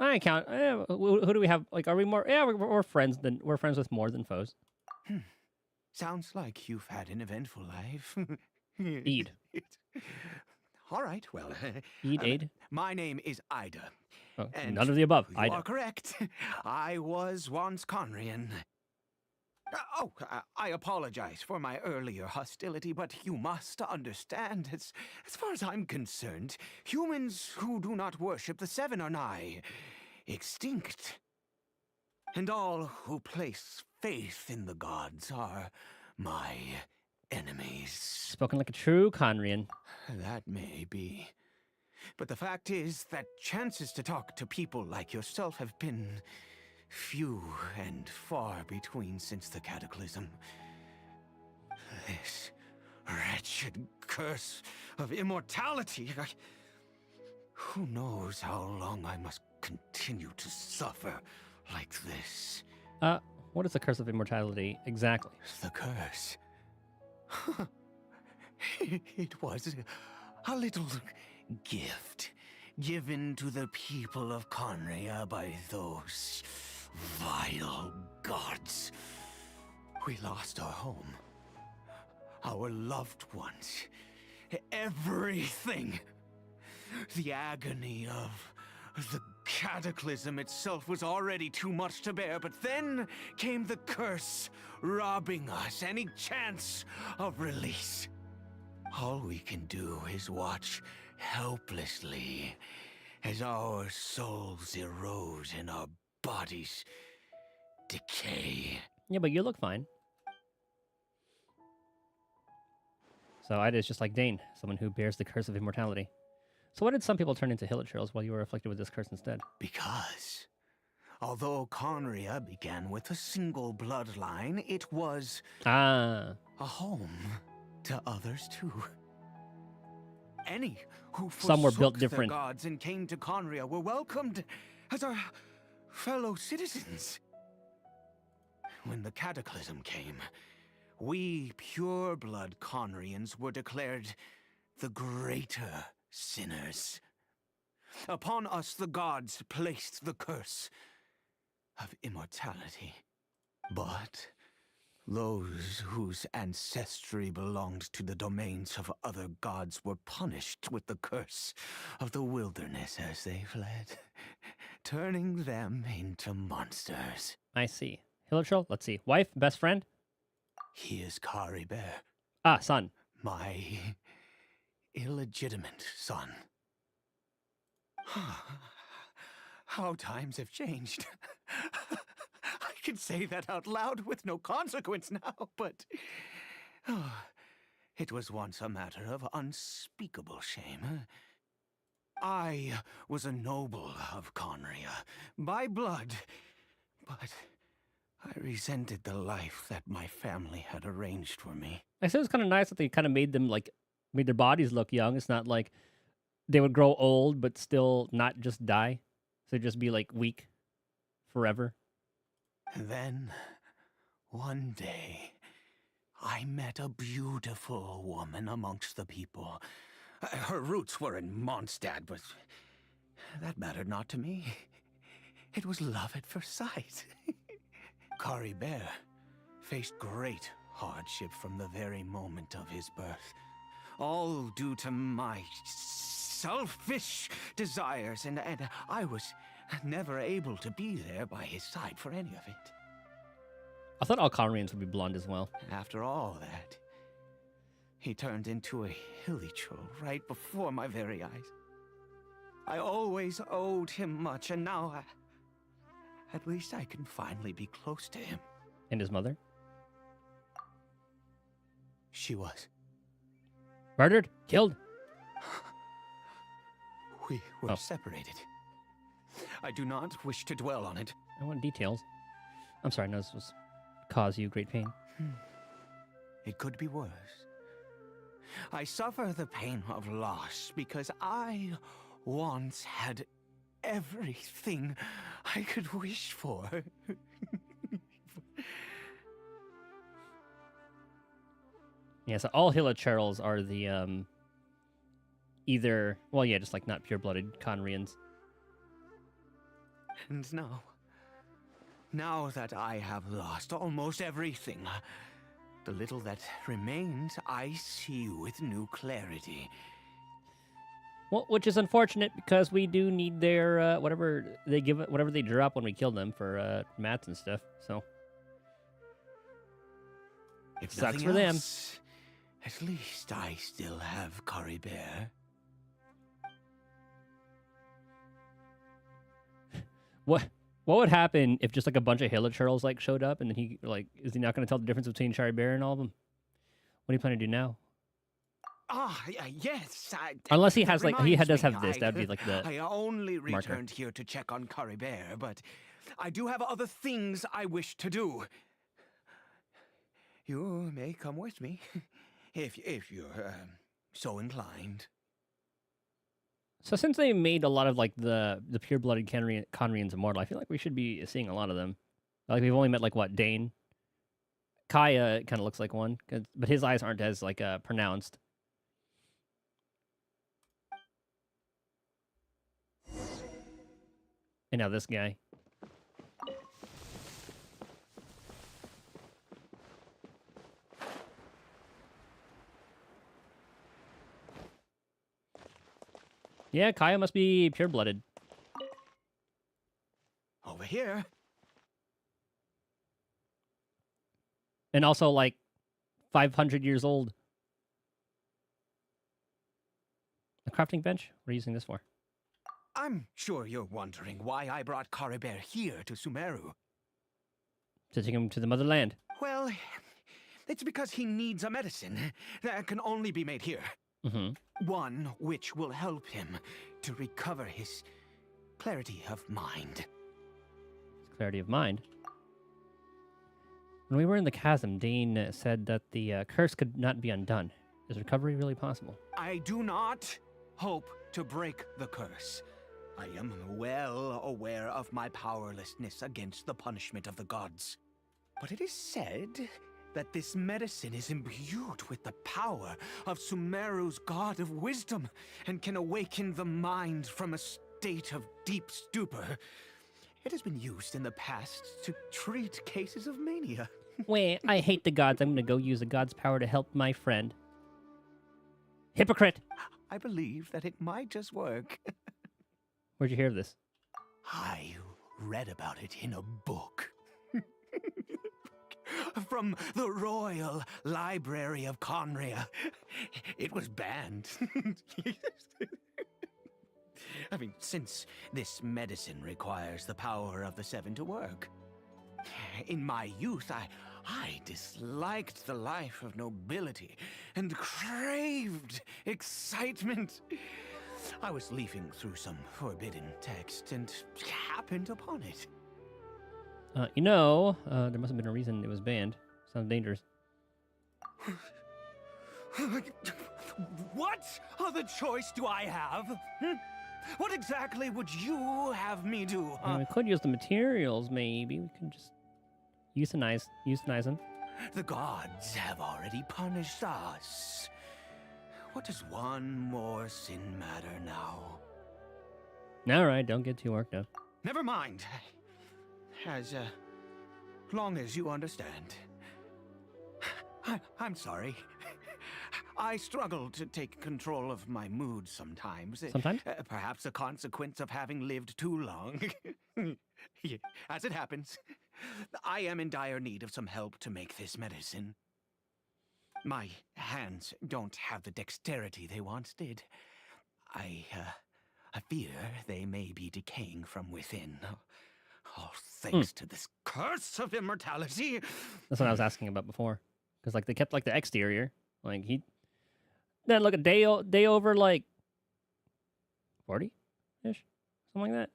I count. Who do we have? Like, are we more? Yeah, we're friends. We're friends with more than foes. Sounds like you've had an eventful life. Eid. All right, well. Eid. My name is Ida. Oh, and none of the above. You Ida. are correct. I was once Conrian. I apologize for my earlier hostility, but you must understand, as far as I'm concerned, humans who do not worship the Seven are nigh extinct. And all who place faith in the gods are my enemies. Spoken like a true Conrian. That may be. But the fact is that chances to talk to people like yourself have been few and far between since the cataclysm. This wretched curse of immortality. Who knows how long I must continue to suffer like this? What is the curse of immortality exactly? The curse. It was a little gift given to the people of Conria by those vile gods. We lost our home, our loved ones, everything. The agony of the cataclysm itself was already too much to bear, but then came the curse, robbing us any chance of release. All we can do is watch helplessly as our souls erode and our bodies decay. Yeah, but you look fine. So Ida is just like Dane, someone who bears the curse of immortality. So why did some people turn into hilichurls while you were afflicted with this curse instead? Because, although Conria began with a single bloodline, it was a home to others too. Any who Some were built forsook different. their gods and came to Conria were welcomed as our fellow citizens. When the cataclysm came, we pure-blood Conrians were declared the greater sinners. Upon us the gods placed the curse of immortality. But those whose ancestry belonged to the domains of other gods were punished with the curse of the wilderness as they fled, turning them into monsters. I see. Hilichurl, let's see. Wife, best friend? He is Kari Bear. Ah, son. My illegitimate son. How times have changed. I can say that out loud with no consequence now, but it was once a matter of unspeakable shame. I was a noble of Conria, by blood, but I resented the life that my family had arranged for me. I said it was kind of nice that they kind of made them like made their bodies look young. It's not like they would grow old but still not just die. So just be like weak forever. Then, one day, I met a beautiful woman amongst the people. Her roots were in Mondstadt, but that mattered not to me. It was love at first sight. Kari Bear faced great hardship from the very moment of his birth. All due to my selfish desires, and I was never able to be there by his side for any of it. I thought all Conrians would be blonde as well. After all that, he turned into a hilichurl right before my very eyes. I always owed him much, and now at least I can finally be close to him. And his mother? She was. Murdered? Killed? We were separated. I do not wish to dwell on it. I want details. I'm sorry, no, this was cause you great pain. It could be worse. I suffer the pain of loss because I once had everything I could wish for. Yeah, so all hilichurls are the, either, well, yeah, just like not pure-blooded Conrians. And now that I have lost almost everything, the little that remains I see with new clarity. Well, which is unfortunate because we do need their, whatever they drop when we kill them for, mats and stuff, so. If sucks nothing for them. else, at least I still have Kari Bear. What would happen if just like a bunch of hilichurls like showed up and then he like is he not going to tell the difference between Kari Bear and all of them? What do you plan to do now? Yes. Unless he has like he does reminds have me, this, that'd be like the I only marker. returned here to check on Kari Bear, but I do have other things I wish to do. You may come with me if you're so inclined. So since they made a lot of like the pure-blooded Conrians immortal, I feel like we should be seeing a lot of them. Like we've only met like what, Dane? Kaya kind of looks like one, but his eyes aren't as like pronounced. And now this guy. Yeah, Kaya must be pure-blooded. Over here. And also, like, 500 years old. A crafting bench? What are you using this for? I'm sure you're wondering why I brought Kari Bear here to Sumeru. To take him to the motherland. Well, it's because he needs a medicine that can only be made here. Mm-hmm. One which will help him to recover his clarity of mind. Clarity of mind? When we were in the chasm, Dane said that the curse could not be undone. Is recovery really possible? I do not hope to break the curse. I am well aware of my powerlessness against the punishment of the gods. But it is said that this medicine is imbued with the power of Sumeru's god of wisdom and can awaken the mind from a state of deep stupor. It has been used in the past to treat cases of mania. Wait, I hate the gods. I'm gonna go use the god's power to help my friend. Hypocrite! I believe that it might just work. Where'd you hear of this? I read about it in a book. From the Royal Library of Conria. It was banned. I mean, since this medicine requires the power of the Seven to work. In my youth, I disliked the life of nobility and craved excitement. I was leafing through some forbidden text and happened upon it. There must have been a reason it was banned. Sounds dangerous. What other choice do I have? Hmm? What exactly would you have me do? I mean, we could use the materials, maybe. We could just euthanize them. The gods have already punished us. What does one more sin matter now? All right, don't get too worked up. Never mind. As long as you understand. I'm sorry. I struggle to take control of my mood sometimes. Sometimes? Perhaps a consequence of having lived too long. Yeah, as it happens, I am in dire need of some help to make this medicine. My hands don't have the dexterity they once did. I fear they may be decaying from within. All thanks to this curse of immortality. That's what I was asking about before. Because like they kept like the exterior. Like he then look a day over like 40-ish, something like that.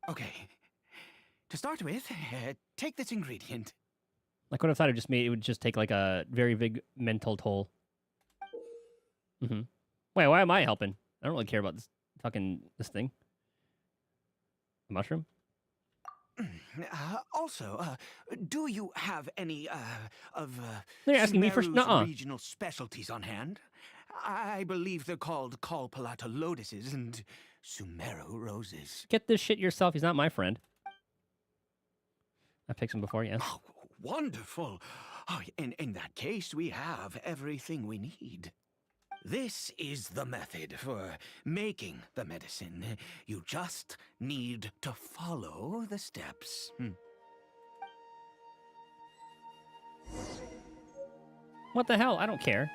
Okay. To start with, take this ingredient. Like what if I thought it would just take like a very big mental toll. Mm-hmm. Wait, why am I helping? I don't really care about this thing. A mushroom? Also, do you have any of They're asking me for Sumeru's regional specialties on hand? I believe they're called Kalpalata lotuses and Sumeru roses. Get this shit yourself. He's not my friend. I picked him before, yes. Oh, wonderful. Oh, in that case, we have everything we need. This is the method for making the medicine. You just need to follow the steps. What the hell? I don't care.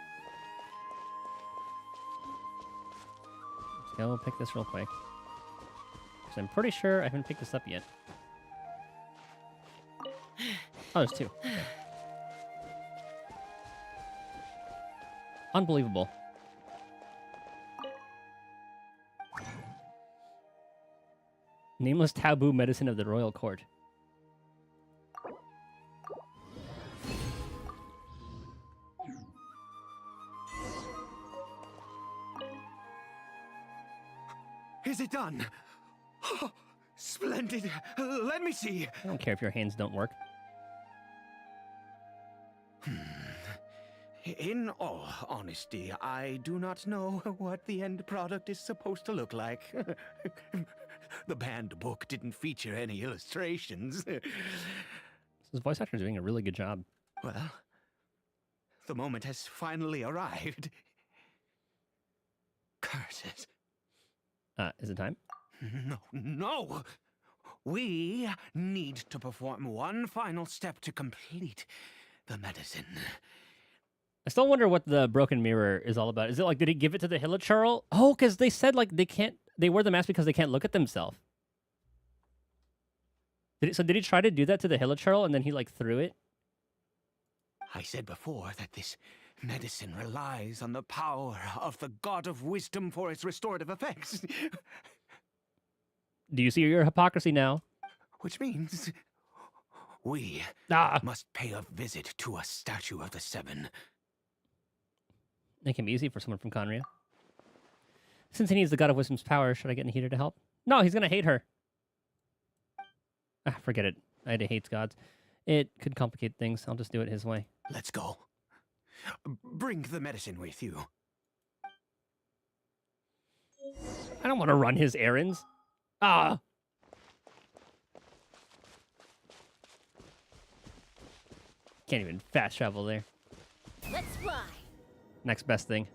Let's go pick this real quick. Because I'm pretty sure I haven't picked this up yet. Oh, there's two. Okay. Unbelievable. Nameless taboo medicine of the royal court. Is it done? Oh, splendid. Let me see. I don't care if your hands don't work. In all honesty, I do not know what the end product is supposed to look like. The banned book didn't feature any illustrations. His voice actor is doing a really good job. Well, the moment has finally arrived. Curses. Is it time? No! We need to perform one final step to complete the medicine. I still wonder what the broken mirror is all about. Is it like, did he give it to the Hilichurl? Oh, because they said like they wear the mask because they can't look at themselves. Did he try to do that to the Hilichurl and then he like threw it? I said before that this medicine relies on the power of the God of Wisdom for its restorative effects. Do you see your hypocrisy now? Which means we must pay a visit to a statue of the Seven. Make him easy for someone from Conria. Since he needs the God of Wisdom's power, should I get Nahida to help? No, he's gonna hate her. Forget it. Nahida hates gods. It could complicate things. I'll just do it his way. Let's go. Bring the medicine with you. I don't want to run his errands. Can't even fast travel there. Let's fly. Next best thing.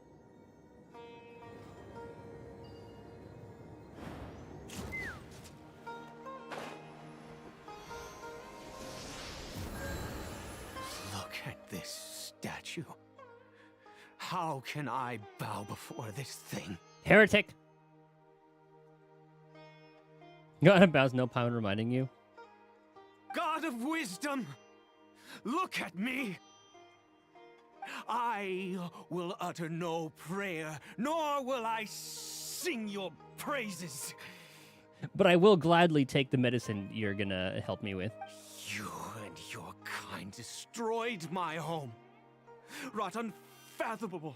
Look at this statue. How can I bow before this thing? Heretic! God bows no power reminding you. God of Wisdom! Look at me! I will utter no prayer, nor will I sing your praises. But I will gladly take the medicine you're gonna help me with. You and your kind destroyed my home, wrought unfathomable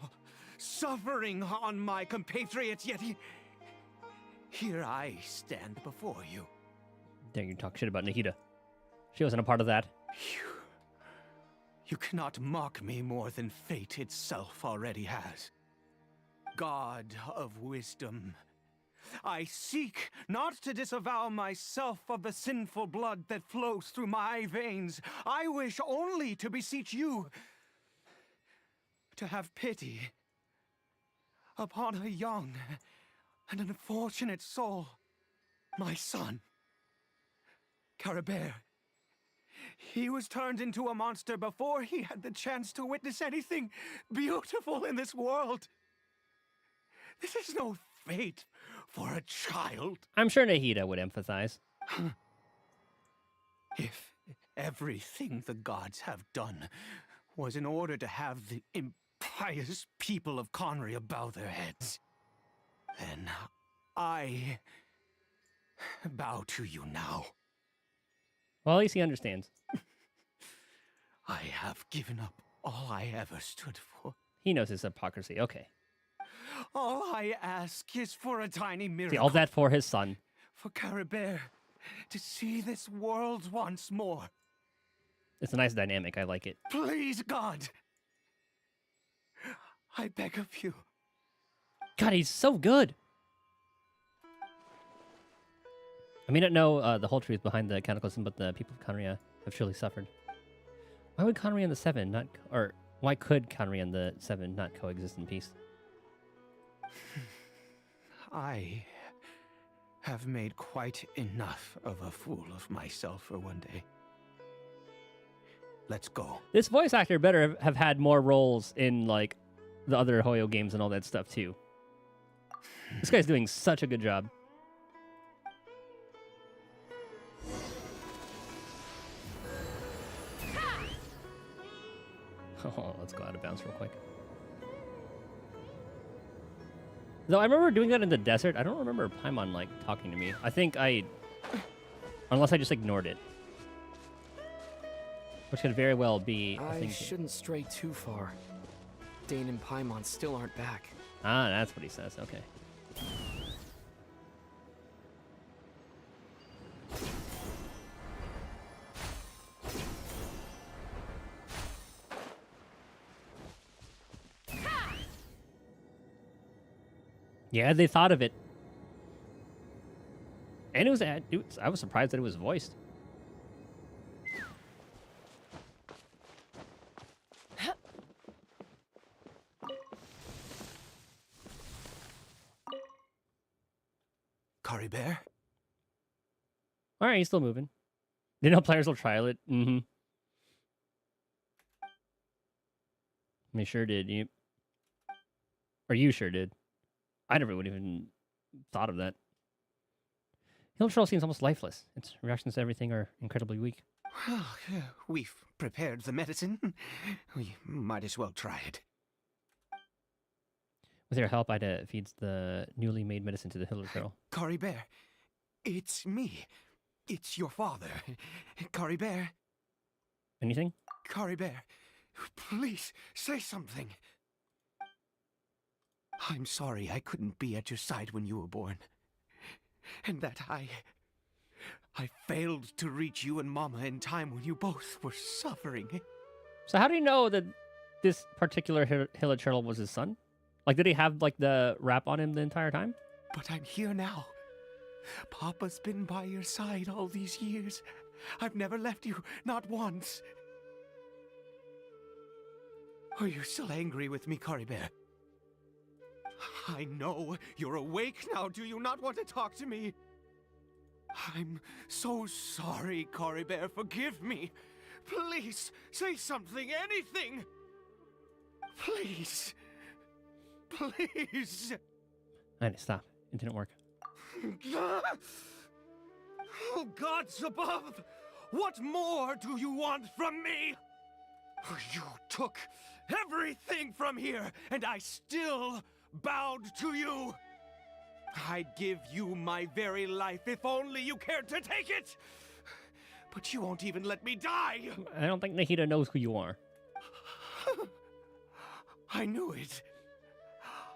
suffering on my compatriots, yet here I stand before you. Dare you talk shit about Nahida? She wasn't a part of that. You cannot mock me more than fate itself already has. God of wisdom, I seek not to disavow myself of the sinful blood that flows through my veins. I wish only to beseech you to have pity upon a young and unfortunate soul, my son, Caribert. He was turned into a monster before he had the chance to witness anything beautiful in this world. This is no fate for a child. I'm sure Nahida would empathize. If everything the gods have done was in order to have the impious people of Conria bow their heads, then I bow to you now. Well, at least he understands. I have given up all I ever stood for. He knows his hypocrisy. Okay. All I ask is for a tiny miracle. See, all that for his son. For Caribert to see this world once more. It's a nice dynamic. I like it. Please, God. I beg of you. God, he's so good. I may not know the whole truth behind the cataclysm, but the people of Conria have surely suffered. Why would Conria and the Seven not... Or why could Conria and the Seven not coexist in peace? I have made quite enough of a fool of myself for one day. Let's go. This voice actor better have had more roles in, like, the other Hoyo games and all that stuff, too. This guy's doing such a good job. Oh, let's go out of bounds real quick. Though I remember doing that in the desert. I don't remember Paimon, like, talking to me. I think I... Unless I just ignored it. Which could very well be... I shouldn't stray too far. Dane and Paimon still aren't back. Ah, that's what he says. Okay. Yeah, they thought of it. And I was surprised that it was voiced. Caribert? All right, he's still moving. You know, players will trial it. Mm-hmm. They sure did. You sure did. I never would even thought of that. Hill Troll seems almost lifeless. Its reactions to everything are incredibly weak. Well, we've prepared the medicine. We might as well try it. With your help, Ida feeds the newly made medicine to the Hill Troll. Caribert, it's me. It's your father. Caribert. Anything? Caribert, please say something. I'm sorry I couldn't be at your side when you were born. And that I failed to reach you and Mama in time when you both were suffering. So how do you know that this particular Hilichurl was his son? Like, did he have, like, the wrap on him the entire time? But I'm here now. Papa's been by your side all these years. I've never left you, not once. Are you still angry with me, Caribert? I know you're awake now. Do you not want to talk to me? I'm so sorry, Caribert. Forgive me. Please, say something, anything. Please. Please. I had to stop. It didn't work. Oh, gods above! What more do you want from me? You took everything from here, and I still bowed to you. I'd give you my very life if only you cared to take it. But you won't even let me die. I don't think Nahida knows who you are. I knew it.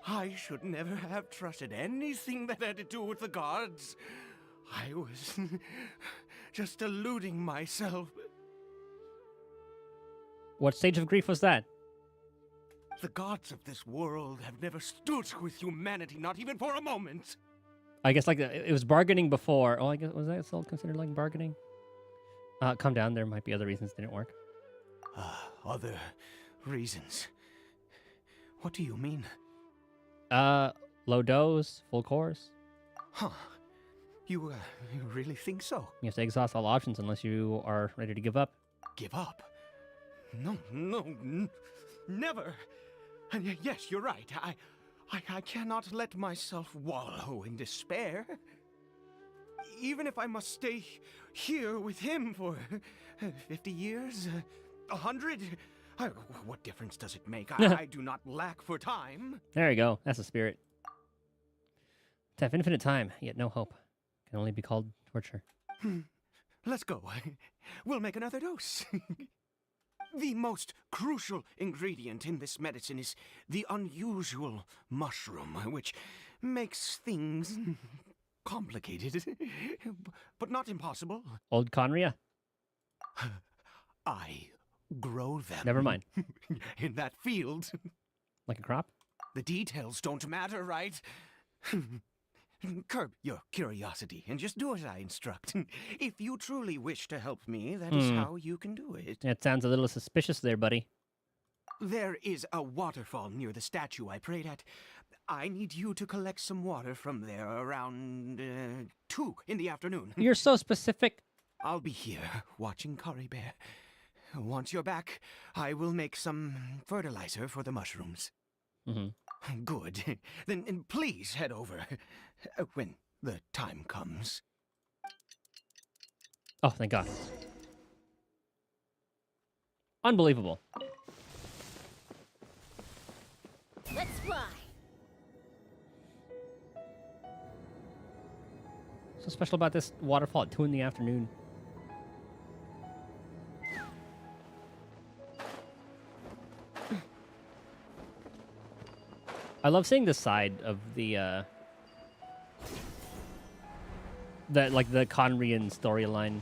I should never have trusted anything that had to do with the gods. I was just deluding myself. What stage of grief was that? The gods of this world have never stood with humanity, not even for a moment. I guess like it was bargaining before. Oh, I guess was that still considered like bargaining? Calm down. There might be other reasons it didn't work. Other reasons. What do you mean? Low dose, full course. Huh. You really think so? You have to exhaust all options unless you are ready to give up. Give up? No, never. And yes, you're right. I cannot let myself wallow in despair. Even if I must stay here with him for 50 years, 100, what difference does it make? I do not lack for time. There you go. That's the spirit. To have infinite time, yet no hope, can only be called torture. Let's go. We'll make another dose. The most crucial ingredient in this medicine is the unusual mushroom, which makes things complicated, but not impossible. Old Conria? I grow them. Never mind. In that field. Like a crop? The details don't matter, right? Curb your curiosity and just do as I instruct. If you truly wish to help me, that is how you can do it. That sounds a little suspicious there, buddy. There is a waterfall near the statue I prayed at. I need you to collect some water from there around 2 in the afternoon. You're so specific. I'll be here watching Curry Bear. Once you're back, I will make some fertilizer for the mushrooms. Good. Then please head over when the time comes. Oh, thank God. Unbelievable. Let's fly. What's so special about this waterfall at 2 in the afternoon? I love seeing this side of the like the Conrian storyline.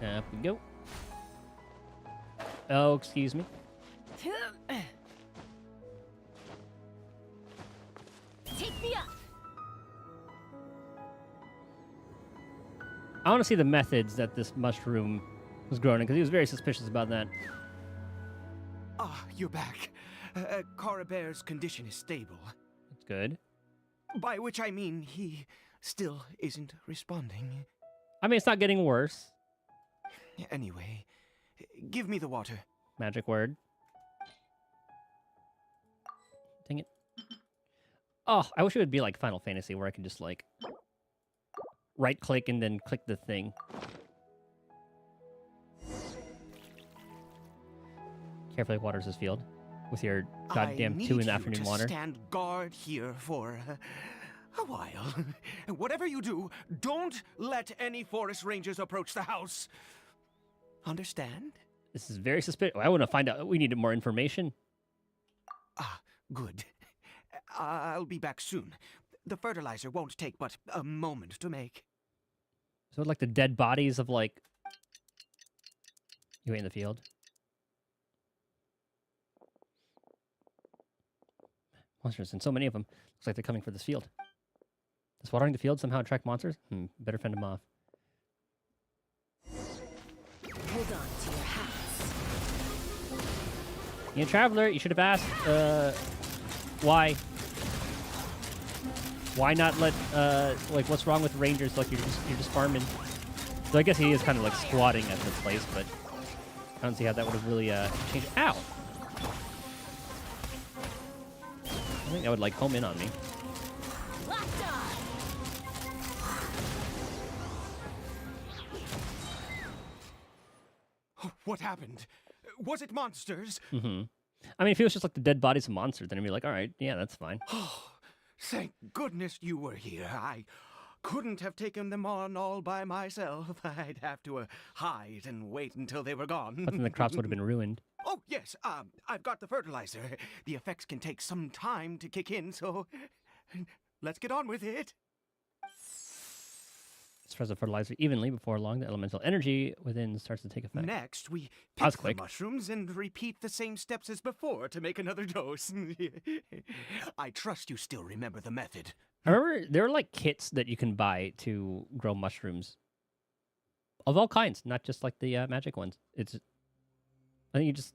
Up we go. Oh, excuse me. Take me up. I want to see the methods that this mushroom was grown in, because he was very suspicious about that. Ah, you're back. Cara Bear's condition is stable. That's good. By which I mean he still isn't responding. I mean, it's not getting worse. Anyway, give me the water. Magic word. Dang it. Oh, I wish it would be like Final Fantasy, where I could just like right-click and then click the thing. Carefully waters this field with your goddamn 2 in the afternoon water. Stand guard here for a while. Whatever you do, don't let any forest rangers approach the house. Understand? This is very suspicious. I want to find out. We needed more information. Ah, good. I'll be back soon. The fertilizer won't take but a moment to make. So like the dead bodies of like... You wait in the field? Monsters, and so many of them. Looks like they're coming for this field. Does watering the field somehow attract monsters? Better fend them off. Hold on to your hats. You traveler, you should have asked, why? Why not let, like, what's wrong with rangers? Like, you're just farming. So I guess he is kind of like squatting at this place, but I don't see how that would have really, changed. Ow! I think that would, like, home in on me. What happened? Was it monsters? I mean, if it was just like the dead bodies of monsters, then I'd be like, all right, yeah, that's fine. Oh, thank goodness you were here. I couldn't have taken them on all by myself. I'd have to hide and wait until they were gone. But then the crops would have been ruined. Oh, yes, I've got the fertilizer. The effects can take some time to kick in, so let's get on with it. Spreads the fertilizer evenly. Before long, the elemental energy within starts to take effect. Next, we That was pick the quick. mushrooms and repeat the same steps as before to make another dose. I trust you still remember the method. I remember there were like kits that you can buy to grow mushrooms of all kinds, not just like the magic ones. I think you just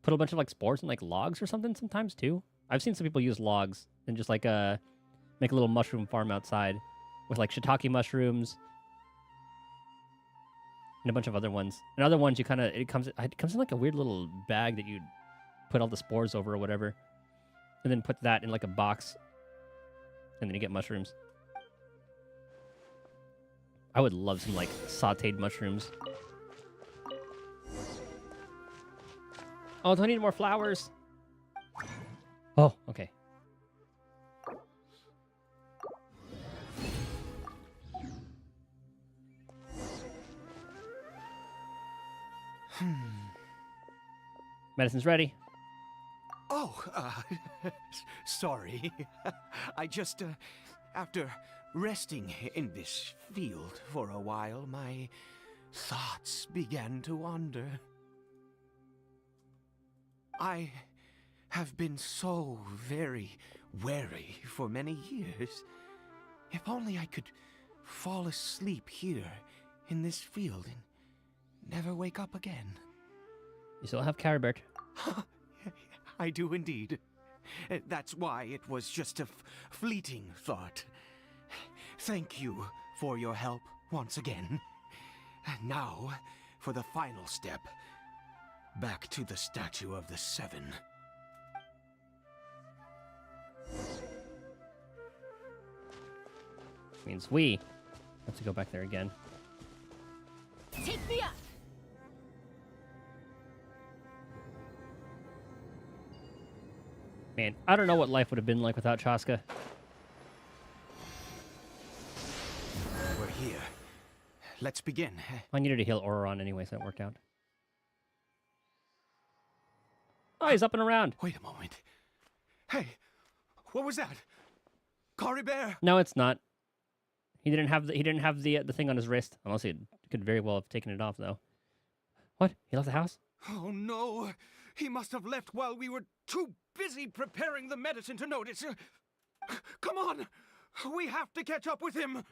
put a bunch of like spores in like logs or something sometimes too. I've seen some people use logs and just like make a little mushroom farm outside with like shiitake mushrooms and a bunch of other ones. And other ones it comes in like a weird little bag that you put all the spores over or whatever, and then put that in like a box, and then you get mushrooms. I would love some like sauteed mushrooms. Oh, do I need more flowers? Oh, okay. Medicine's ready. Oh, sorry. I just, after resting in this field for a while, my thoughts began to wander. I have been so very wary for many years. If only I could fall asleep here in this field and never wake up again. You still have Caribert. I do indeed. That's why it was just a fleeting thought. Thank you for your help once again. Now, for the final step. Back to the Statue of the Seven. Means we have to go back there again. Take me up! Man, I don't know what life would have been like without Chaska. We're here. Let's begin. I needed to heal Auron anyway, so it worked out. Oh, he's up and around. Wait a moment. Hey, what was that? Cory Bear? No, it's not. He didn't have the thing on his wrist, unless he could very well have taken it off though. What? He left the house? Oh no! He must have left while we were too busy preparing the medicine to notice. Come on! We have to catch up with him!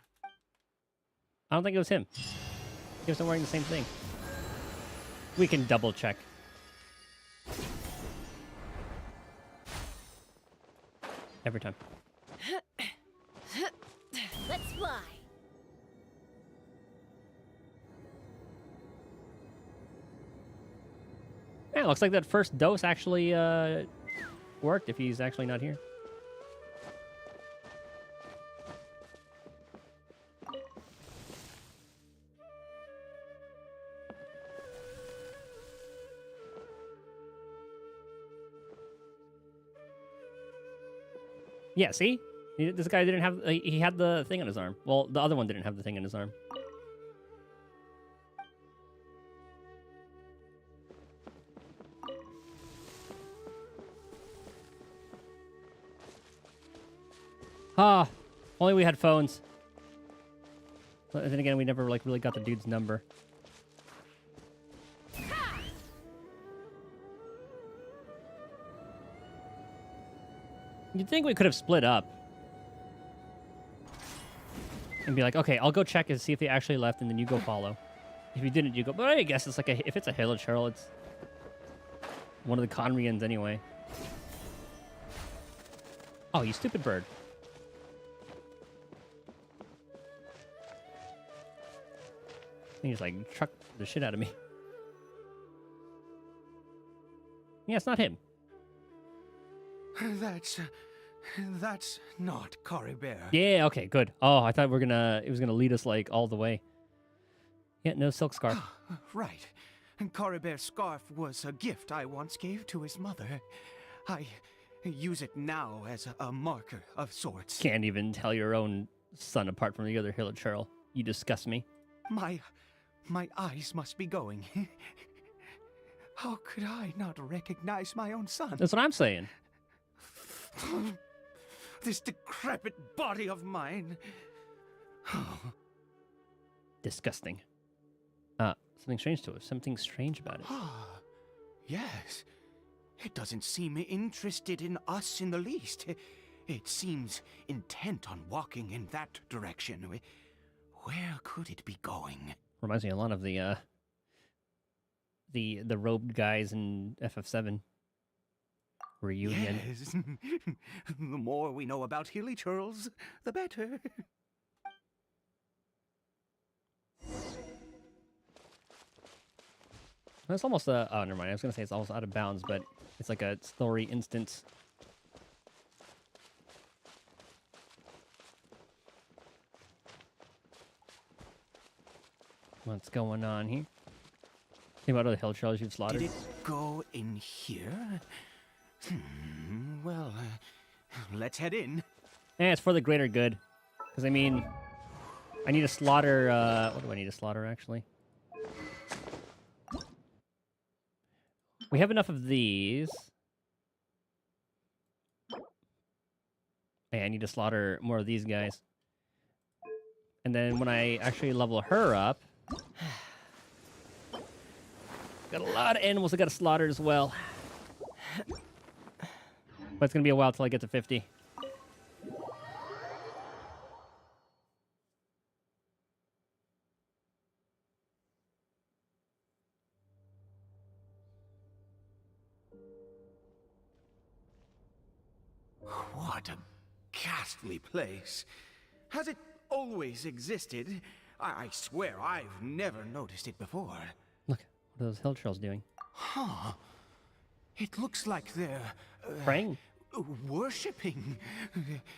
I don't think it was him. He wasn't wearing the same thing. We can double check. Every time. Let's fly. Yeah, it looks like that first dose actually worked if he's actually not here. Yeah, see? This guy didn't have... he had the thing on his arm. Well, the other one didn't have the thing on his arm. Ah, only we had phones. But then again, we never like really got the dude's number. You'd think we could have split up. And be like, okay, I'll go check and see if he actually left, and then you go follow. If you didn't, you go... But I guess it's like if it's a Halo Churl, it's one of the Conrians anyway. Oh, you stupid bird. He just like trucked the shit out of me. Yeah, it's not him. That's not Cory Bear. Yeah, okay, good. Oh, I thought it was gonna lead us like all the way. Yeah, no silk scarf. Right. Caribere's scarf was a gift I once gave to his mother. I use it now as a marker of sorts. Can't even tell your own son apart from the other hilichurl. You disgust me. My eyes must be going. How could I not recognize my own son? That's what I'm saying. This decrepit body of mine. Disgusting. Something strange to us. Something strange about it. Yes. It doesn't seem interested in us in the least. It seems intent on walking in that direction. Where could it be going? Reminds me a lot of the robed guys in FF7 reunion. Yes. The more we know about hilichurls, the better. It's almost oh, never mind. I was gonna say it's almost out of bounds, but it's like a story instance. What's going on here? Think about other hilichurls you've slaughtered. Did it go in here? Well, let's head in. It's for the greater good. Because, I mean, I need to slaughter... what do I need to slaughter, actually? We have enough of these. Hey, I need to slaughter more of these guys. And then when I actually level her up... got a lot of animals I gotta slaughter as well. But it's gonna be a while till I get to 50. What a ghastly place. Has it always existed? I swear I've never noticed it before. Look, what are those hilichurls doing? Huh. It looks like they're... praying? Worshipping.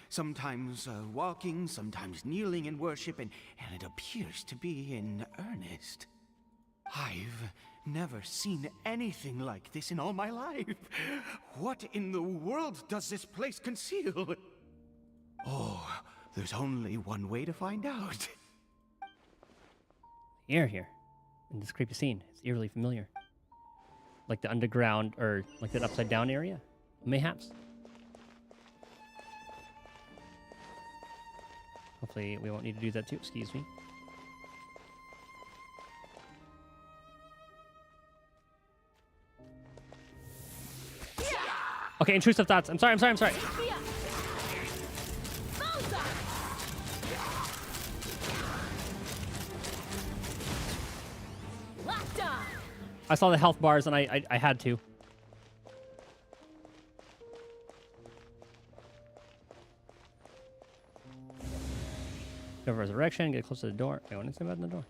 Sometimes walking, sometimes kneeling in worship, and it appears to be in earnest. I've never seen anything like this in all my life. What in the world does this place conceal? Oh, there's only one way to find out. The air here, in this creepy scene, it's eerily familiar. Like the underground, or like that upside down area? Mayhaps. Hopefully we won't need to do that too, excuse me. Okay, intrusive thoughts. I'm sorry. I saw the health bars and I had to. Go for resurrection, get close to the door. Wait, what is it about the door?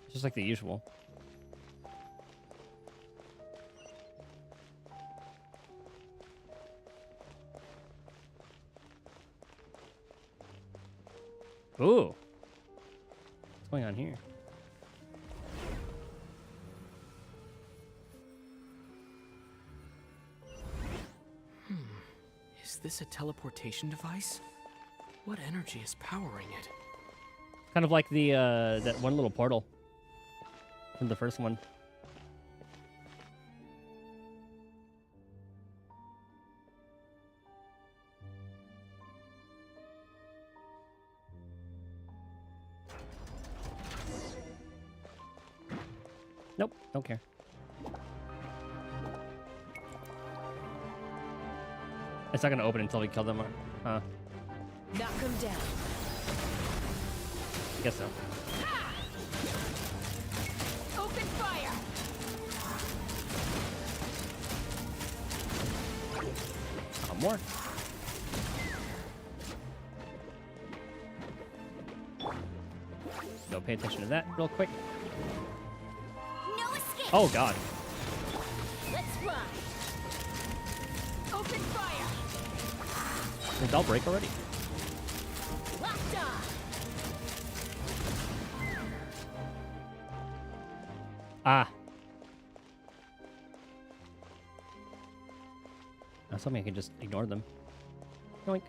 It's just like the usual. Ooh. What's going on here? Is this a teleportation device? What energy is powering it? Kind of like the that one little portal from the first one. Nope, don't care. It's not gonna open until we kill them. Huh? Knock him down. I guess so. Open fire. More. Go pay attention to that real quick. No escape. Oh god. Let's run. Open fire. Did the bell break already? Locked on. Ah. I was hoping I could just ignore them. Yoink.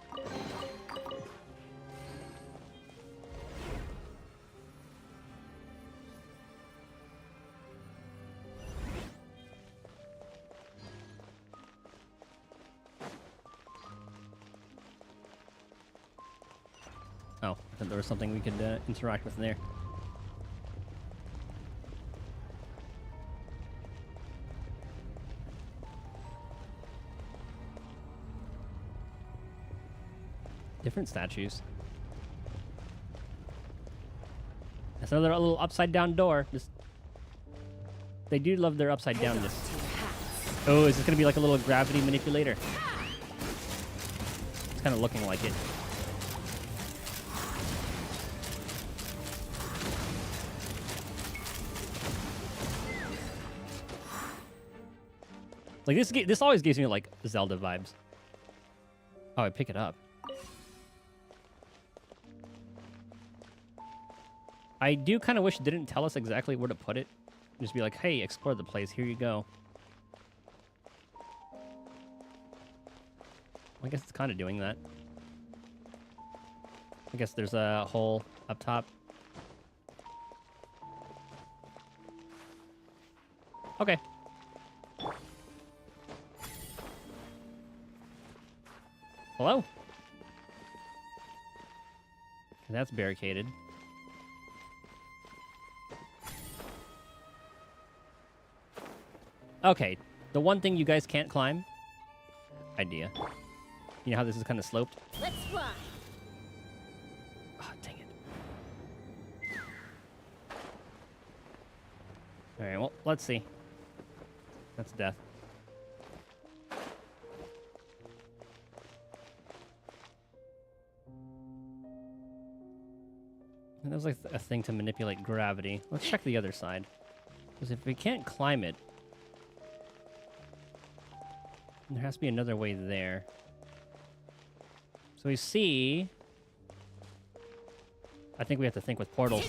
Oh, I thought there was something we could interact with in there. Different statues. That's another little upside down door. They do love their upside downness. Oh, is this gonna be like a little gravity manipulator? It's kind of looking like it. Like this always gives me like Zelda vibes. Oh, I pick it up. I do kind of wish it didn't tell us exactly where to put it. Just be like, hey, explore the place. Here you go. I guess it's kind of doing that. I guess there's a hole up top. Okay. Hello? And that's barricaded. Okay, the one thing you guys can't climb. Idea. You know how this is kind of sloped? Let's fly. Oh, dang it. Alright, well, let's see. That's death. And there's like a thing to manipulate gravity. Let's check the other side. Because if we can't climb it, there has to be another way there. So we see... I think we have to think with portals.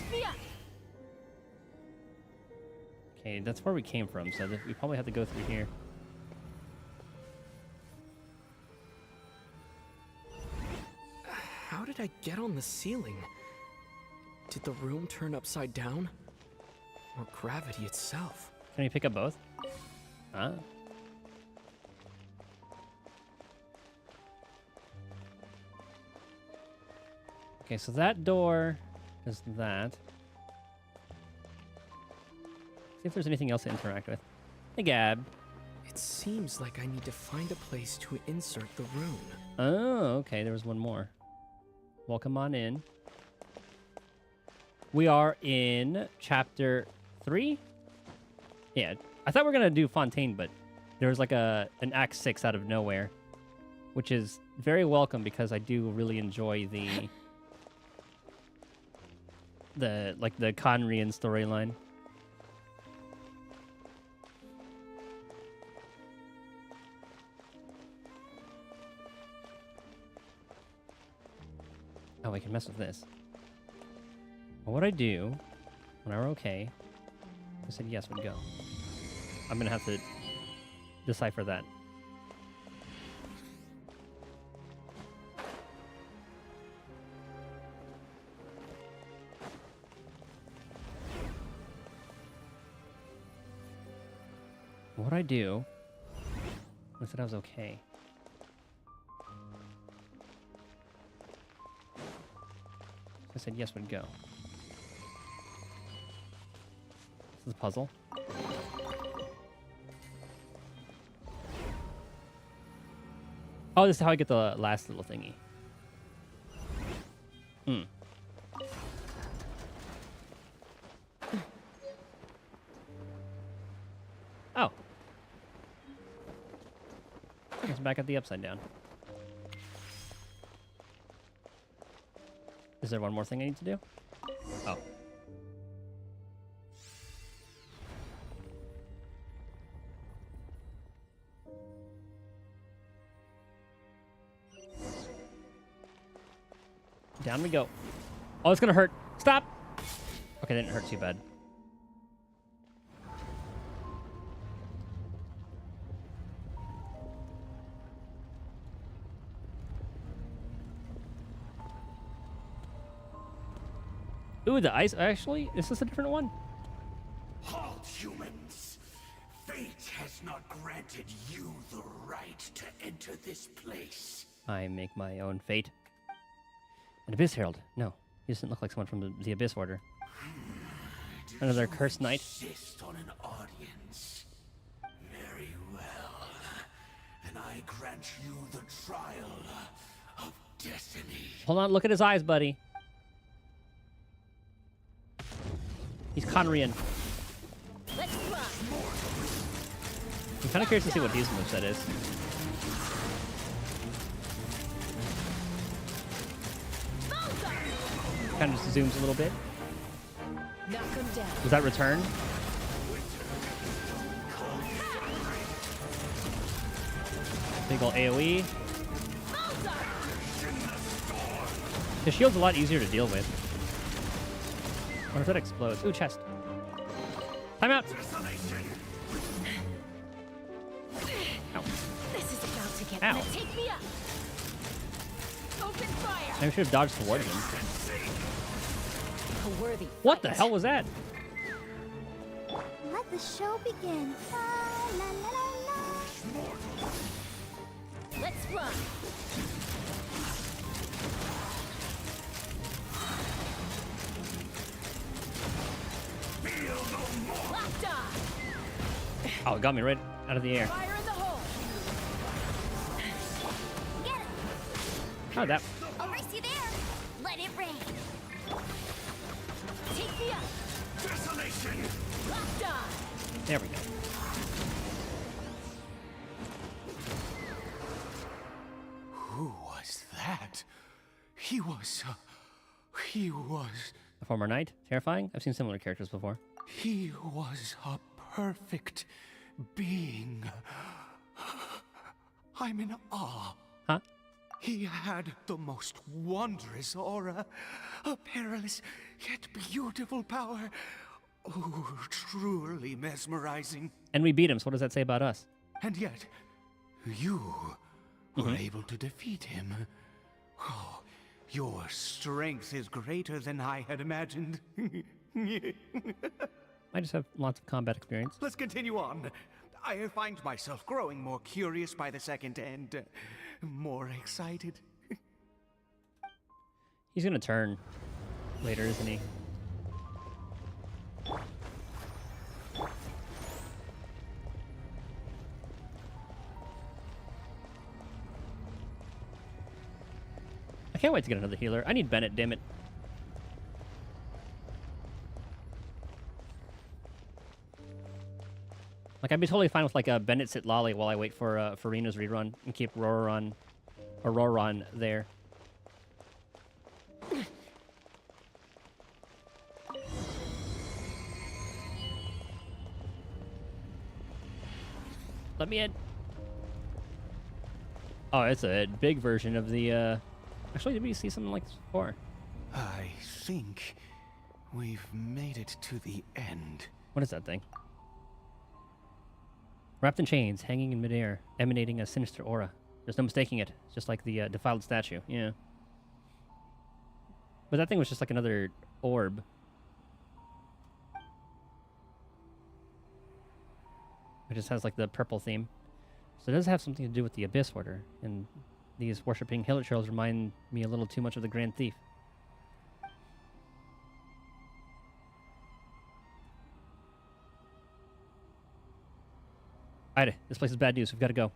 Okay, that's where we came from, so we probably have to go through here. How did I get on the ceiling? Did the room turn upside down? Or gravity itself? Can we pick up both? Ah. Okay, so that door is that. See if there's anything else to interact with. Hey, Gab. It seems like I need to find a place to insert the rune. Oh, okay, there was one more. Welcome on in. We are in chapter 3? Yeah, I thought we were going to do Fontaine, but there was like an Act 6 out of nowhere, which is very welcome because I do really enjoy the Conrian storyline. Oh, we can mess with this. Well, what I do when we're okay, I said yes would go. I'm gonna have to decipher that. What I do, I said I was okay. I said yes would go. This is a puzzle. Oh, this is how I get the last little thingy. Hmm. Oh. It's back at the upside down. Is there one more thing I need to do? Oh. Down we go. Oh, it's gonna hurt. Stop! Okay, that didn't hurt too bad. Ooh, the ice. Actually, is this a different one? Halt, humans! Fate has not granted you the right to enter this place. I make my own fate. An Abyss Herald. No, he doesn't look like someone from the Abyss Order. Another cursed knight. Insist on an audience. Very well. Then I grant you the trial of destiny. Hold on, look at his eyes, buddy. He's Conrian. Let's rock. I'm kind of curious to see what his moveset is. Kind of just zooms a little bit. Knock him down. Was that return? Big ol' AoE. His shield's a lot easier to deal with. I wonder if that explodes. Ooh, chest. Time out! Ow. This is about to get Ow. Take me up. Open fire. Maybe I should have dodged towards him. A worthy. What the hell was that? Let the show begin. La, la, la, la, la. Let's run. Locked on. Oh, it got me right out of the air. Fire in the hole. Get him. Oh, that. I'll race you there. Let it rain. Take me up. Desolation! Locked on. There we go. Who was that? He was. A former knight? Terrifying? I've seen similar characters before. He was a perfect being. I'm in awe. Huh? He had the most wondrous aura, a perilous yet beautiful power. Oh, truly mesmerizing. And we beat him, so what does that say about us? And yet, you were able to defeat him. Oh, your strength is greater than I had imagined. I just have lots of combat experience. Let's continue on. I find myself growing more curious by the second and more excited. He's gonna turn later, isn't he? I can't wait to get another healer. I need Bennett, damn it. Like, I'd be totally fine with, like, a Bennett sit Lolly while I wait for Farina's rerun and keep Roron there. Let me in. Oh, it's a big version of the, Actually, did we see something like this before? I think we've made it to the end. What is that thing? Wrapped in chains, hanging in midair, emanating a sinister aura. There's no mistaking it. It's just like the defiled statue. Yeah. But that thing was just like another orb. It just has like the purple theme. So it does have something to do with the Abyss Order. And these worshipping hill trails remind me a little too much of the Grand Thief. Alright, this place is bad news. We've got to go.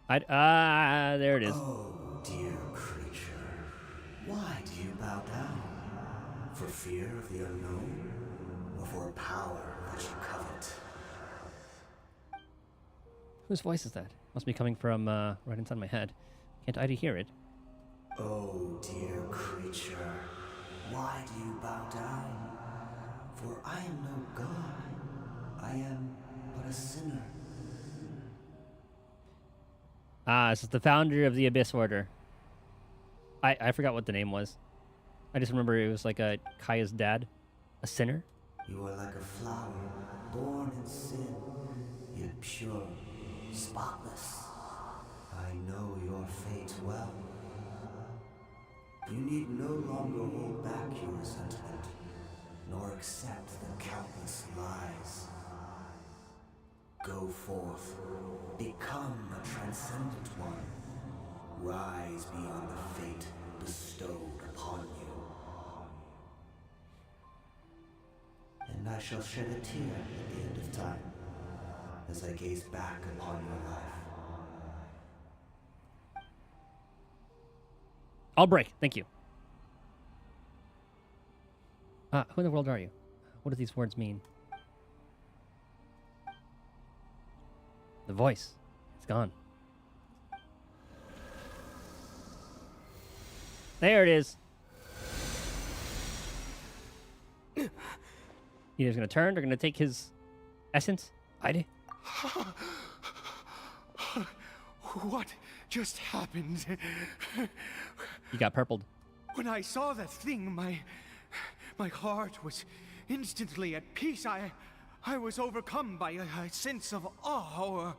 There it is. Oh, dear creature. Why do you bow down? For fear of the unknown? Or for power that you covet? Whose voice is that? Must be coming from right inside my head. Can't I hear it? Oh, dear creature. Why do you bow down? For I am no god. I am but a sinner. Ah, this is the founder of the Abyss Order. I forgot what the name was. I just remember it was like Kaya's dad. A sinner? You are like a flower, born in sin, yet pure, spotless. I know your fate well. You need no longer hold back your resentment, nor accept the countless lies. Go forth, become a transcendent one. Rise beyond the fate bestowed upon you. And I shall shed a tear at the end of time, as I gaze back upon your life. I'll break. Thank you. Who in the world are you? What do these words mean? The voice. It's gone. There it is. Either going to turn, they're going to take his essence. Ide? What just happened? You got purpled. When I saw that thing, my heart was instantly at peace. I was overcome by a sense of awe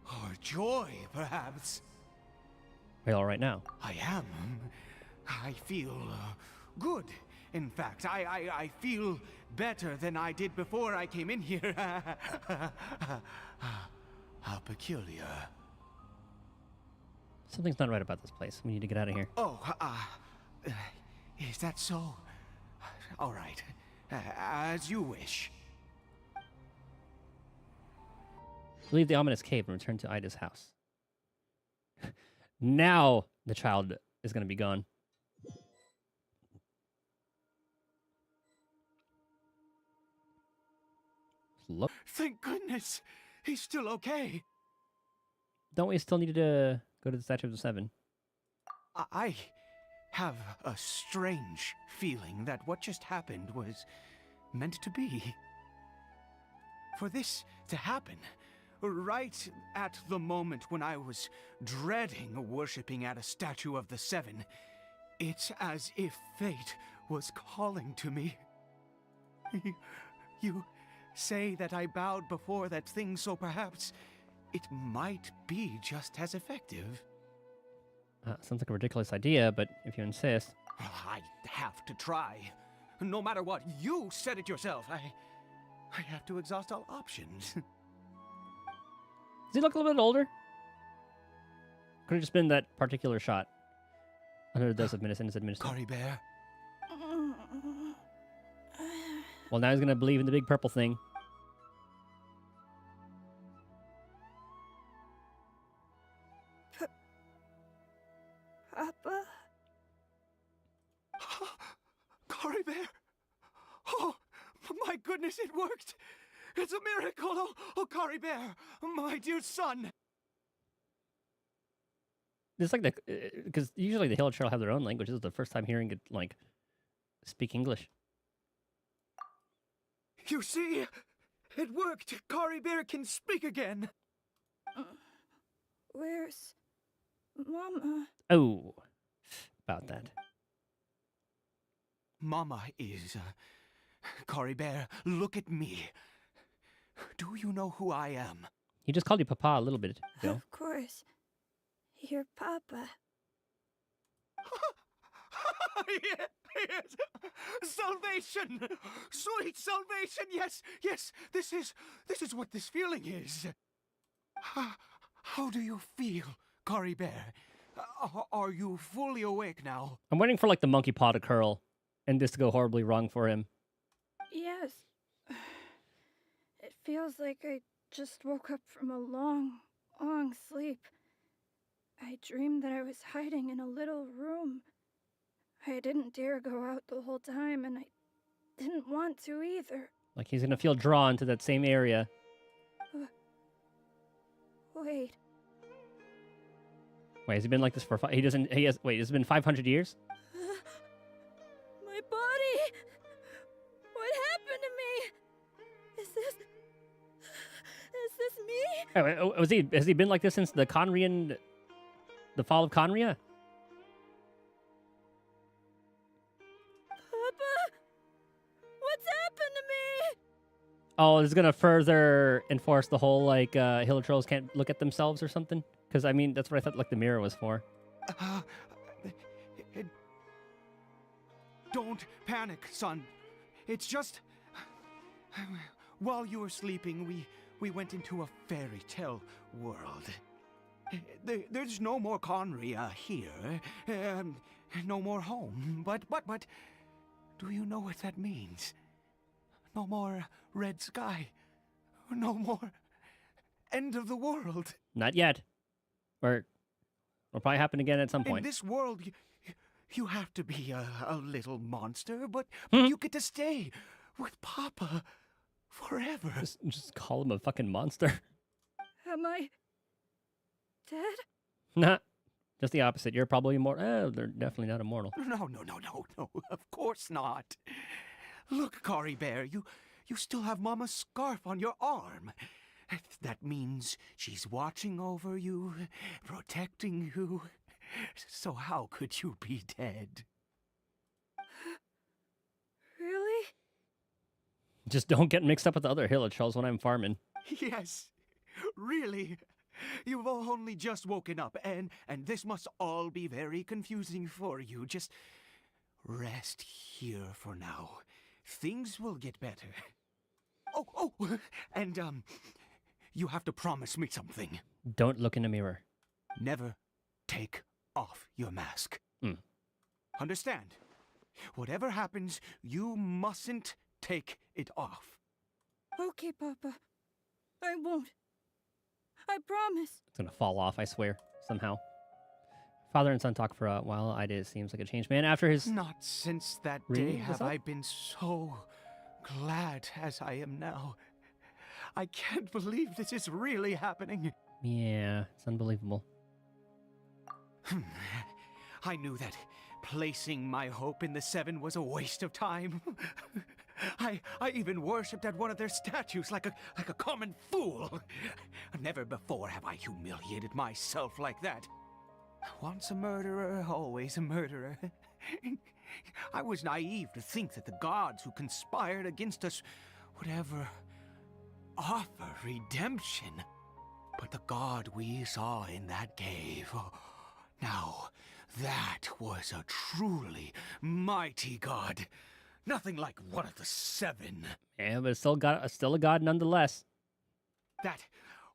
or joy, perhaps. Are you all right now? I am. I feel good. In fact, I feel better than I did before I came in here. How peculiar. Something's not right about this place. We need to get out of here. Oh, is that so? All right. As you wish. Leave the ominous cave and return to Ida's house. Now the child is going to be gone. Look. Thank goodness. He's still okay. Don't we still need to go to the Statue of the Seven? I have a strange feeling that what just happened was meant to be. For this to happen, right at the moment when I was dreading worshipping at a statue of the Seven, it's as if fate was calling to me. You say that I bowed before that thing, so perhaps it might be just as effective. Sounds like a ridiculous idea, but if you insist. I have to try. No matter what, you said it yourself. I have to exhaust all options. Does he look a little bit older? Could have just been that particular shot. Under the dose of medicine is administered. Cory Bear. Well, now he's going to believe in the big purple thing. Papa? Cory Bear! Oh, my goodness, it worked! It's a miracle! Oh, Cory Bear, my dear son! It's like because usually the Hill Trail have their own language. This is the first time hearing it, like, speak English. You see? It worked! Cory Bear can speak again! Where's Mama? Oh, about that. Mama is... Cory Bear, look at me. Do you know who I am? He just called you Papa a little bit ago. Of course. You're Papa. Yes. Salvation! Sweet salvation! Yes, yes, this is what this feeling is. How do you feel, Cory Bear? Are you fully awake now? I'm waiting for, like, the monkey paw to curl and this to go horribly wrong for him. Yes. It feels like I just woke up from a long, long sleep. I dreamed that I was hiding in a little room. I didn't dare go out the whole time, and I didn't want to either. Like, he's going to feel drawn to that same area. Wait. Wait, has he been like this for wait, it's been 500 years? My body! What happened to me? Is this me? Has he been like this since the fall of Conria? Papa? What's happened to me? Oh, it's gonna further enforce the whole, like, Hill Trolls can't look at themselves or something? Because, I mean, that's what I thought, like, the mirror was for. Don't panic, son. It's just... While you were sleeping, we went into a fairy tale world. There's no more Conria here. No more home. But, do you know what that means? No more red sky. No more end of the world. Not yet. Or it'll probably happen again at some point. In this world, you have to be a little monster, but you get to stay with Papa forever. Just call him a fucking monster. Am I dead? Nah. Just the opposite. You're probably immortal. They're definitely not immortal. No. Of course not. Look, Kari Bear, you still have Mama's scarf on your arm. That means she's watching over you, protecting you. So how could you be dead? Really? Just don't get mixed up with the other Hillochells when I'm farming. Yes, really. You've only just woken up, and this must all be very confusing for you. Just rest here for now. Things will get better. Oh, and you have to promise me something. Don't look in the mirror. Never take off your mask. Understand? Whatever happens, you mustn't take it off. Okay, Papa. I won't. I promise. It's gonna fall off, I swear, somehow. Father and son talk for a while. Ida seems like a changed man after his... Not since that day have I been so glad as I am now. I can't believe this is really happening. Yeah, it's unbelievable. I knew that placing my hope in the Seven was a waste of time. I even worshipped at one of their statues like a common fool. Never before have I humiliated myself like that. Once a murderer, always a murderer. I was naive to think that the gods who conspired against us would ever offer redemption. But the god we saw in that cave, now that was a truly mighty god. Nothing like one of the Seven. Yeah, but it's still a god nonetheless. That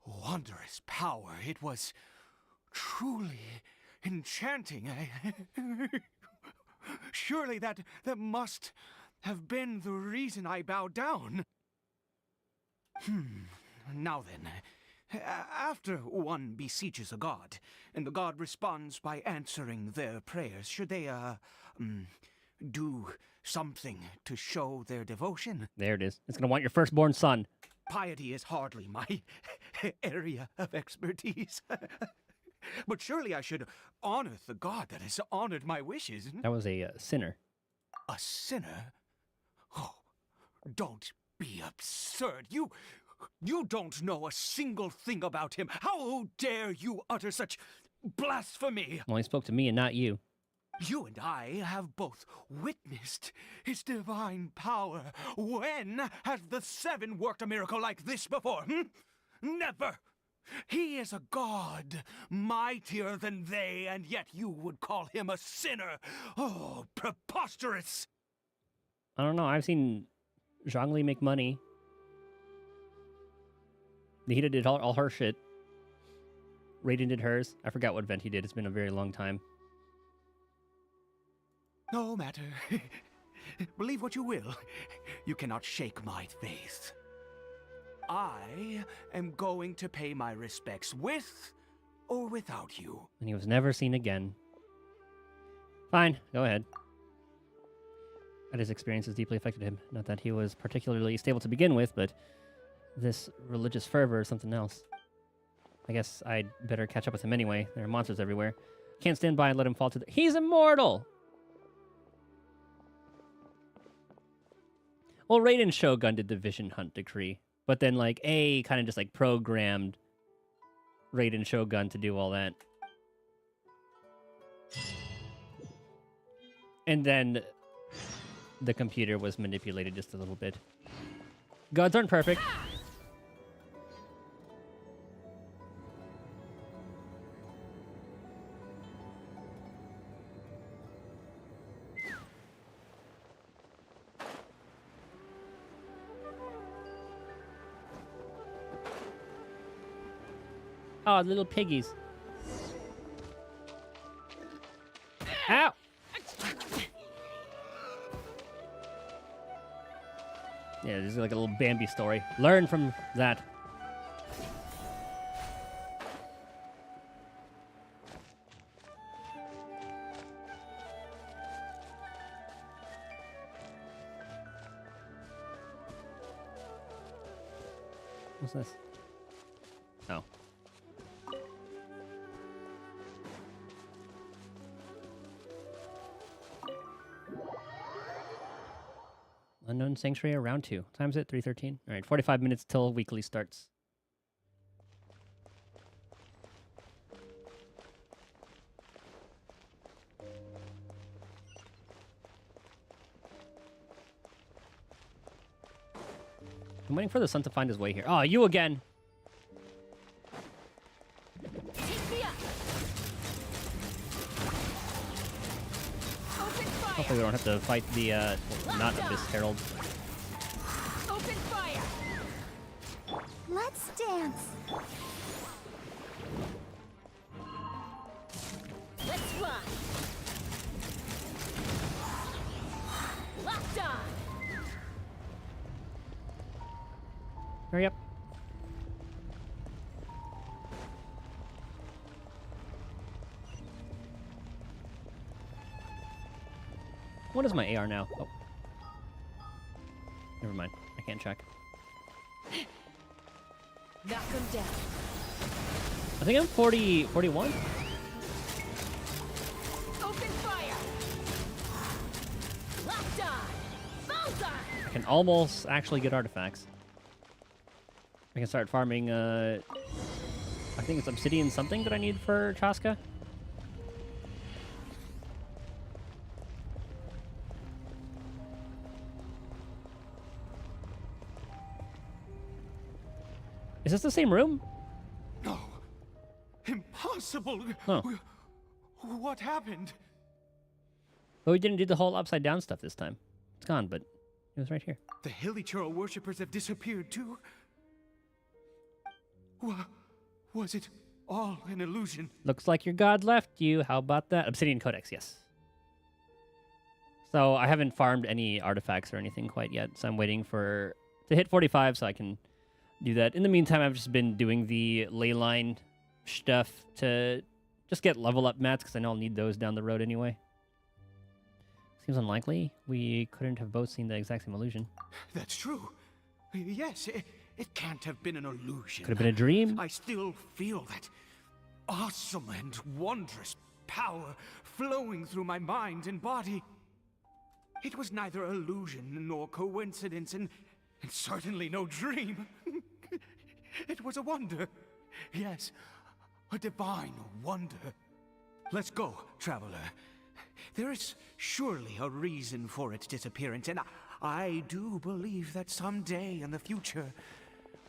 wondrous power, it was truly enchanting. Surely that must have been the reason I bowed down. Now then, after one beseeches a god, and the god responds by answering their prayers, should they, do something to show their devotion? There it is. It's gonna want your firstborn son. Piety is hardly my area of expertise. But surely I should honor the god that has honored my wishes. That was a sinner. A sinner? Oh, don't be absurd. You don't know a single thing about him. How dare you utter such blasphemy? Well, he spoke to me and not you. You and I have both witnessed his divine power. When has the Seven worked a miracle like this before? Never! He is a god, mightier than they, and yet you would call him a sinner. Oh, preposterous! I don't know. I've seen Zhongli make money. Nihita did all her shit. Raiden did hers. I forgot what event he did. It's been a very long time. No matter. Believe what you will. You cannot shake my faith. I am going to pay my respects with or without you. And he was never seen again. Fine, go ahead. His experiences deeply affected him. Not that he was particularly stable to begin with, but this religious fervor is something else. I guess I'd better catch up with him anyway. There are monsters everywhere. Can't stand by and let him fall to the... He's immortal! Well, Raiden Shogun did the Vision Hunt decree. But then, like, A kind of just, like, programmed Raiden Shogun to do all that. And then the computer was manipulated just a little bit. Gods aren't perfect. Oh, little piggies. Ow! Yeah, this is like a little Bambi story. Learn from that. What's this? Oh. Unknown Sanctuary, round 2. Time's it? 3:13. All right, 45 minutes till weekly starts. I'm waiting for the sun to find his way here. Oh, you again! Hopefully we don't have to fight the, not Abyss Herald. Open fire! Let's dance. Let's fly. Locked on. Hurry up. What is my AR now? Oh. Never mind. I can't check. Knock him down. I think I'm 41. Open fire. Locked on. Bullseye. I can almost actually get artifacts. I can start farming, I think it's obsidian something that I need for Chaska. Is this the same room? No. Impossible. Oh. What happened? But we didn't do the whole upside down stuff this time. It's gone, but it was right here. The Hilichurl worshippers have disappeared too? Was it all an illusion? Looks like your god left you. How about that? Obsidian Codex, yes. So I haven't farmed any artifacts or anything quite yet, so I'm waiting to hit 45 so I can do that. In the meantime, I've just been doing the ley line stuff to just get level up mats, because I know I'll need those down the road anyway. Seems unlikely. We couldn't have both seen the exact same illusion. That's true. Yes, it can't have been an illusion. Could have been a dream. I still feel that awesome and wondrous power flowing through my mind and body. It was neither illusion nor coincidence, and certainly no dream. It was a wonder. Yes, a divine wonder. Let's go, traveler. There is surely a reason for its disappearance, and I do believe that someday in the future,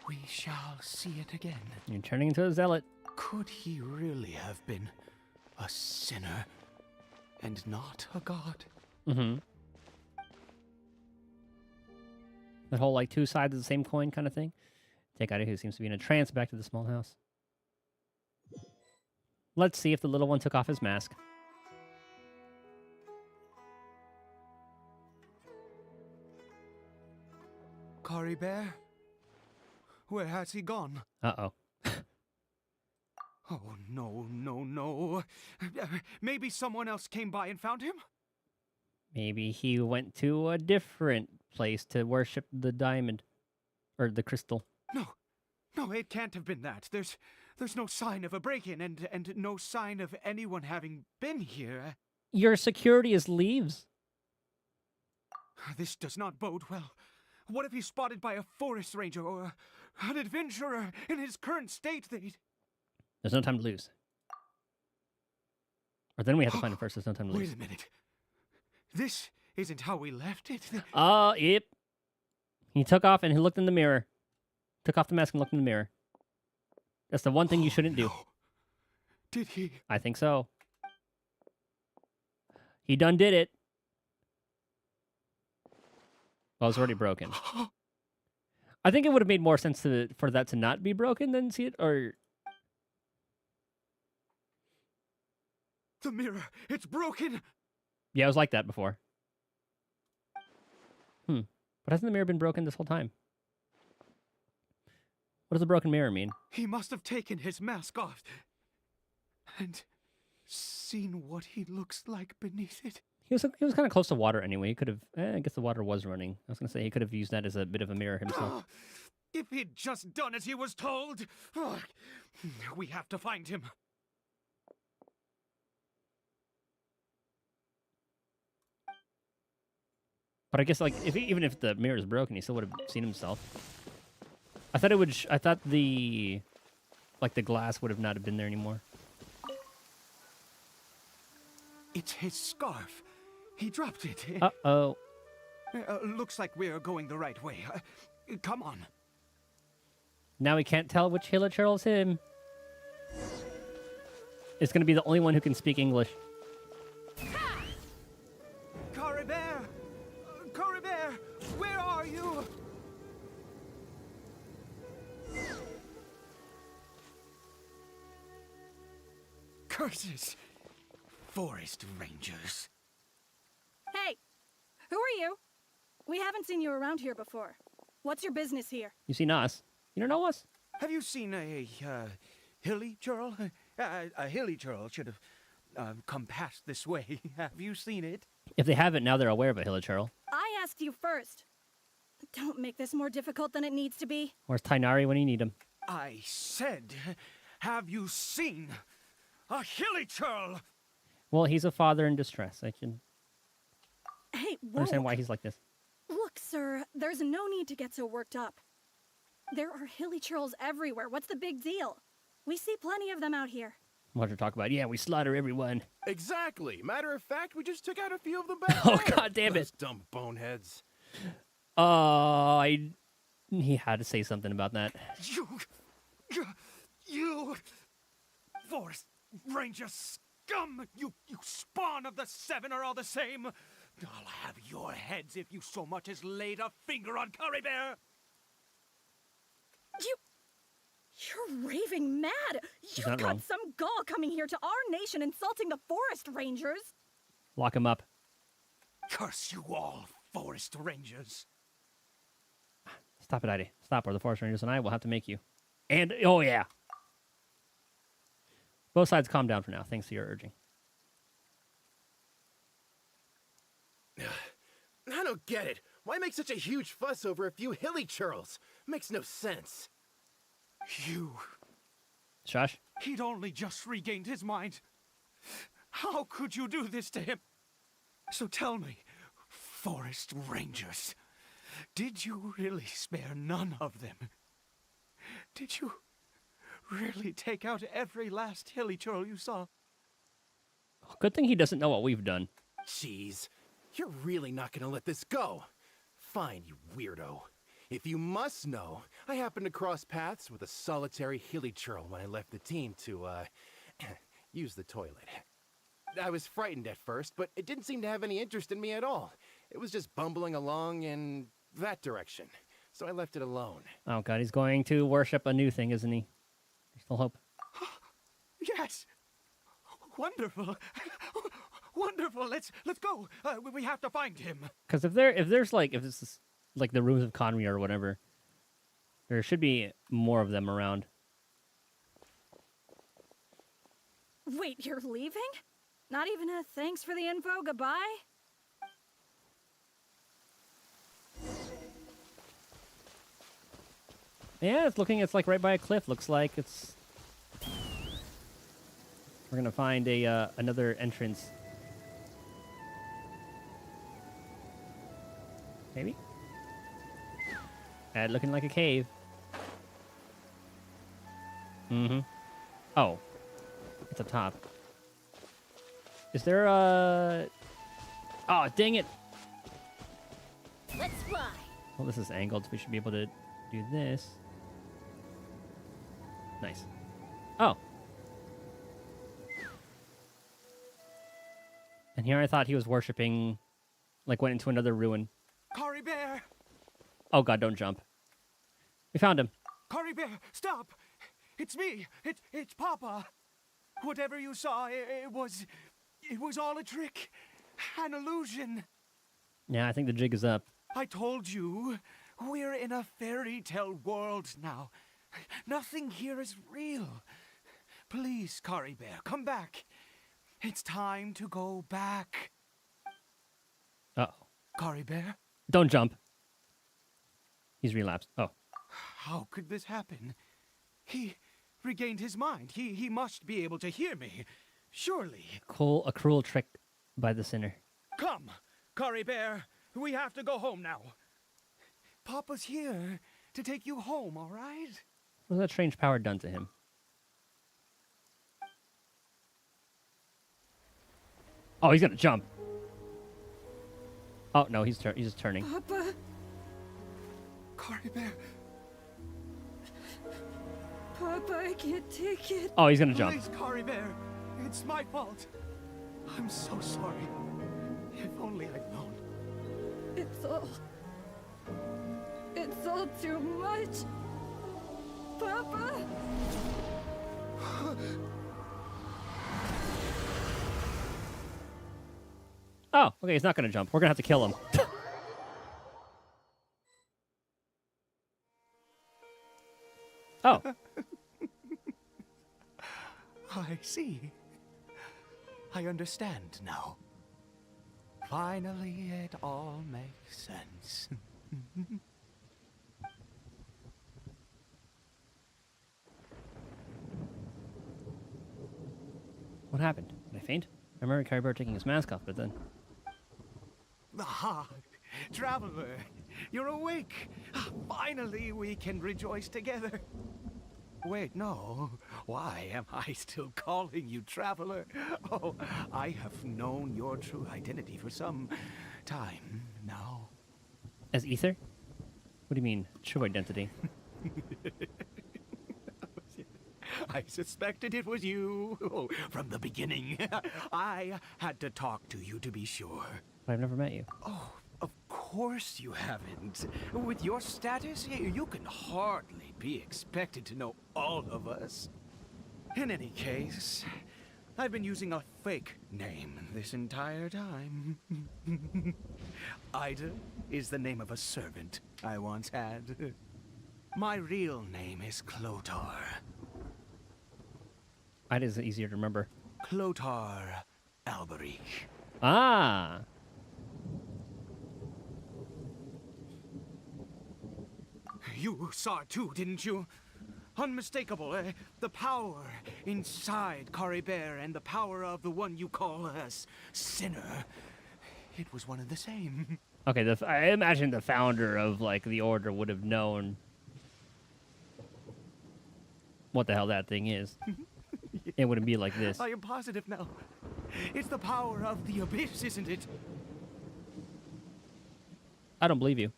we shall see it again. You're turning into a zealot. Could he really have been a sinner and not a god? Mm-hmm. That whole, like, two sides of the same coin kind of thing. Take out who seems to be in a trance back to the small house. Let's see if the little one took off his mask. Kari Bear? Where has he gone? Uh-oh. Oh, no. Maybe someone else came by and found him? Maybe he went to a different place to worship the diamond. Or the crystal. No, it can't have been that. There's no sign of a break-in and no sign of anyone having been here. Your security is leaves. This does not bode well. What if he's spotted by a forest ranger or an adventurer in his current state? There's no time to lose. Or then we have to find him first. There's no time to lose. Wait a minute. This isn't how we left it. Yep. He took off and he looked in the mirror. Took off the mask and looked in the mirror. That's the one thing you shouldn't do. Did he? I think so. He done did it. Well, it's already broken. I think it would have made more sense for that to not be broken than see it, or The mirror, it's broken! Yeah, it was like that before. But hasn't the mirror been broken this whole time? What does a broken mirror mean? He must have taken his mask off and seen what he looks like beneath it. He was kind of close to water anyway. He could have... I guess the water was running. I was going to say he could have used that as a bit of a mirror himself. If he'd just done as he was told! We have to find him. But I guess, like, even if the mirror is broken, he still would have seen himself. I thought it would... I thought the... Like, the glass would have not have been there anymore. It's his scarf. He dropped it. Uh-oh. Looks like we're going the right way. Come on. Now we can't tell which Hilichurl's him. It's going to be the only one who can speak English. Coribert! Coribert! Where are you? Curses! Forest Rangers. Hey! Who are you? We haven't seen you around here before. What's your business here? You seen us? You don't know us? Have you seen a Hilichurl? A Hilichurl should have come past this way. Have you seen it? If they haven't, now they're aware of a Hilichurl. I asked you first. Don't make this more difficult than it needs to be. Where's Tainari when you need him? I said, have you seen a Hilichurl? Well, he's a father in distress. I can Hey, understand why he's like this. Look, sir, there's no need to get so worked up. There are Hilichurls everywhere. What's the big deal? We see plenty of them out here. What to talk about? Yeah, we slaughter everyone. Exactly. Matter of fact, we just took out a few of them back. Oh, god damn it. Those dumb boneheads. Oh, he had to say something about that. You Forest Ranger scum! You spawn of the Seven are all the same! I'll have your heads if you so much as laid a finger on Coribert! You're raving mad! You've not got wrong. some gall coming here to our nation insulting the Forest Rangers! Lock him up. Curse you all, Forest Rangers! Stop it, Heidi. Stop, or the Forest Rangers and I will have to make you. And, oh yeah. Both sides calm down for now, thanks to your urging. I don't get it. Why make such a huge fuss over a few Hilichurls? Makes no sense. You... Shush. He'd only just regained his mind. How could you do this to him? So tell me, Forest Rangers, did you really spare none of them? Did you really take out every last Hilichurl you saw? Good thing he doesn't know what we've done. Jeez, you're really not gonna let this go. Fine, you weirdo. If you must know, I happened to cross paths with a solitary Hilichurl when I left the team to, use the toilet. I was frightened at first, but it didn't seem to have any interest in me at all. It was just bumbling along in that direction, so I left it alone. Oh god, he's going to worship a new thing, isn't he? There's still hope. Yes! Wonderful! Wonderful! Let's go! We have to find him! Because if this is like the ruins of Conry or whatever, there should be more of them around. Wait, you're leaving? Not even a thanks for the info, goodbye? Yeah, it's like right by a cliff. Looks like it's... We're gonna find a another entrance. Maybe? Looking like a cave. Mm-hmm. Oh. It's up top. Is there a... Oh, dang it! Let's fly. Well, this is angled, so we should be able to do this. Nice. Oh. And here I thought he was worshipping, like went into another ruin. Coribert! Oh god, don't jump. We found him. Coribert, stop! It's me! It's Papa! Whatever you saw, it was It was all a trick. An illusion. Yeah, I think the jig is up. I told you, we're in a fairy tale world now. Nothing here is real. Please, Kari Bear, come back. It's time to go back. Uh-oh. Kari Bear? Don't jump. He's relapsed. Oh. How could this happen? He regained his mind. He must be able to hear me. Surely. A cruel trick by the sinner. Come, Kari Bear. We have to go home now. Papa's here to take you home, all right? What's that strange power done to him? Oh, he's gonna jump. Oh, no, he's just turning. Papa. Kari Bear. Papa, I can't take it. Oh, he's gonna jump. Please, Kari Bear. It's my fault. I'm so sorry. If only I'd known. It's all too much. Papa. Oh, okay, he's not gonna jump. We're gonna have to kill him. Oh. I see. I understand now. Finally, it all makes sense. What happened? Did I faint? I remember Kari Bear taking his mask off, but then... Ah, Traveler, you're awake. Finally, we can rejoice together. Wait, no. Why am I still calling you Traveler? Oh, I have known your true identity for some time now. As Ether? What do you mean, true identity? I suspected it was you from the beginning. I had to talk to you to be sure. But I've never met you. Oh, of course you haven't. With your status, you can hardly be expected to know all of us. In any case, I've been using a fake name this entire time. Ida is the name of a servant I once had. My real name is Clotar. Ida is easier to remember. Clotar Alberic. Ah! You saw it too, didn't you? Unmistakable, the power inside Kari Bear and the power of the one you call a sinner. It was one and the same. Okay, I imagine the founder of, like, the Order would have known what the hell that thing is. It wouldn't be like this. I am positive now. It's the power of the Abyss, isn't it? I don't believe you.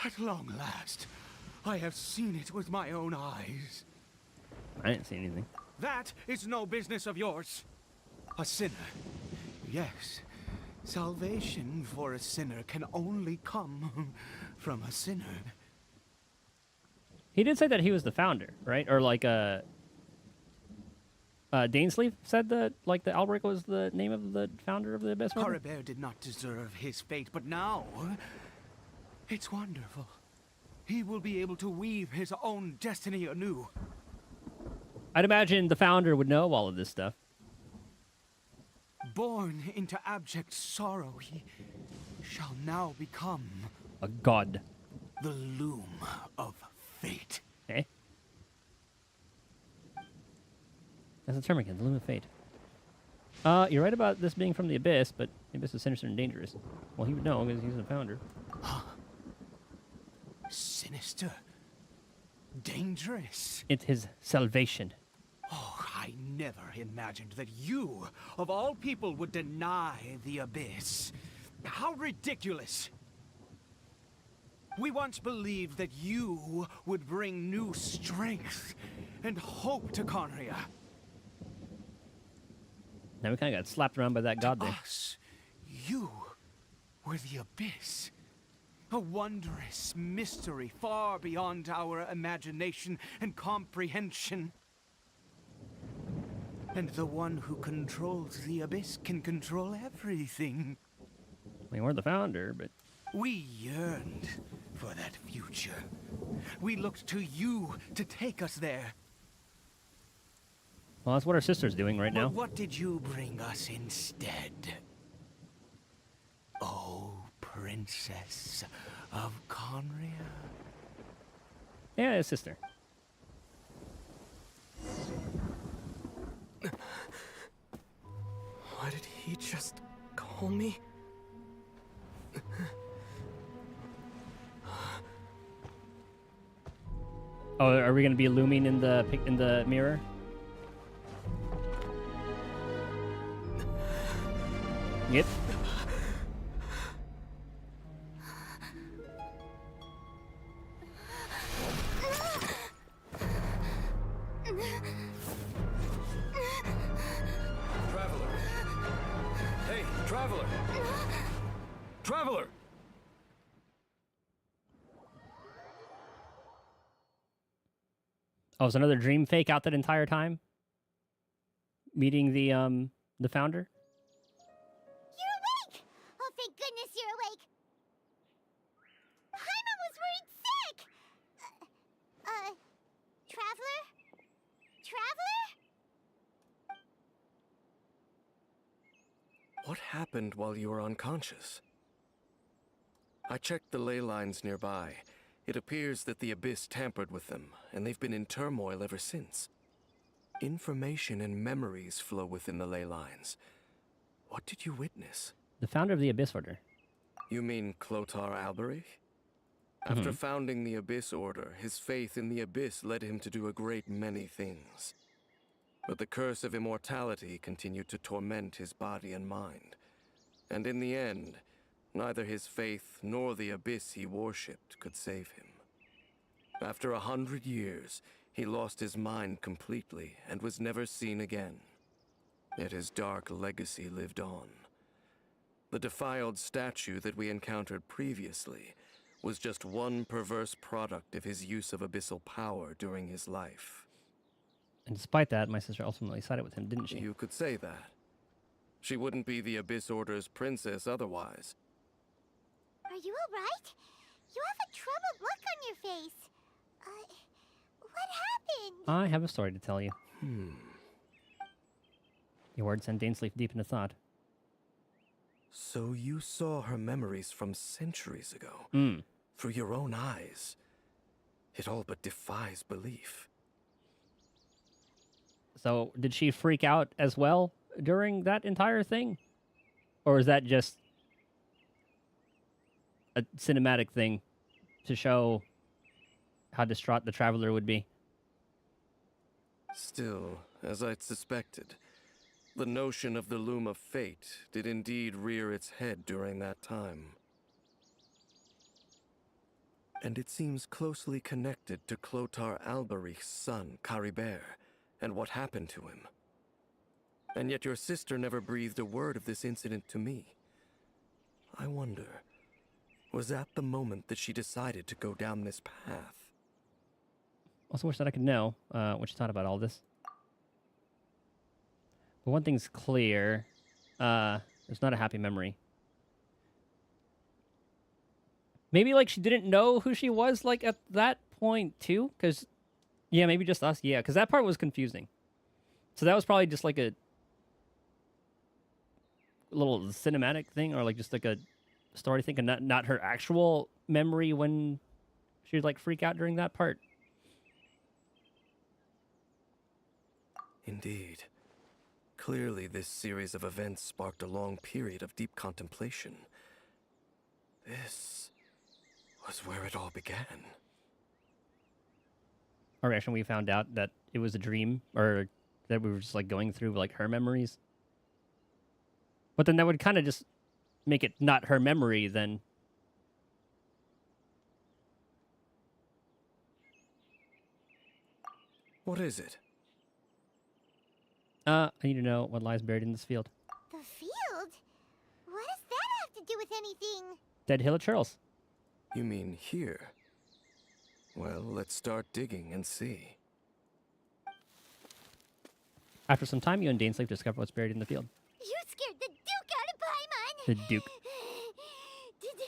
At long last, I have seen it with my own eyes. I didn't see anything. That is no business of yours. A sinner. Yes. Salvation for a sinner can only come from a sinner. He did say that he was the founder, right? Or like Dainsleif said that like the Alberic was the name of the founder of the Abyss Order? Kari Bear did not deserve his fate, but now it's wonderful. He will be able to weave his own destiny anew. I'd imagine the founder would know all of this stuff. Born into abject sorrow, he shall now become a god. The loom of fate. Eh? That's the term again, the loom of fate. You're right about this being from the Abyss, but the Abyss is sinister and dangerous. Well, he would know because he's the founder. Sinister. Dangerous. It's his salvation. Oh, I never imagined that you, of all people, would deny the Abyss. How ridiculous. We once believed that you would bring new strength and hope to Conria. Now we kind of got slapped around by that god there. Us, you were the Abyss. A wondrous mystery far beyond our imagination and comprehension. And the one who controls the abyss can control everything. I mean, we're the founder, but... We yearned for that future. We looked to you to take us there. Well, that's what our sister's doing right now. But what did you bring us instead? Oh, Princess of Conria. Yeah, his sister. Why did he just call me? Oh, are we gonna be looming in the mirror? Yep. Traveler! Hey, Traveler! Traveler! Oh, is another dream fake out that entire time? Meeting the founder? You're awake! Oh, thank goodness you're awake! Paimon was worried sick! Traveler? Traveler? What happened while you were unconscious? I checked the ley lines nearby. It appears that the Abyss tampered with them, and they've been in turmoil ever since. Information and memories flow within the ley lines. What did you witness? The founder of the Abyss Order. You mean Clotar Alberich? After founding the Abyss Order, his faith in the Abyss led him to do a great many things. But the curse of immortality continued to torment his body and mind. And in the end, neither his faith nor the Abyss he worshipped could save him. After 100 years, he lost his mind completely and was never seen again. Yet his dark legacy lived on. The defiled statue that we encountered previously was just one perverse product of his use of abyssal power during his life. And despite that, my sister ultimately sided with him, didn't she? You could say that. She wouldn't be the Abyss Order's princess otherwise. Are you alright? You have a troubled look on your face. What happened? I have a story to tell you. Your words sent Dainsleif deep into thought. So you saw her memories from centuries ago, through your own eyes. It all but defies belief. So, did she freak out as well during that entire thing? Or is that just a cinematic thing to show how distraught the Traveler would be? Still, as I'd suspected, the notion of the Loom of Fate did indeed rear its head during that time. And it seems closely connected to Clotar Alberich's son, Caribert, and what happened to him. And yet your sister never breathed a word of this incident to me. I wonder, was that the moment that she decided to go down this path? Also wish that I could know what you thought about all this. But one thing's clear. It's not a happy memory. Maybe, like, she didn't know who she was, like, at that point, too? Because, yeah, maybe just us. Yeah, because that part was confusing. So that was probably just, like, a little cinematic thing, or, like, just, like, a story thing, and not her actual memory when she'd, like, freak out during that part. Indeed. Clearly, this series of events sparked a long period of deep contemplation. This was where it all began. Or actually, we found out that it was a dream, or that we were just, like, going through, like, her memories. But then that would kind of just make it not her memory, then. What is it? I need to know what lies buried in this field. The field? What does that have to do with anything? Dead Hill of Churls. You mean here? Well, let's start digging and see. After some time, you and Dainsleif discover what's buried in the field. You scared the Duke out of Paimon! The Duke. Did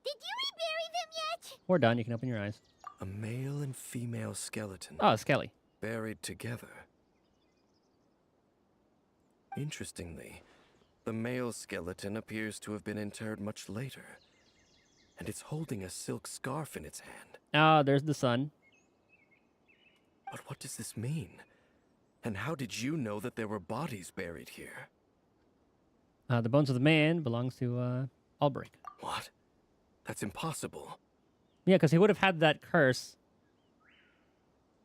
you rebury them yet? We're done. You can open your eyes. A male and female skeleton. Oh, Skelly. Buried together. Interestingly, the male skeleton appears to have been interred much later. And it's holding a silk scarf in its hand. Ah, there's the sun. But what does this mean? And how did you know that there were bodies buried here? The bones of the man belongs to Albrecht. What? That's impossible. Yeah, because he would have had that curse.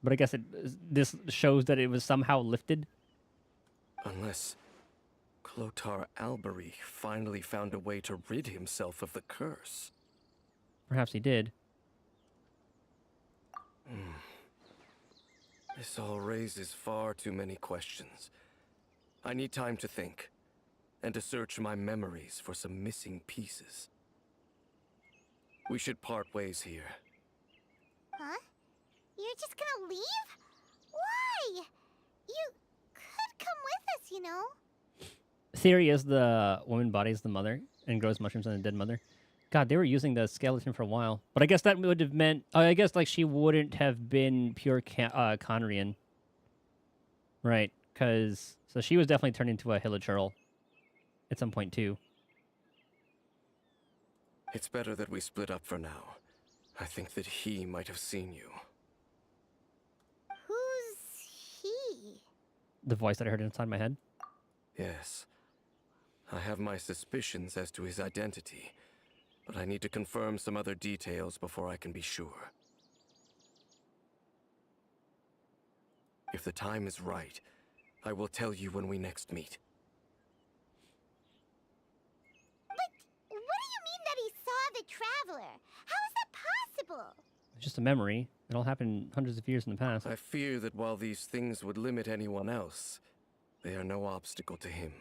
But I guess this shows that it was somehow lifted. Unless Clotar Albery finally found a way to rid himself of the curse. Perhaps he did. This all raises far too many questions. I need time to think, and to search my memories for some missing pieces. We should part ways here. Huh? You're just gonna leave? Why? You could come with us, you know? Theory is the woman bodies the mother and grows mushrooms on the dead mother. God, they were using the skeleton for a while. But I guess that would have meant... I guess like she wouldn't have been pure Conrian. Right, because... So she was definitely turned into a Hilichurl at some point, too. It's better that we split up for now. I think that he might have seen you. Who's he? The voice that I heard inside my head? Yes. I have my suspicions as to his identity, but I need to confirm some other details before I can be sure. If the time is right, I will tell you when we next meet. But what do you mean that he saw the Traveler? How is that possible? It's just a memory. It all happened hundreds of years in the past. I fear that while these things would limit anyone else, they are no obstacle to him.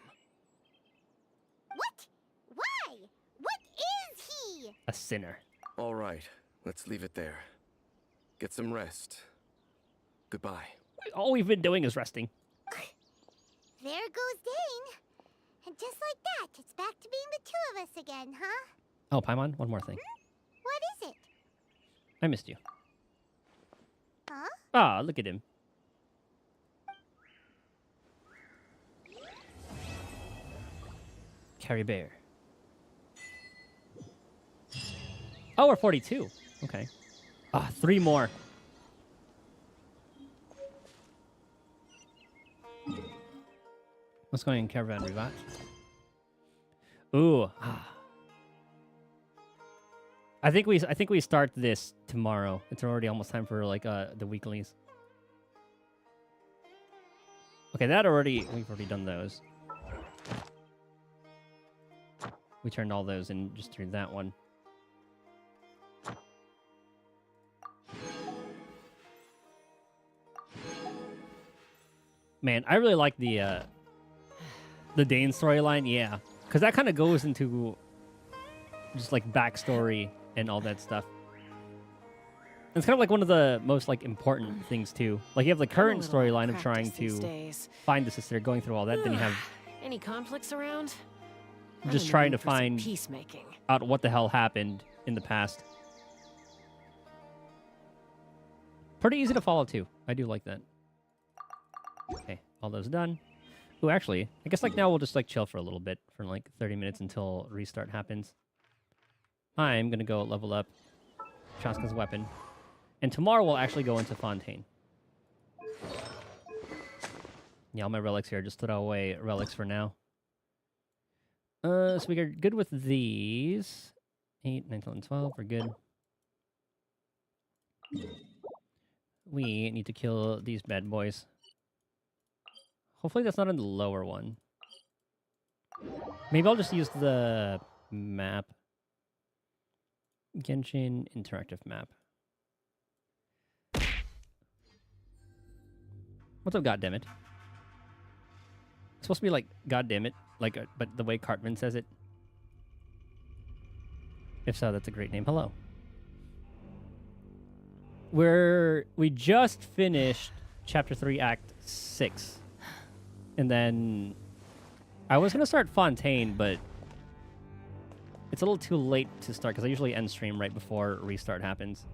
What? Why? What is he? A sinner. All right, let's leave it there. Get some rest. Goodbye. All we've been doing is resting. There goes Dane. And just like that, it's back to being the two of us again, huh? Oh, Paimon, one more thing. What is it? I missed you. Huh? Ah, look at him. Carrie Bear. Oh, we're 42. Okay. Ah, 3 more. What's going on, Caravan Revat? Ooh. I think we start this tomorrow. It's already almost time for like the weeklies. Okay, we've already done those. We turned all those and just threw that one. Man, I really like the Dane storyline, yeah. Because that kind of goes into just like backstory and all that stuff. It's kind of like one of the most like important things too. Like you have the current storyline of trying to find the sister, going through all that. Then you have any conflicts around? Just trying to find peacemaking out what the hell happened in the past. Pretty easy to follow too. I do like that. Okay, all those done. Ooh, actually, I guess like now we'll just like chill for a little bit for like 30 minutes until restart happens. I'm gonna go level up Chaska's weapon. And tomorrow we'll actually go into Fontaine. Yeah, all my relics here. Just throw away relics for now. So we are good with these. 8, 9, 10, 12. We're good. We need to kill these bad boys. Hopefully that's not in the lower one. Maybe I'll just use the map. Genshin interactive map. What's up, goddammit? It's supposed to be like, goddammit, like, but the way Cartman says it. If so, that's a great name. Hello. We just finished Chapter 3, Act 6. And then I was going to start Fontaine, but it's a little too late to start because I usually end stream right before restart happens.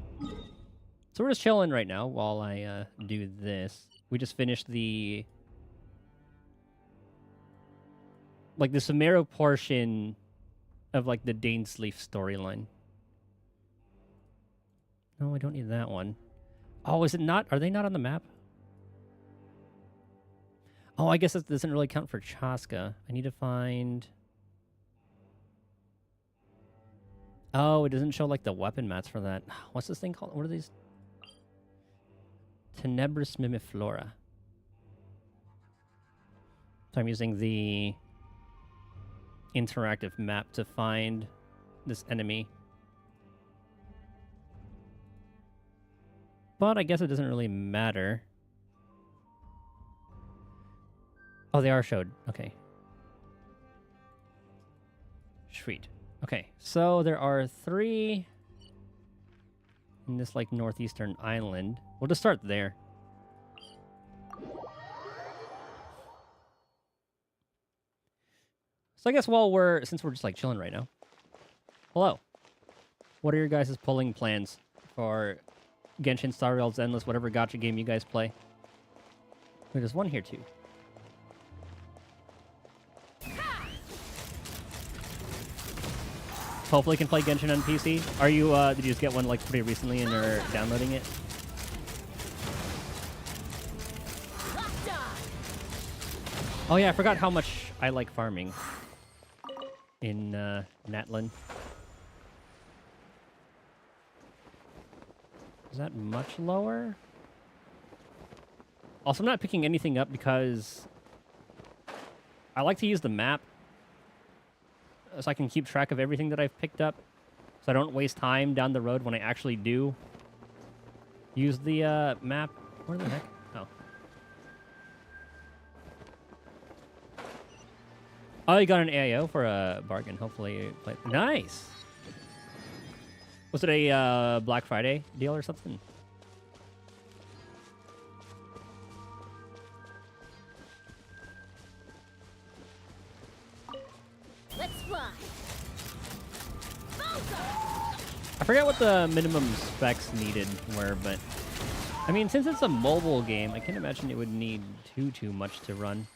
So we're just chilling right now while I do this. We just finished the Sumeru portion of like the Dainsleif storyline. No, I don't need that one. Oh, is it not? Are they not on the map? Oh, I guess that doesn't really count for Chaska. I need to find... Oh, it doesn't show like the weapon mats for that. What's this thing called? What are these? Tenebris Mimiflora. So I'm using the interactive map to find this enemy. But I guess it doesn't really matter. Oh, they are showed. Okay. Sweet. Okay, so there are 3 in this like northeastern island. We'll just start there. So I guess since we're just like chilling right now. Hello. What are your guys' polling plans for Genshin, Star Rails, Endless, whatever gacha game you guys play? There's one here too. Hopefully can play Genshin on PC. Are you, did you just get one like pretty recently and are downloading it? Oh yeah, I forgot how much I like farming in Natlan. Is that much lower? Also, I'm not picking anything up because I like to use the map so I can keep track of everything that I've picked up, so I don't waste time down the road when I actually do use the map. Where the heck? Oh. Oh, you got an AIO for a bargain. Hopefully you play. Nice! Was it a Black Friday deal or something? Let's fly. I forget what the minimum specs needed were, but I mean, since it's a mobile game, I can't imagine it would need too much to run.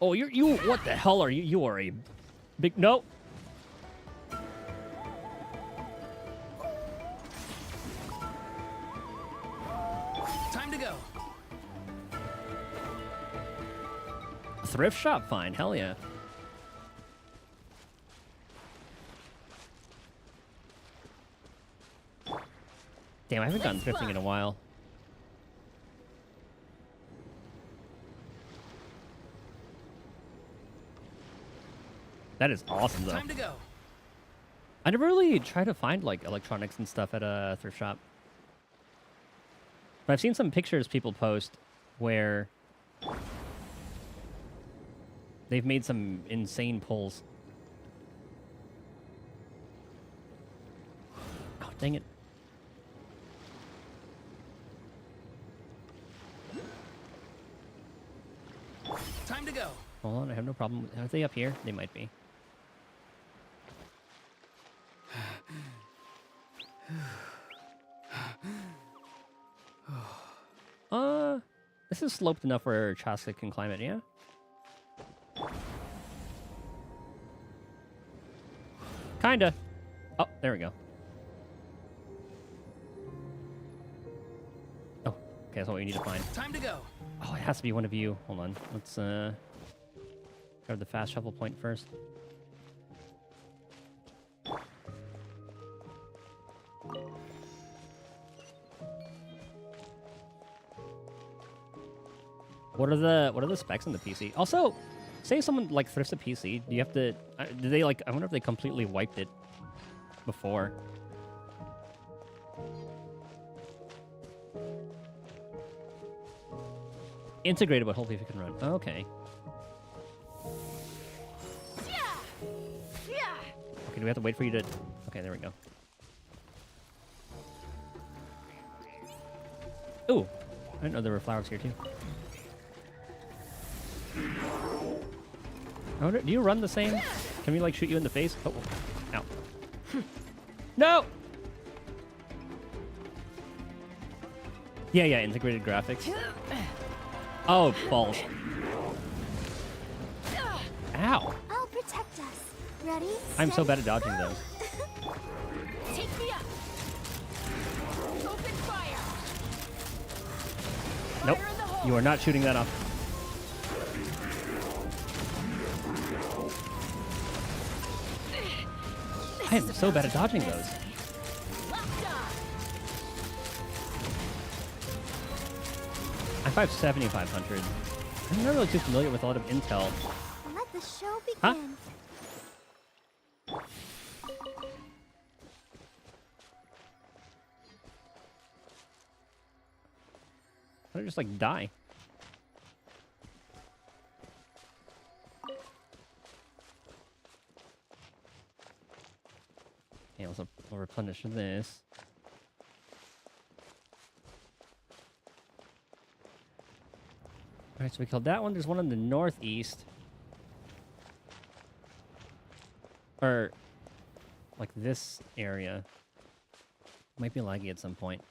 Oh, you what the hell are you? You are a big no. Time to go. Thrift shop find, hell yeah. Damn, I haven't gone thrifting in a while. That is awesome, though. Time to go. I never really tried to find like electronics and stuff at a thrift shop. But I've seen some pictures people post where they've made some insane pulls. Oh, dang it. Time to go. Hold on, I have no problem. Are they up here? They might be. This is sloped enough where Chaska can climb it, yeah? Kinda. Oh, there we go. Oh, okay, that's what we need to find. Time to go. Oh, it has to be one of you. Hold on. Let's grab the fast travel point first. What are the specs on the PC? Also, say someone like thrifts a PC, do you have to do they like I wonder if they completely wiped it before. Integrated, but hopefully if it can run. Okay. Okay, do we have to wait for you to... Okay, there we go. Ooh, I didn't know there were flowers here too. I wonder, do you run the same? Can we like shoot you in the face? Oh, ow. No! Yeah, integrated graphics. Oh, balls. Ow. I'll protect us. Ready? I'm so bad at dodging those. Take me up. Open fire. Nope. You are not shooting that off. I am so bad at dodging those. I'm 5,700. I'm not really too familiar with a lot of intel. Let the show begin. Huh? Why did I just like die? Okay, we'll replenish this. Alright, so we killed that one. There's one in the northeast. Or, like this area. Might be laggy at some point.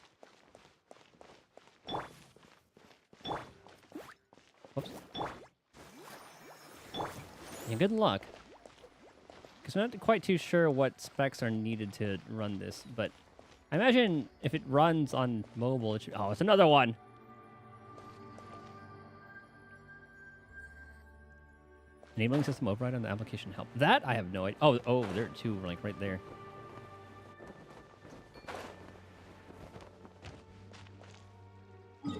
Whoops. Yeah, good luck. Because I'm not quite too sure what specs are needed to run this, but I imagine if it runs on mobile, it should... Oh, it's another one! Enabling system override on the application help. That I have no idea. Oh, there are two, like, right there. I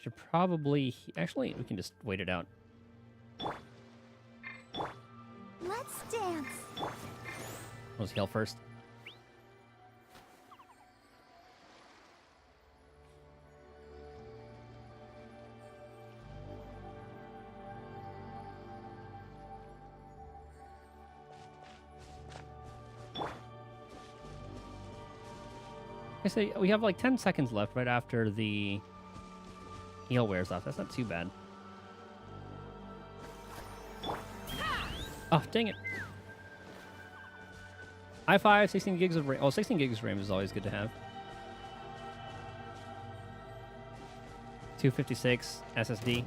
should probably... Actually, we can just wait it out. Let's dance. Let's heal first. I say we have like 10 seconds left right after the heal wears off. That's not too bad. Oh, dang it. i5, 16 gigs of RAM. Oh, 16 gigs of RAM is always good to have. 256 SSD.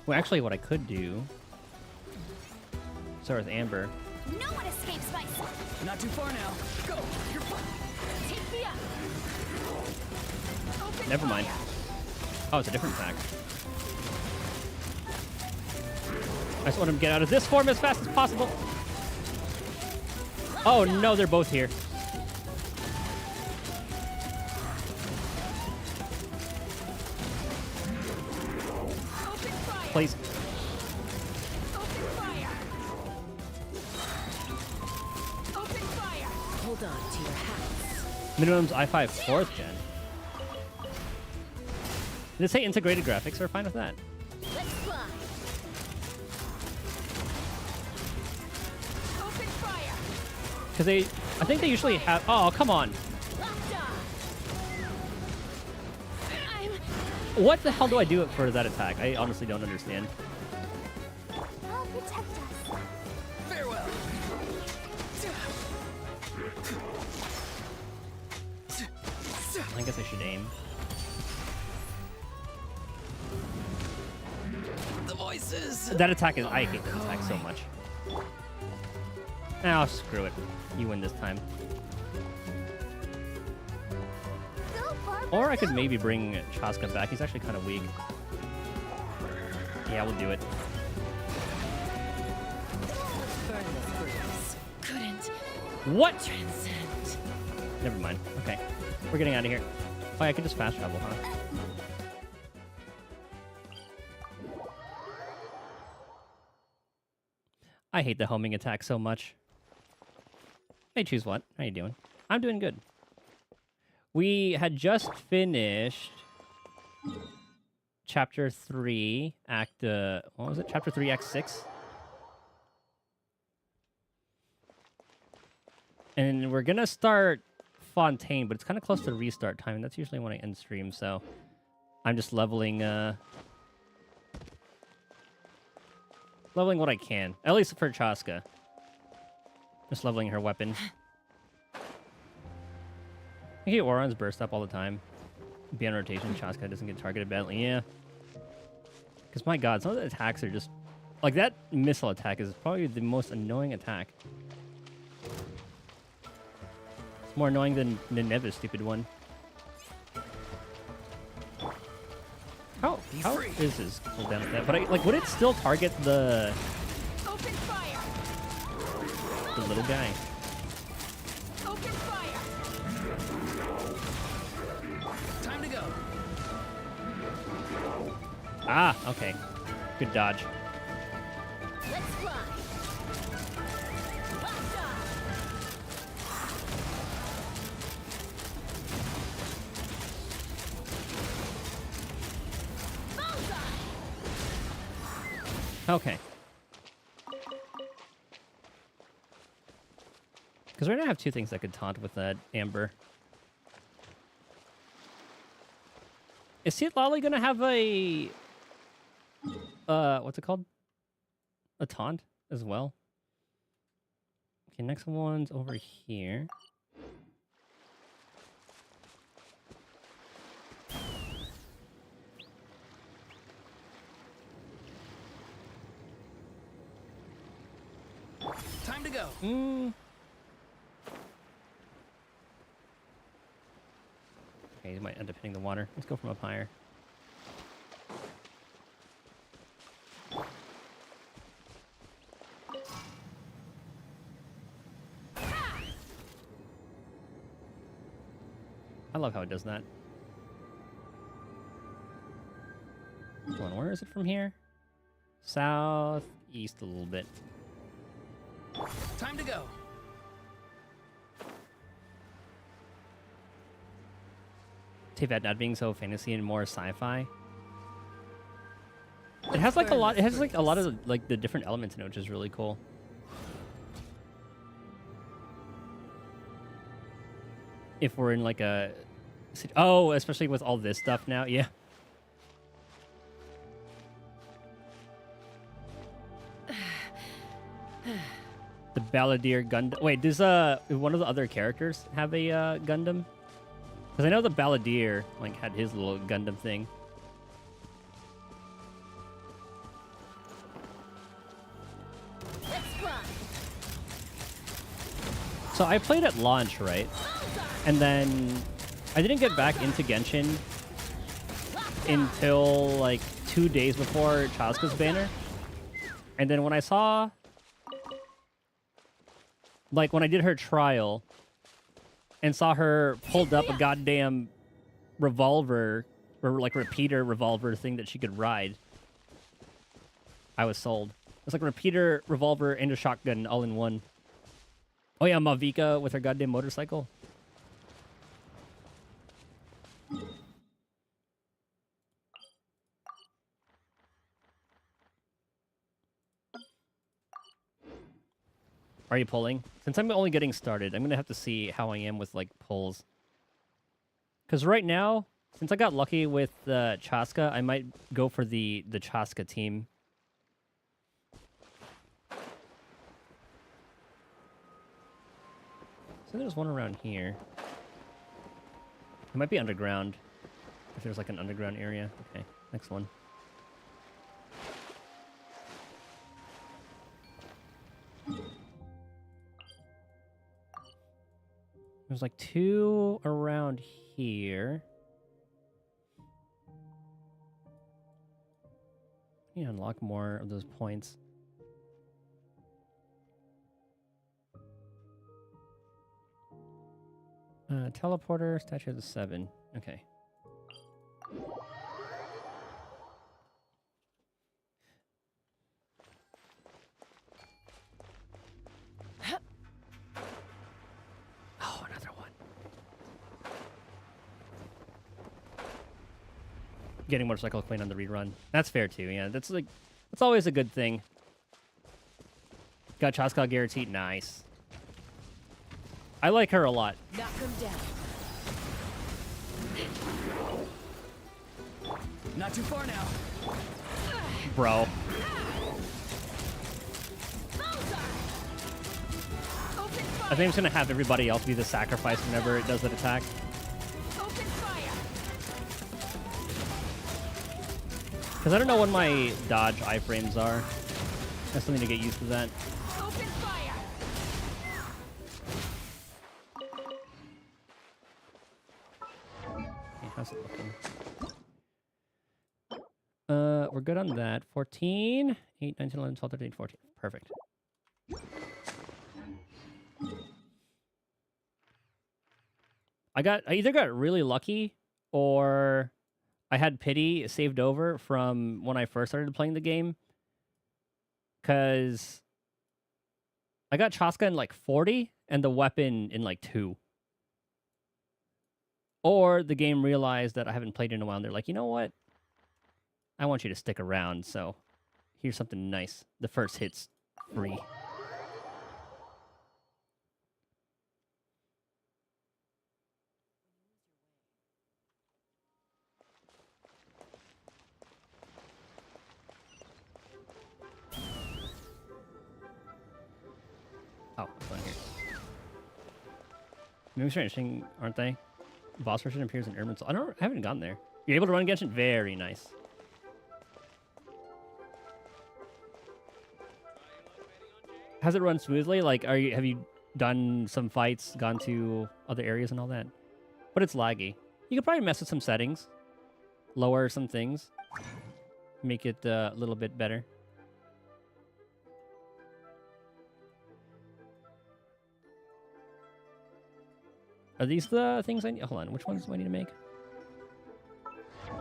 Well, actually, what I could do... Start with Amber. No one escapes my sight. Not too far now. Go. You're fine. Take me up. Open Never mind. fire. Oh, it's a different pack. I just want him to get out of this form as fast as possible. Oh no, they're both here. Please. Hold on to your hats. Minimum's i5 4th gen. Did it say integrated graphics? We're fine with that. Let's fly. Open fire. Because I think they usually have... Oh, come on. What the hell do I do it for that attack? I honestly don't understand. I'll protect us. Farewell. I guess I should aim. The voices. That attack is... I hate that attack so much. Oh, screw it. You win this time. Or I could maybe bring Chaska back. He's actually kind of weak. Yeah, we'll do it. Couldn't. What? Transcend. Never mind. Okay. We're getting out of here. Oh, yeah, I could just fast travel, huh? I hate the homing attack so much. Hey, choose what? How you doing? I'm doing good. We had just finished Chapter 3, Act... what was it? Chapter 3, Act 6? And we're gonna start Fontaine, but it's kind of close to restart time, and that's usually when I end stream, so I'm just leveling leveling what I can. At least for Chaska. Just leveling her weapon. I get Auron's burst up all the time. Be on rotation, Chaska doesn't get targeted badly. Yeah. Because my god, some of the attacks are just... Like, that missile attack is probably the most annoying attack. It's more annoying than Neva's stupid one. How is his cooldown with that? But like, would it still target the... Open fire. The little guy? Open fire. Time to go. Ah, okay. Good dodge. Let's fly. Okay. Because right now I have two things that could taunt with that Amber. Is Seat Lolly gonna have a... what's it called? A taunt as well? Okay, next one's over here. Time to go. Okay, he might end up hitting the water. Let's go from up higher. I love how it does that. Hold on, where is it from here? Southeast a little bit. Time to go. Teyvat not being so fantasy and more sci-fi. It has like a lot. It has like a lot of like the different elements in it, which is really cool. If we're in like a, oh, especially with all this stuff now, yeah. The Balladeer Gundam. Wait, does one of the other characters have a Gundam? Because I know the Balladeer like had his little Gundam thing. Let's fly. So I played at launch, right? And then I didn't get back into Genshin until like 2 days before Chaska's banner. And then when I saw, like when I did her trial and saw her pulled up a goddamn revolver or like repeater revolver thing that she could ride, I was sold. It's like a repeater revolver and a shotgun all in one. Oh yeah, Mavika with her goddamn motorcycle. Are you pulling? Since I'm only getting started, I'm going to have to see how I am with, like, pulls. Because right now, since I got lucky with Chaska, I might go for the Chaska team. So there's one around here. It might be underground. If there's, like, an underground area. Okay, next one. There's like 2 around here. Yeah, unlock more of those points. Teleporter, statue of the 7. Okay. Oh, another one. Getting Motorcycle Queen on the rerun. That's fair too, yeah. That's always a good thing. Got Chaska guaranteed, nice. I like her a lot. Knock him down. Not too far now. Bro. I think I'm just gonna have everybody else be the sacrifice whenever it does that attack. Open fire. Because I don't know when my dodge iframes are. I still need to get used to that. Open fire. Okay, how's it looking? We're good on that. 14, 8, 19, 11, 12, 13, 14. Perfect. I either got really lucky or I had pity saved over from when I first started playing the game. Because I got Chaska in like 40 and the weapon in like 2. Or the game realized that I haven't played in a while and they're like, you know what? I want you to stick around, so here's something nice. The first hit's free. Oh, it's on here. Moves are interesting, aren't they? Boss version appears in Urban Soul. I haven't gotten there. You're able to run Genshin? Very nice. Has it run smoothly? Like, have you done some fights, gone to other areas and all that? But it's laggy. You could probably mess with some settings, lower some things, make it a little bit better. Are these the things I need? Hold on, which ones do I need to make?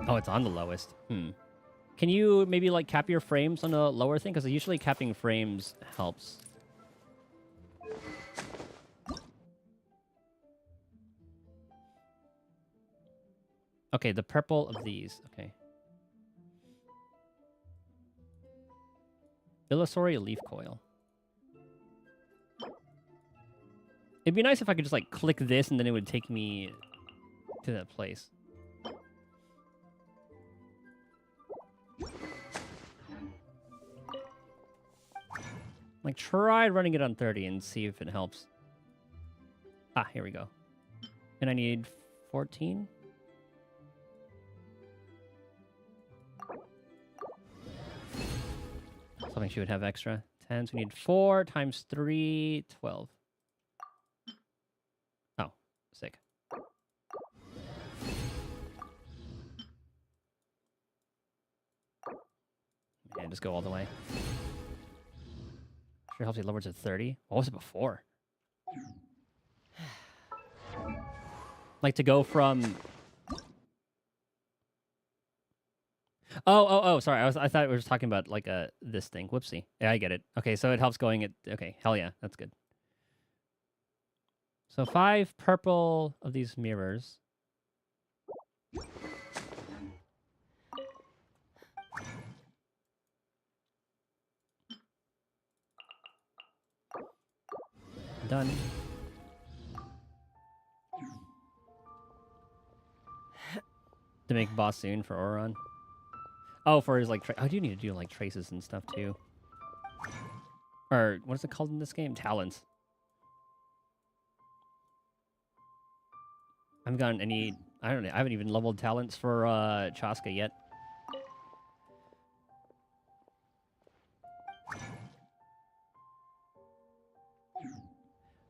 Oh, it's on the lowest. Can you maybe like cap your frames on a lower thing? Because usually capping frames helps. Okay, the purple of these. Okay. Illusory leaf coil. It'd be nice if I could just like click this and then it would take me to that place. Like try running it on 30 and see if it helps. Ah, here we go. And I need 14. Something she would have extra. 10, so we need 4 times 3, 12. Oh, sick. And just go all the way. Sure helps you lower to 30. What was it before? Like to go from... Oh, sorry. I thought we were just talking about like this thing. Whoopsie. Yeah, I get it. Okay, so it helps going at... Okay, hell yeah. That's good. So 5 purple of these mirrors. Done. To make boss soon for Auron. Oh, for his like... I do need to do like traces and stuff too. Or what is it called in this game? Talents. I haven't gotten any... I don't know. I haven't even leveled talents for Chaska yet.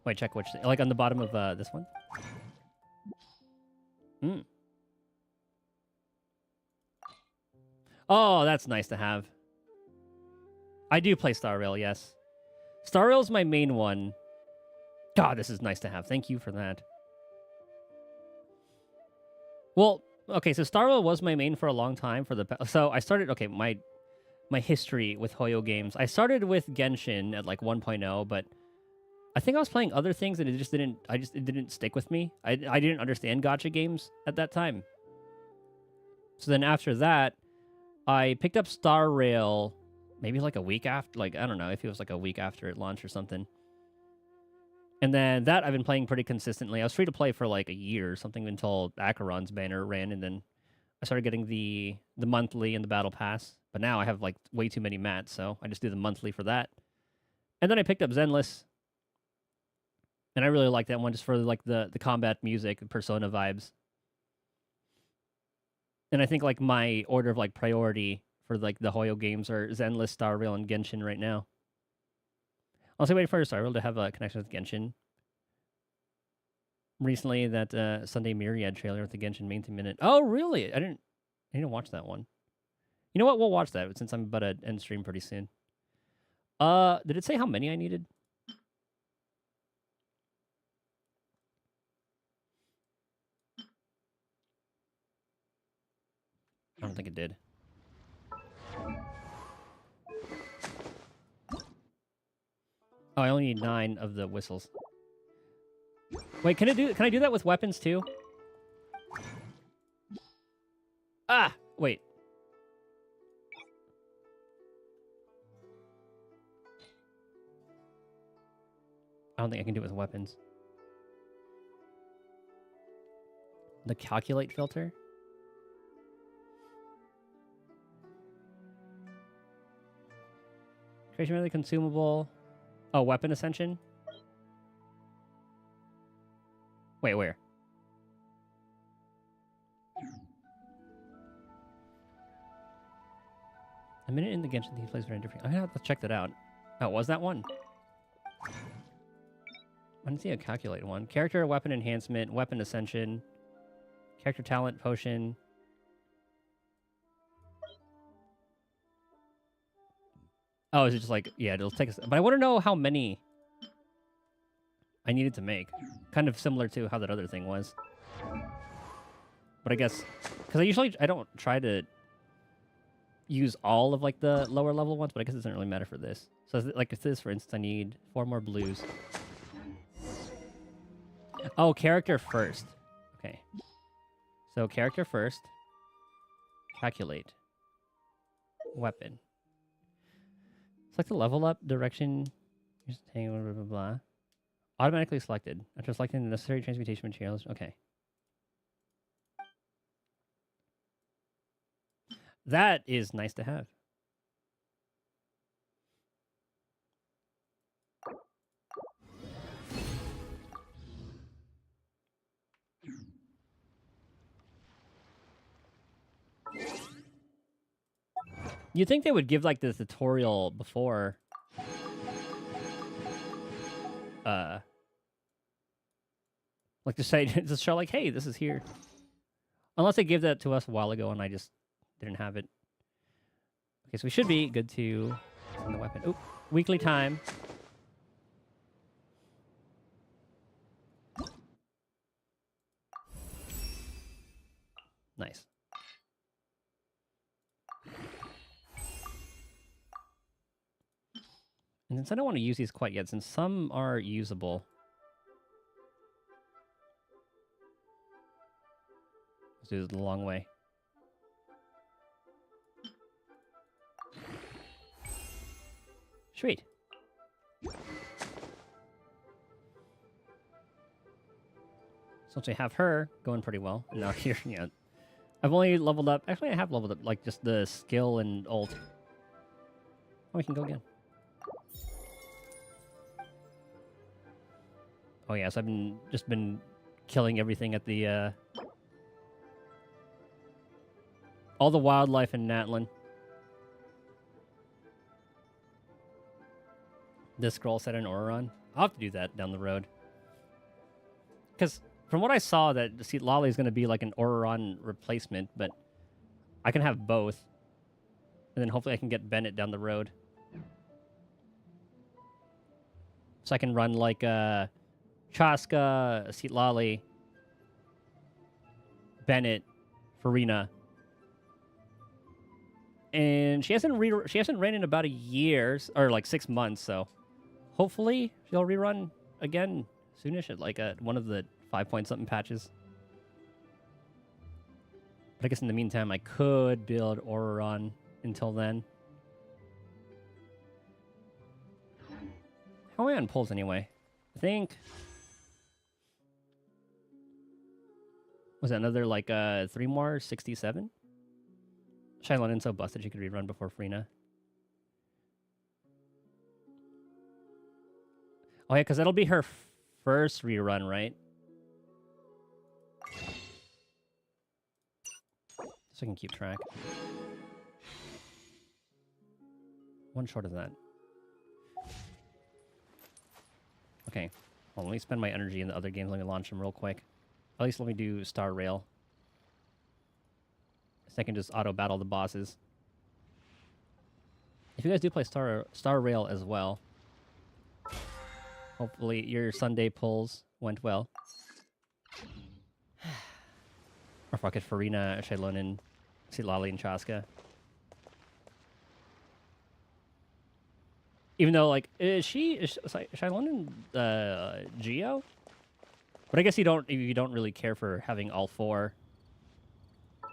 Wait, check which... Like on the bottom of this one? Oh, that's nice to have. I do play Star Rail, yes. Star Rail's my main one. God, this is nice to have. Thank you for that. Well, okay, so Star Rail was my main for a long time. So I started... Okay, my history with Hoyo games. I started with Genshin at like 1.0, but I think I was playing other things and it just didn't... It didn't stick with me. I didn't understand gacha games at that time. So then after that, I picked up Star Rail maybe like a week after, like, I don't know if it was like a week after it launched or something. And then that I've been playing pretty consistently. I was free to play for like a year or something until Acheron's banner ran, and then I started getting the monthly and the battle pass. But now I have like way too many mats, so I just do the monthly for that. And then I picked up Zenless, and I really like that one just for like the combat music, Persona vibes. And I think like my order of like priority for like the Hoyo games are Zenless, Star Rail, and Genshin right now. Also waiting for Star Rail to have a connection with Genshin. Recently, that Sunday Myriad trailer with the Genshin main theme in it. Oh, really? I didn't watch that one. You know what? We'll watch that since I'm about to end stream pretty soon. Did it say how many I needed? I don't think it did. Oh, I only need 9 of the whistles. Wait, can I do that with weapons too? Ah, wait. I don't think I can do it with weapons. The calculate filter? Creation really consumable. Oh, weapon ascension? Wait, where? A minute in the Genshin theme plays very different. I'm gonna have to check that out. Oh, was that one? I didn't see a calculate one. Character weapon enhancement, weapon ascension, character talent potion. Oh, is it just like, yeah, it'll take us. But I want to know how many I needed to make. Kind of similar to how that other thing was. But I guess, because I don't try to use all of like the lower level ones, but I guess it doesn't really matter for this. So like if this, for instance, I need 4 more blues. Oh, character first. Okay. So character first. Calculate. Weapon. Select the level up direction. Blah, blah, blah, blah. Automatically selected. After selecting the necessary transmutation materials. Okay. That is nice to have. You'd think they would give like the tutorial before like to say just show like, hey, this is here. Unless they gave that to us a while ago and I just didn't have it. Okay, so we should be good to send the weapon. Oh, weekly time. Nice. And since I don't want to use these quite yet, since some are usable. Let's do this the long way. Sweet. Since we have her going pretty well, and now here, yeah. I've only leveled up. Actually, I have leveled up like just the skill and ult. Oh, we can go again. Oh yes, I've been killing everything at the all the wildlife in Natlan. This scroll set in Oreron. I'll have to do that down the road. Because from what I saw, that Lolly is going to be like an Oreron replacement, but I can have both. And then hopefully I can get Bennett down the road. So I can run like Chaska, Lolly, Bennett, Farina. And she hasn't ran in about a year, or like 6 months, so hopefully she'll rerun again soonish at like one of the 5-point-something patches. But I guess in the meantime, I could build Oreron until then. How am I on pulls anyway? I think... Was it another, like, 3 more? 67? Shailonin's so busted she could rerun before Freena. Oh, yeah, because that'll be her first rerun, right? So I can keep track. One short of that. Okay. Well, let me spend my energy in the other games. Let me launch them real quick. At least let me do Star Rail. So I can just auto-battle the bosses. If you guys do play Star Rail as well, hopefully your Sunday pulls went well. Or fuck it, Farina, Shailonin, Silali, and Chaska. Even though, like, is Shailonin Geo? But I guess you don't really care for having all 4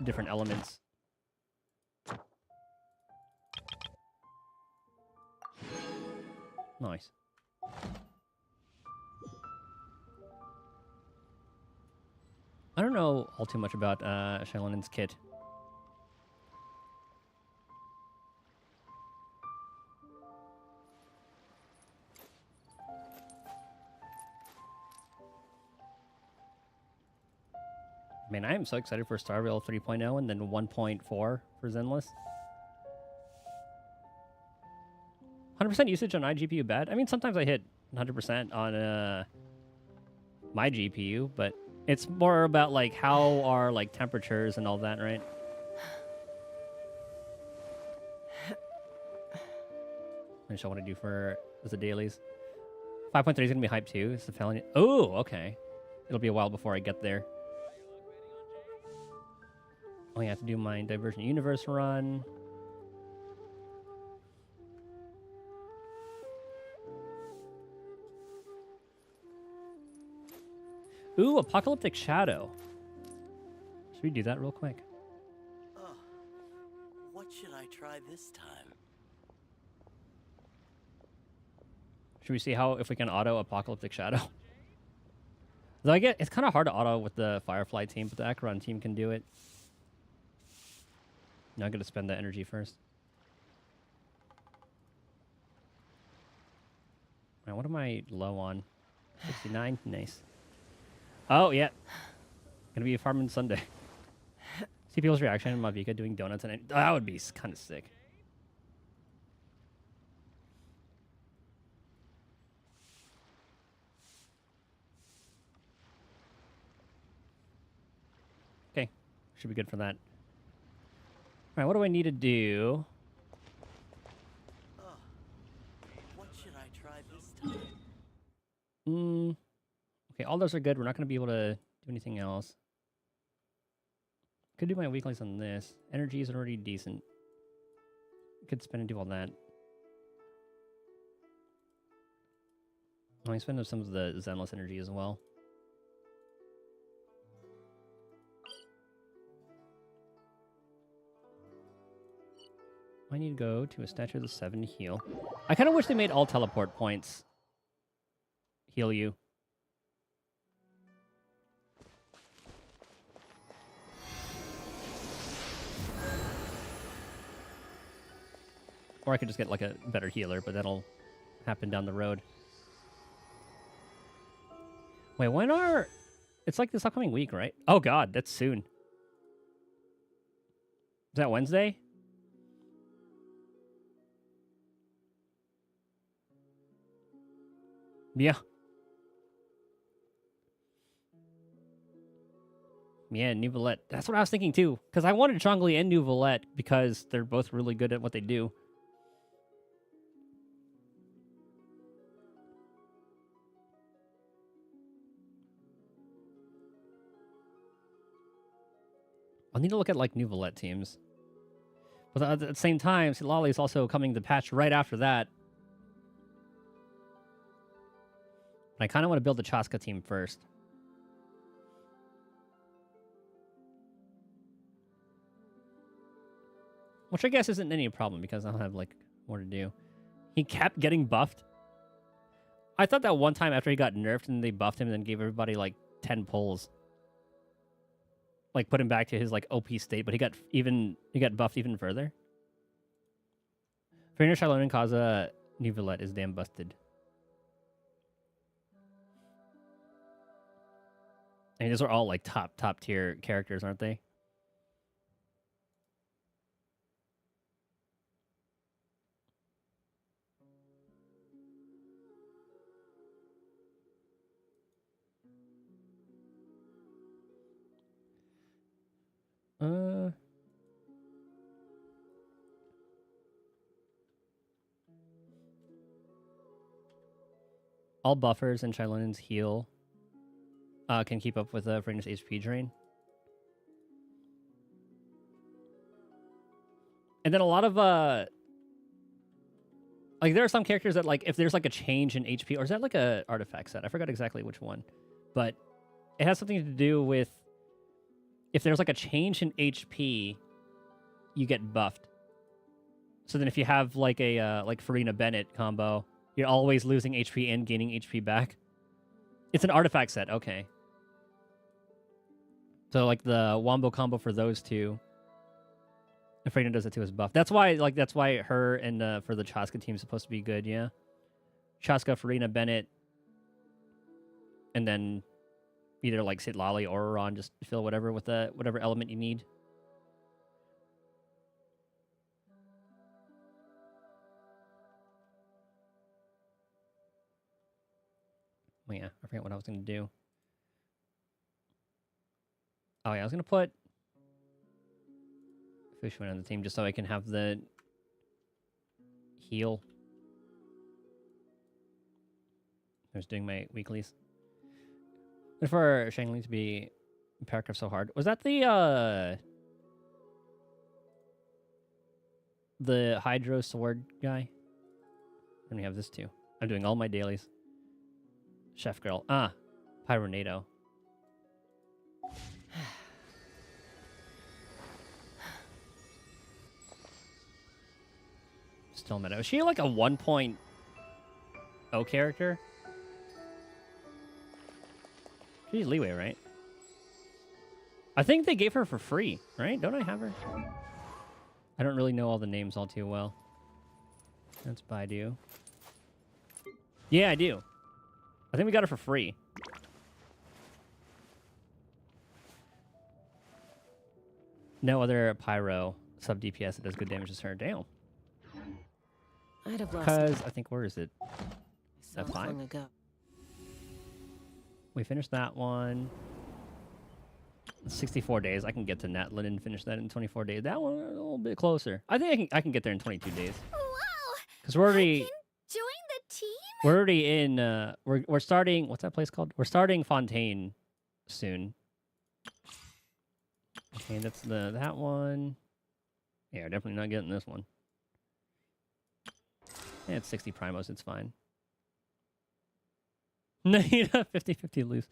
different elements. Nice. I don't know all too much about Shailonin's kit. Man, I am so excited for Star Rail 3.0 and then 1.4 for Zenless. 100% usage on iGPU bad? I mean, sometimes I hit 100% on my GPU, but it's more about like how are like temperatures and all that, right? Which I want to do for the dailies. 5.3 is gonna be hype too. It's the felony. Oh, okay. It'll be a while before I get there. Oh, I have to do my Divergent Universe run. Ooh, Apocalyptic Shadow. Should we do that real quick? Oh, what should I try this time? Should we see if we can auto Apocalyptic Shadow? Though I get it's kind of hard to auto with the Firefly team, but the Acheron team can do it. Now I'm gonna spend that energy first. Now, what am I low on? 69? Nice. Oh, yeah. Gonna be a farming Sunday. See people's reaction to Mavika doing donuts and that would be kind of sick. Okay. Should be good for that. Alright, what do I need to do? Oh, what should I try this time? Okay, all those are good. We're not going to be able to do anything else. Could do my weeklies on this. Energy is already decent. Could spend and do all that. I spend up some of the Zenless energy as well. I need to go to a Statue of the Seven to heal. I kind of wish they made all teleport points heal you. Or I could just get like a better healer, but that'll happen down the road. Wait, when are... It's like this upcoming week, right? Oh god, that's soon. Is that Wednesday? Yeah. Yeah, Nouvellette. That's what I was thinking too. Because I wanted Zhongli and Nouvellette because they're both really good at what they do. I'll need to look at like Nouvellette teams. But at the same time, Silali is also coming to patch right after that. I kind of want to build the Chaska team first. Which I guess isn't any problem because I'll have like more to do. He kept getting buffed. I thought that one time after he got nerfed and they buffed him and then gave everybody like 10 pulls. Like put him back to his like OP state, but he got buffed even further. Trainer Shalom and Kaza Nivelet is damn busted. I mean, those are all like top tier characters, aren't they? All buffers and Shylonen's heal can keep up with Fragner's HP drain. And then a lot of like there are some characters that like if there's like a change in HP, or is that like a artifact set? I forgot exactly which one, but it has something to do with if there's like a change in HP, you get buffed. So then if you have like a like Farina Bennett combo, you're always losing HP and gaining HP back. It's an artifact set, okay. So like the Wombo combo for those two, Farina does it to his buff. That's why her and for the Chaska team is supposed to be good, yeah. Chaska, Farina, Bennett, and then either like Sitlali or Ron, just fill whatever with whatever element you need. Oh yeah, I forgot what I was going to do. Oh yeah, I was going to put Fishman on the team just so I can have the heal. I was doing my weeklies. And for Shangling to be paragraph so hard. Was that the Hydro Sword guy? And we have this too. I'm doing all my dailies. Chef Girl. Pyronado. Still meta. Is she like a 1.0 character? She's leeway, right? I think they gave her for free, right? Don't I have her? I don't really know all the names all too well. That's Baidu. Yeah, I do. I think we got her for free. No other Pyro sub DPS that does good damage as her. Damn. I'd have lost. Because I think where is it? At 5. Long ago. We finished that one. 64 days. I can get to Natlin and finish that in 24 days. That one a little bit closer. I think I can get there in 22 days. Wow! Because we're already Join the team? we're already in we're starting, what's that place called? We're starting Fontaine soon. Okay, that's that one. Yeah, we're definitely not getting this one. Yeah, it's 60 primos, it's fine. No, 50-50 lose.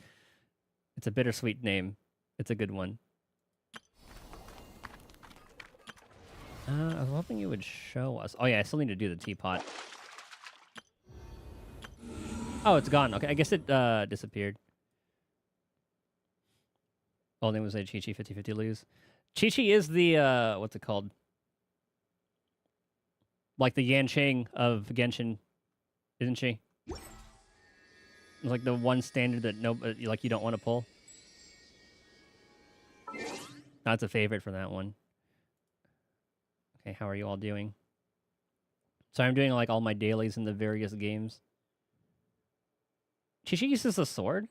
It's a bittersweet name. It's a good one. I was hoping you would show us. Oh yeah, I still need to do the teapot. Oh, it's gone. Okay, I guess it disappeared. Oh, name was a Chi-Chi 50-50 lose. Chi-Chi is the what's it called? Like the Yanqing of Genshin, isn't she? It's like the one standard that like you don't want to pull. That's a favorite for that one. Okay, how are you all doing? So I'm doing like all my dailies in the various games. Chi-Chi uses a sword?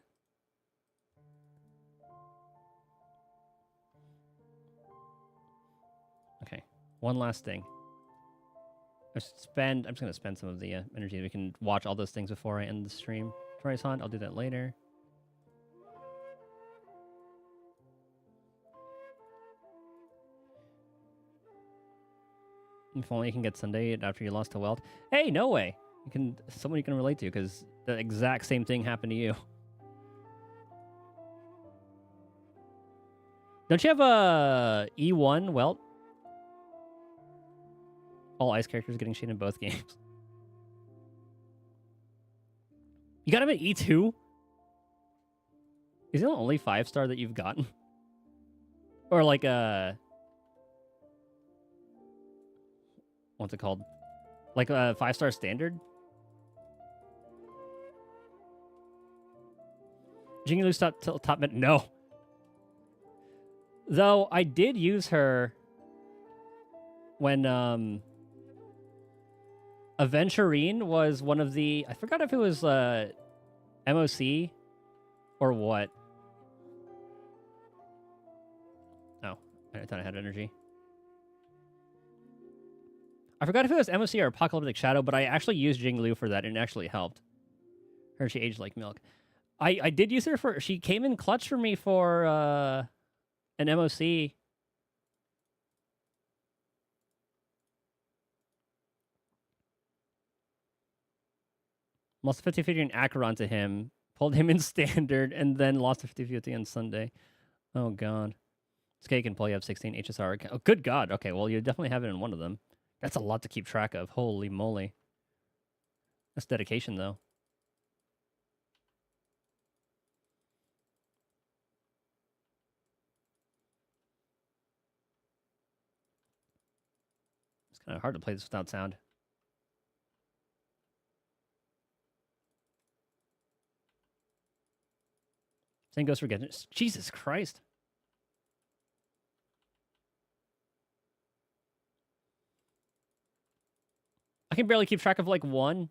Okay, one last thing. I'm just gonna spend some of the energy. We can watch all those things before I end the stream. Tori's Hunt, I'll do that later. If only you can get Sunday after you lost to Welt. Hey, no way! Someone you can relate to, because the exact same thing happened to you. Don't you have a E1 Welt? All ice characters getting shit in both games. You got him at E2? Is he the only 5-star that you've gotten? Or like a... What's it called? Like a 5-star standard? Jingliu's top mid? No. Though I did use her when Aventurine was one of the... I forgot if it was MOC or what. Oh, I thought I had energy. I forgot if it was MOC or Apocalyptic Shadow, but I actually used Jingliu for that, and it actually helped. Her, she aged like milk. I did use her for... She came in clutch for me for an MOC. Lost 50-50 in Acheron to him. Pulled him in standard, and then lost a 50-50 on Sunday. Oh, God. Skate can pull you up 16 HSR. Oh, good God. Okay, well, you definitely have it in one of them. That's a lot to keep track of. Holy moly. That's dedication, though. It's kind of hard to play this without sound. Same goes for Genshin. Jesus Christ. I can barely keep track of like one.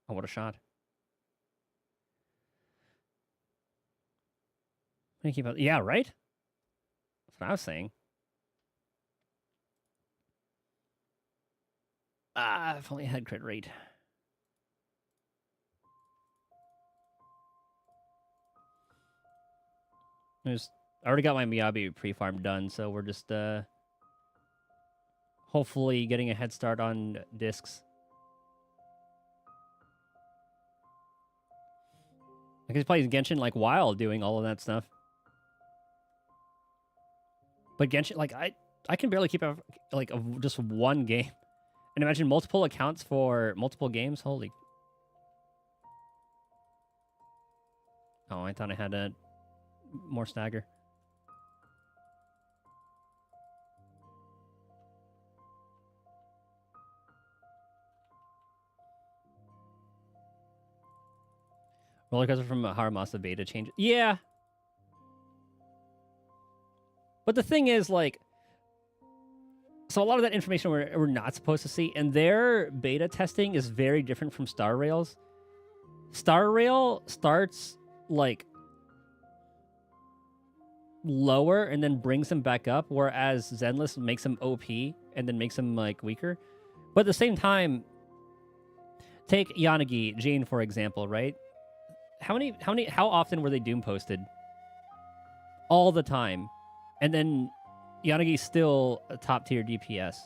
Oh, what a shot. I keep up. Yeah, right? That's what I was saying. Ah, if only I had crit rate. I already got my Miyabi pre-farm done, so we're just hopefully getting a head start on discs. I guess playing Genshin like while doing all of that stuff. But Genshin, like I can barely keep up like just one game. And imagine multiple accounts for multiple games. Holy. Oh, I thought I had a more stagger. Roller coaster from Haramasa beta change. Yeah. But the thing is, like, so a lot of that information we're not supposed to see, and their beta testing is very different from Star Rail's. Star Rail starts, like, lower and then brings them back up, whereas Zenless makes them OP and then makes them, like, weaker. But at the same time, take Yanagi, Jane, for example, right? How often were they Doom posted? All the time. And then Yanagi's still a top tier DPS.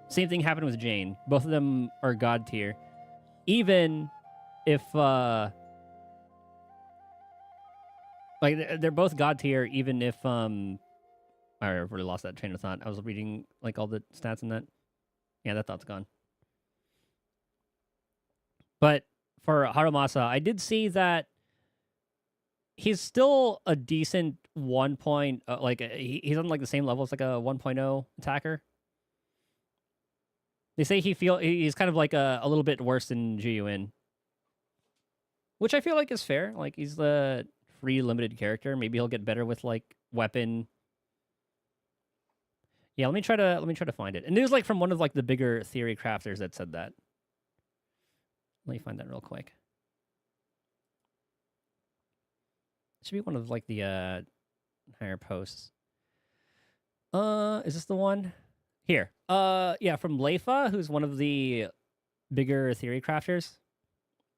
Same thing happened with Jane. Both of them are god tier. Even if like they're both god tier, even if I really lost that train of thought. I was reading like all the stats in that. Yeah, that thought's gone. But for Haramasa, I did see that he's still a decent 1 point, he's on like the same level as like a 1.0 attacker. They say he's kind of like a little bit worse than Jiyuin, which I feel like is fair. Like he's the free limited character. Maybe he'll get better with like weapon. Yeah, let me try to find it. And it was like from one of like the bigger theory crafters that said that. Let me find that real quick. It should be one of like the higher posts. Is this the one? Here. Yeah, from Leifa, who's one of the bigger theory crafters.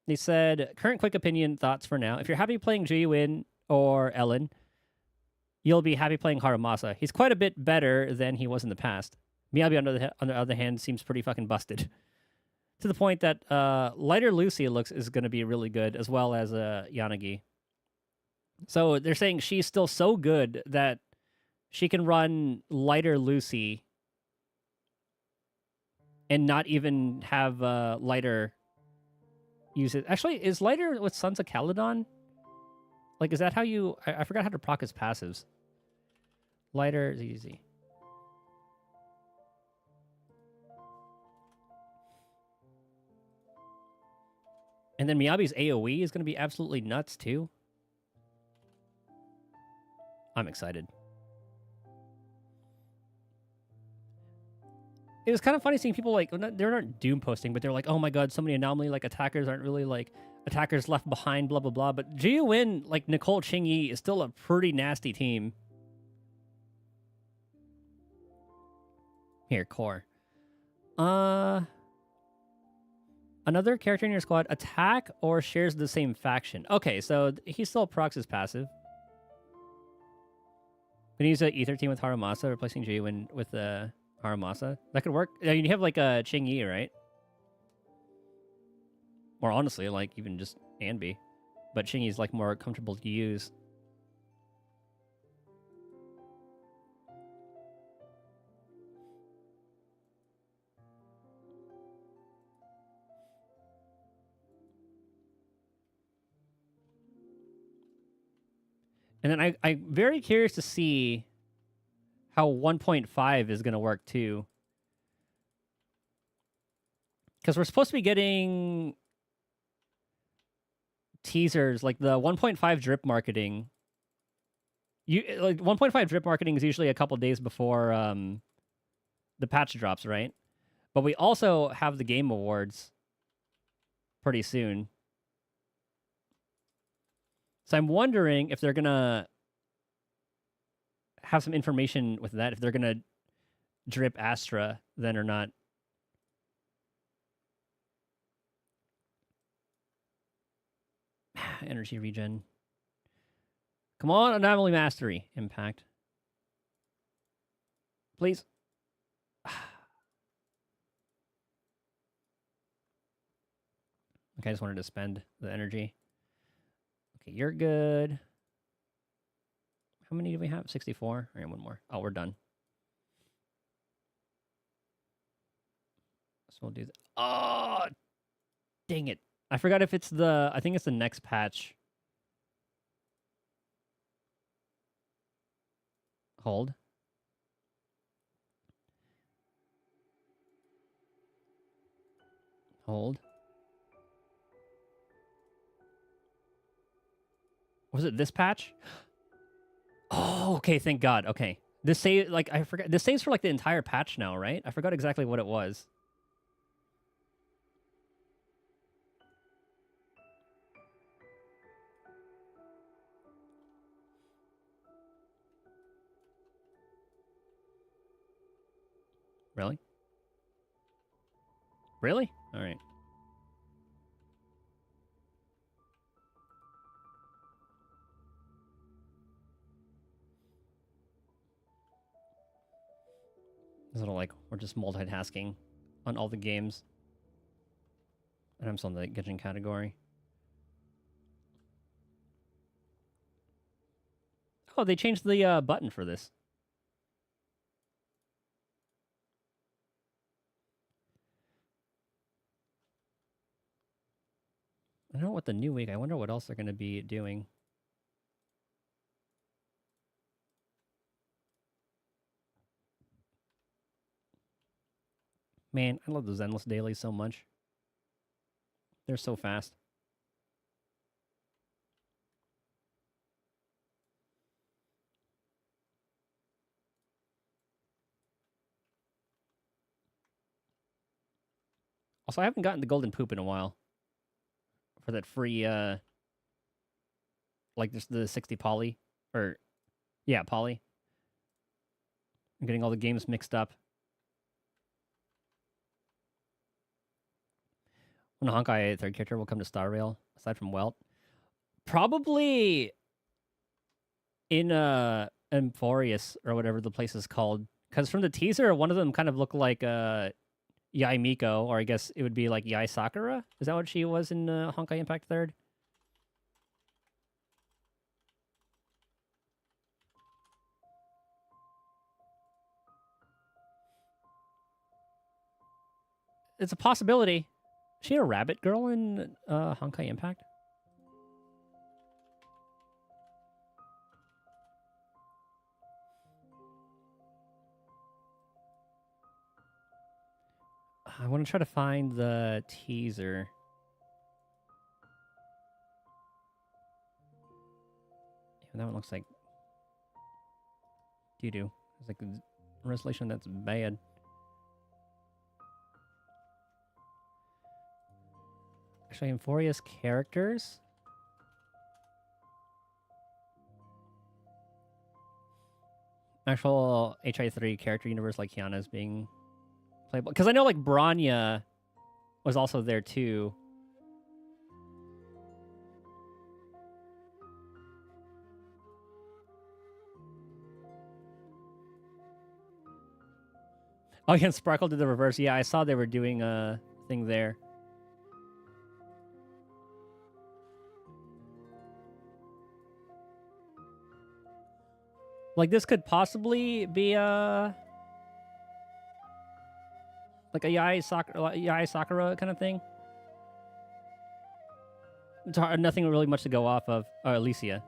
They said, current quick opinion thoughts for now. If you're happy playing Jiyuin or Ellen, you'll be happy playing Haramasa. He's quite a bit better than he was in the past. Miyabi, on the other hand, seems pretty fucking busted. To the point that Lighter Lucy is going to be really good, as well as Yanagi. So they're saying she's still so good that she can run Lighter Lucy and not even have Lighter use it. Actually, is Lighter with Sons of Caledon? Like, is that how you... I forgot how to proc his passives. Lighter is easy. And then Miyabi's AoE is going to be absolutely nuts, too. I'm excited. It was kind of funny seeing people, like, they're not doom posting, but they're like, oh my god, so many anomaly, like, attackers aren't really, like, attackers left behind, blah, blah, blah. But Jiuwen, like, Nicole Ching-Yi is still a pretty nasty team. Here, core. Another character in your squad attack or shares the same faction. Okay, so he still procs his passive. But he's an E13 with Haramasa, replacing Jiuwen with Haramasa. That could work. You have like a Ching-Yi, right? Or honestly, like even just Anbi. But Ching-Yi's like more comfortable to use. And then I'm very curious to see how 1.5 is going to work too. Because we're supposed to be getting teasers, like the 1.5 drip marketing. Like 1.5 drip marketing is usually a couple days before the patch drops, right? But we also have the Game Awards pretty soon. So I'm wondering if they're going to have some information with that, if they're going to drip Astra then or not. Energy regen. Come on, Anomaly Mastery. Impact. Please. Okay, I just wanted to spend the energy. Okay, you're good. How many do we have? 64? All right, one more. Oh, we're done. So we'll do that. Oh, dang it. I forgot if it's the... I think it's the next patch. Hold. Hold. Was it this patch? Oh, okay, thank God. Okay. This save, like, I forgot. This saves for, like, the entire patch now, right? I forgot exactly what it was. Really? Really? All right. This little, like, we're just multitasking on all the games. And I'm still in the Genshin category. Oh, they changed the button for this. I don't know what the new week. I wonder what else they're going to be doing. Man, I love those endless dailies so much. They're so fast. Also, I haven't gotten the golden poop in a while. For that free, like just the 60 poly. Or, yeah, poly. I'm getting all the games mixed up. When Honkai third character will come to Star Rail, aside from Welt. Probably in Emphorius, or whatever the place is called. Because from the teaser, one of them kind of looked like Yai Miko, or I guess it would be like Yai Sakura. Is that what she was in Honkai Impact 3rd? it's a possibility. Is she a rabbit girl in Honkai Impact? I want to try to find the teaser. Yeah, that one looks like doo-doo. It's like a resolution that's bad. Actually, Euphoria's characters. Actual HI3 character universe like Kiana's being playable. Because I know like Branya was also there too. Oh yeah, Sparkle did the reverse. Yeah, I saw they were doing a thing there. Like this could possibly be like a Yae Sakura kind of thing. It's hard, nothing really much to go off of. Alicia.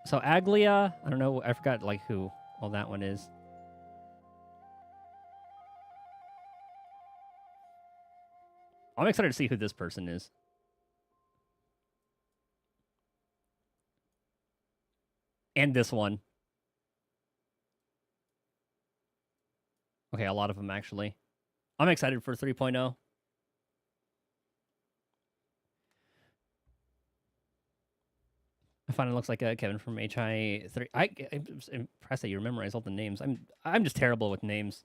So Aglia, I don't know. I forgot like who all that one is. I'm excited to see who this person is. And this one. Okay, a lot of them actually. I'm excited for 3.0. I find it looks like Kevin from HI3. I'm impressed that you memorize all the names. I'm just terrible with names.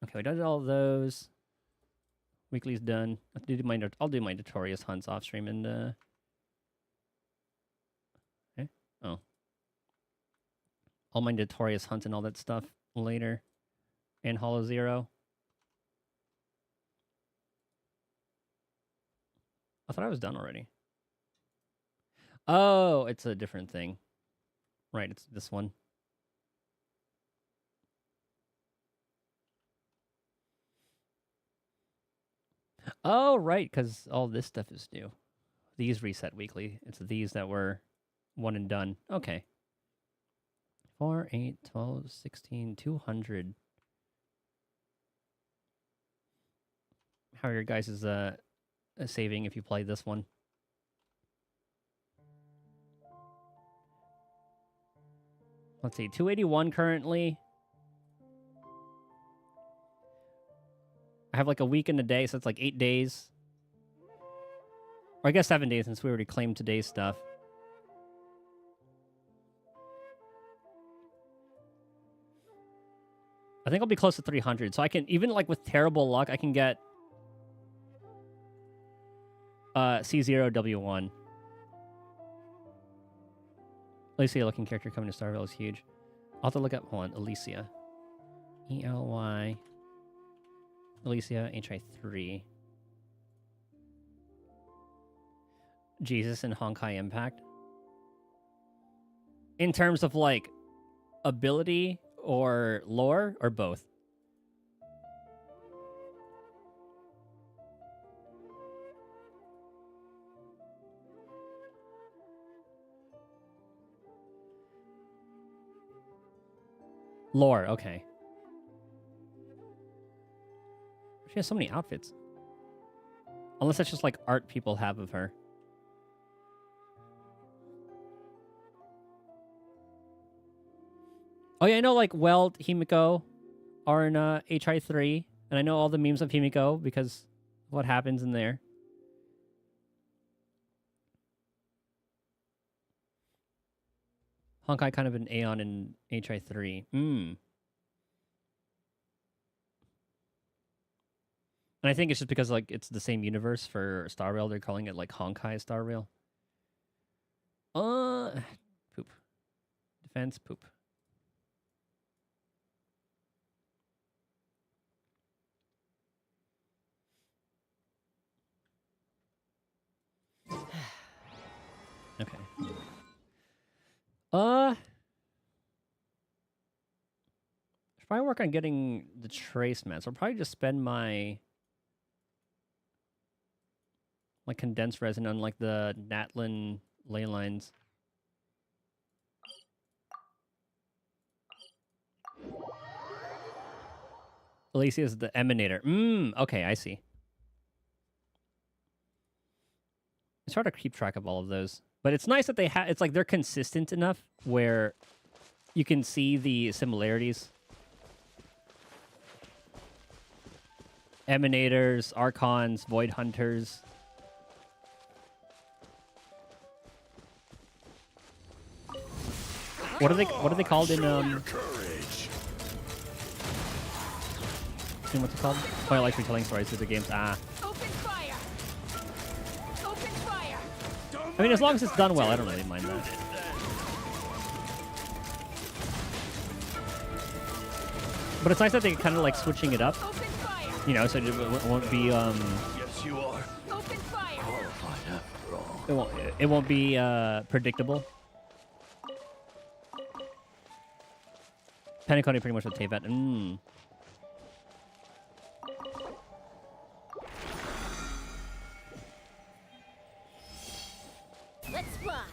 Okay, we did all those. Weekly's done. I'll do my Notorious hunts off stream and okay. Oh. All my Notorious hunts and all that stuff later. And Hollow Zero. I thought I was done already. Oh, it's a different thing. Right, it's this one. Oh, right, because all this stuff is new. These reset weekly. It's these that were one and done. Okay. 4, 8, 12, 16, 200. How are your guys' saving if you play this one? Let's see, 281 currently. I have like a week and a day, so it's like 8 days. Or I guess 7 days since we already claimed today's stuff. I think I'll be close to 300, so I can, even like with terrible luck, I can get C0W1. Alicia looking character coming to Starville is huge. I'll have to look up one. Alicia. ELY. Alicia HI3. Jesus and Honkai Impact. In terms of like ability or lore or both? Lore, okay. She has so many outfits. Unless that's just like art people have of her. Oh yeah, I know like Weld, Himiko are in HI3, and I know all the memes of Himiko because of what happens in there. Honkai kind of an Aeon in HI3. And I think it's just because like it's the same universe for Star Rail, they're calling it like Honkai Star Rail. Poop. Defense, poop. Okay. Should Should probably work on getting the trace mats. I'll probably just spend my condensed resin on like the Natlin ley lines. Alicia is the emanator. Okay, I see. It's hard to keep track of all of those. But it's nice that they have, it's like they're consistent enough where you can see the similarities. Emanators, Archons, Void Hunters. What are they called in what's it called? Oh, I like retelling stories through the games. Open fire! Open fire! I mean, as long as it's done well, I don't really mind that. But it's nice that they're kind of like switching it up. You know, so it won't be Yes, you are. Open fire! Qualified after all. it won't be predictable. Penacony pretty much with tape at. Let's fly.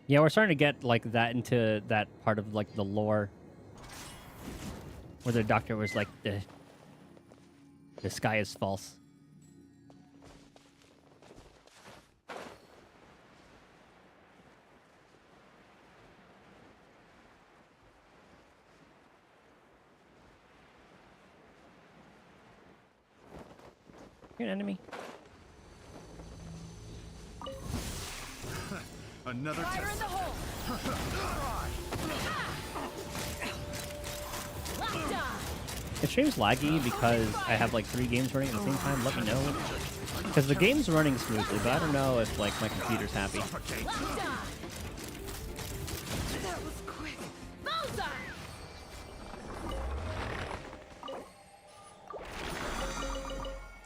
Yeah, we're starting to get like that into that part of like the lore where the doctor was like the sky is false. You're an enemy. Another Fire test. in the hole! Locked on! It stream's laggy because I have like 3 games running at the same time. Let me know. Because the game's running smoothly, but I don't know if like my computer's happy. Locked on! That was quick. Bullseye!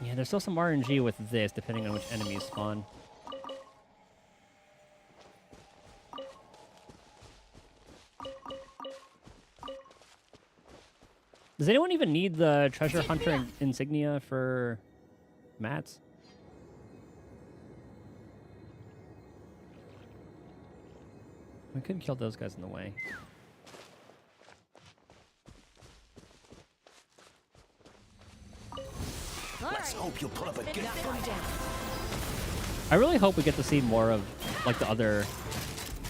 Yeah, there's still some RNG with this, depending on which enemies spawn. Does anyone even need the treasure hunter insignia for mats? We could kill those guys in the way. Let's hope you'll put up a good fight. I really hope we get to see more of like the other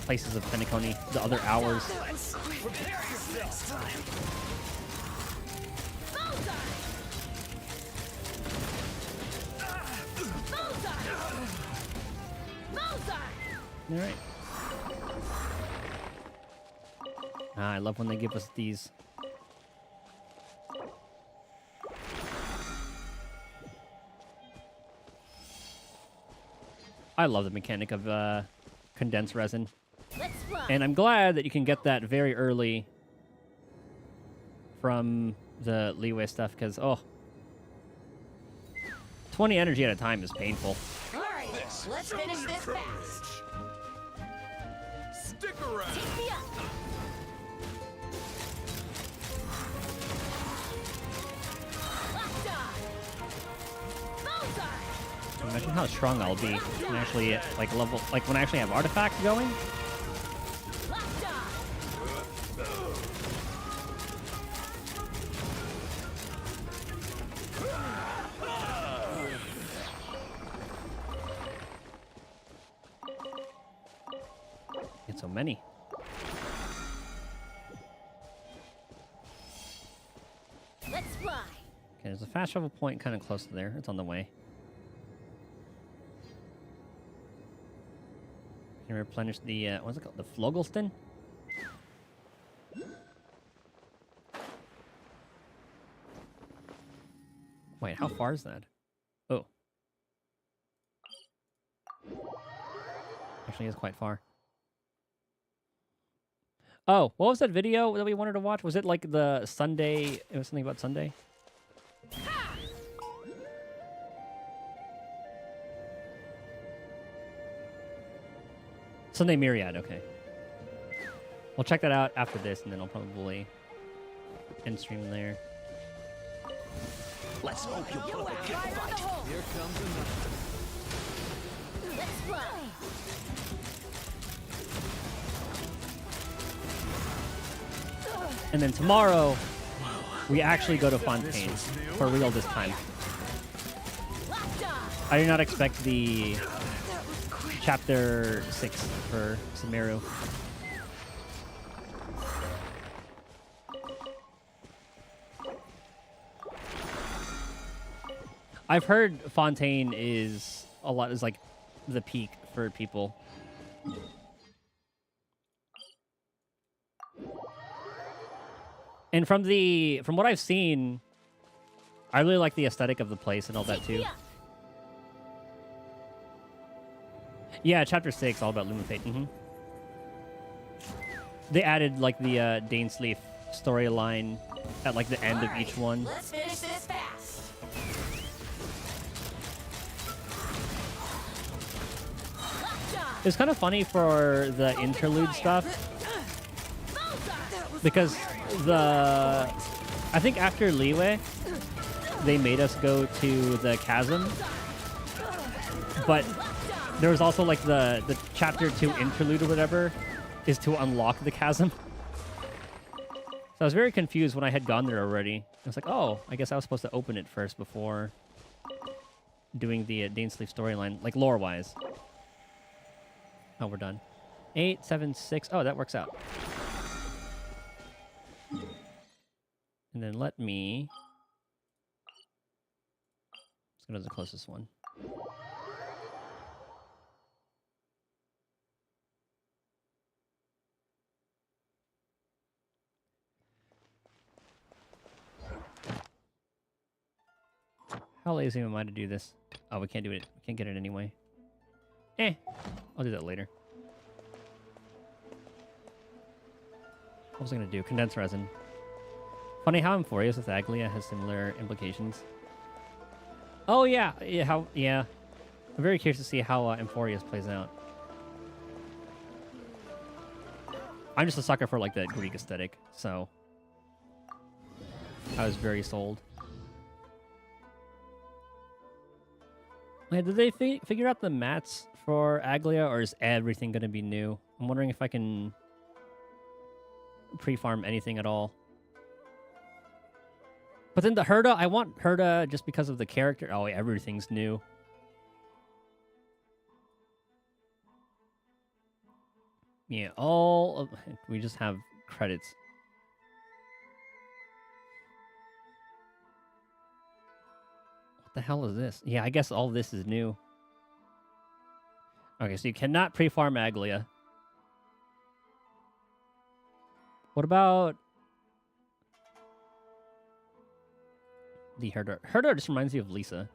places of Penacony, the other hours. Prepare yourself next time. All right. I love when they give us these. I love the mechanic of condensed resin. And I'm glad that you can get that very early from the leeway stuff, because, 20 energy at a time is painful. All right, let's finish this fast. Stick around. Take me up. Locked on. Bullseye. Imagine how strong I'll be when I actually when I actually have artifacts going. Locked on. Get so many. Let's fly. Okay, there's a fast travel point kind of close to there. It's on the way. Can replenish the what's it called? The Flogelston? Wait, how far is that? Oh. Actually, it's quite far. Oh, what was that video that we wanted to watch? Was it like the Sunday? It was something about Sunday? Sunday Myriad, okay. We'll check that out after this, and then I'll probably end stream there. Let's hope you put up a good fight. Here comes another. Let's fly. And then tomorrow, we actually go to Fontaine for real this time. I do not expect the chapter 6 for Sumeru. I've heard Fontaine is like the peak for people. And from what I've seen, I really like the aesthetic of the place and all that too. Yeah, chapter 6, all about Lumen Fate. They added like the Dainsleif storyline at like the end of each one. Let's finish this fast. It's kind of funny for the interlude stuff because I think after Leeway, they made us go to the chasm, but there was also like the chapter 2 interlude or whatever is to unlock the chasm. So I was very confused when I had gone there already. I was like, oh, I guess I was supposed to open it first before doing the Dainsleif storyline, like lore-wise. Oh, we're done. 8, 7, 6. Oh, that works out. And then let me... Let's go to the closest one. How lazy am I to do this? Oh, we can't do it. We can't get it anyway. I'll do that later. What was I going to do? Condensed resin. Funny how Emphorius with Aglia has similar implications. Oh, yeah. Yeah. I'm very curious to see how Emphorius plays out. I'm just a sucker for, like, the Greek aesthetic, so... I was very sold. Wait, did they figure out the mats for Aglia, or is everything going to be new? I'm wondering if I can pre-farm anything at all. But then the Herda, I want Herda just because of the character. Oh, wait, everything's new. Yeah, we just have credits. What the hell is this? Yeah, I guess all this is new. Okay, so you cannot pre-farm Aglia. What about the Herder? Herder just reminds me of Lisa.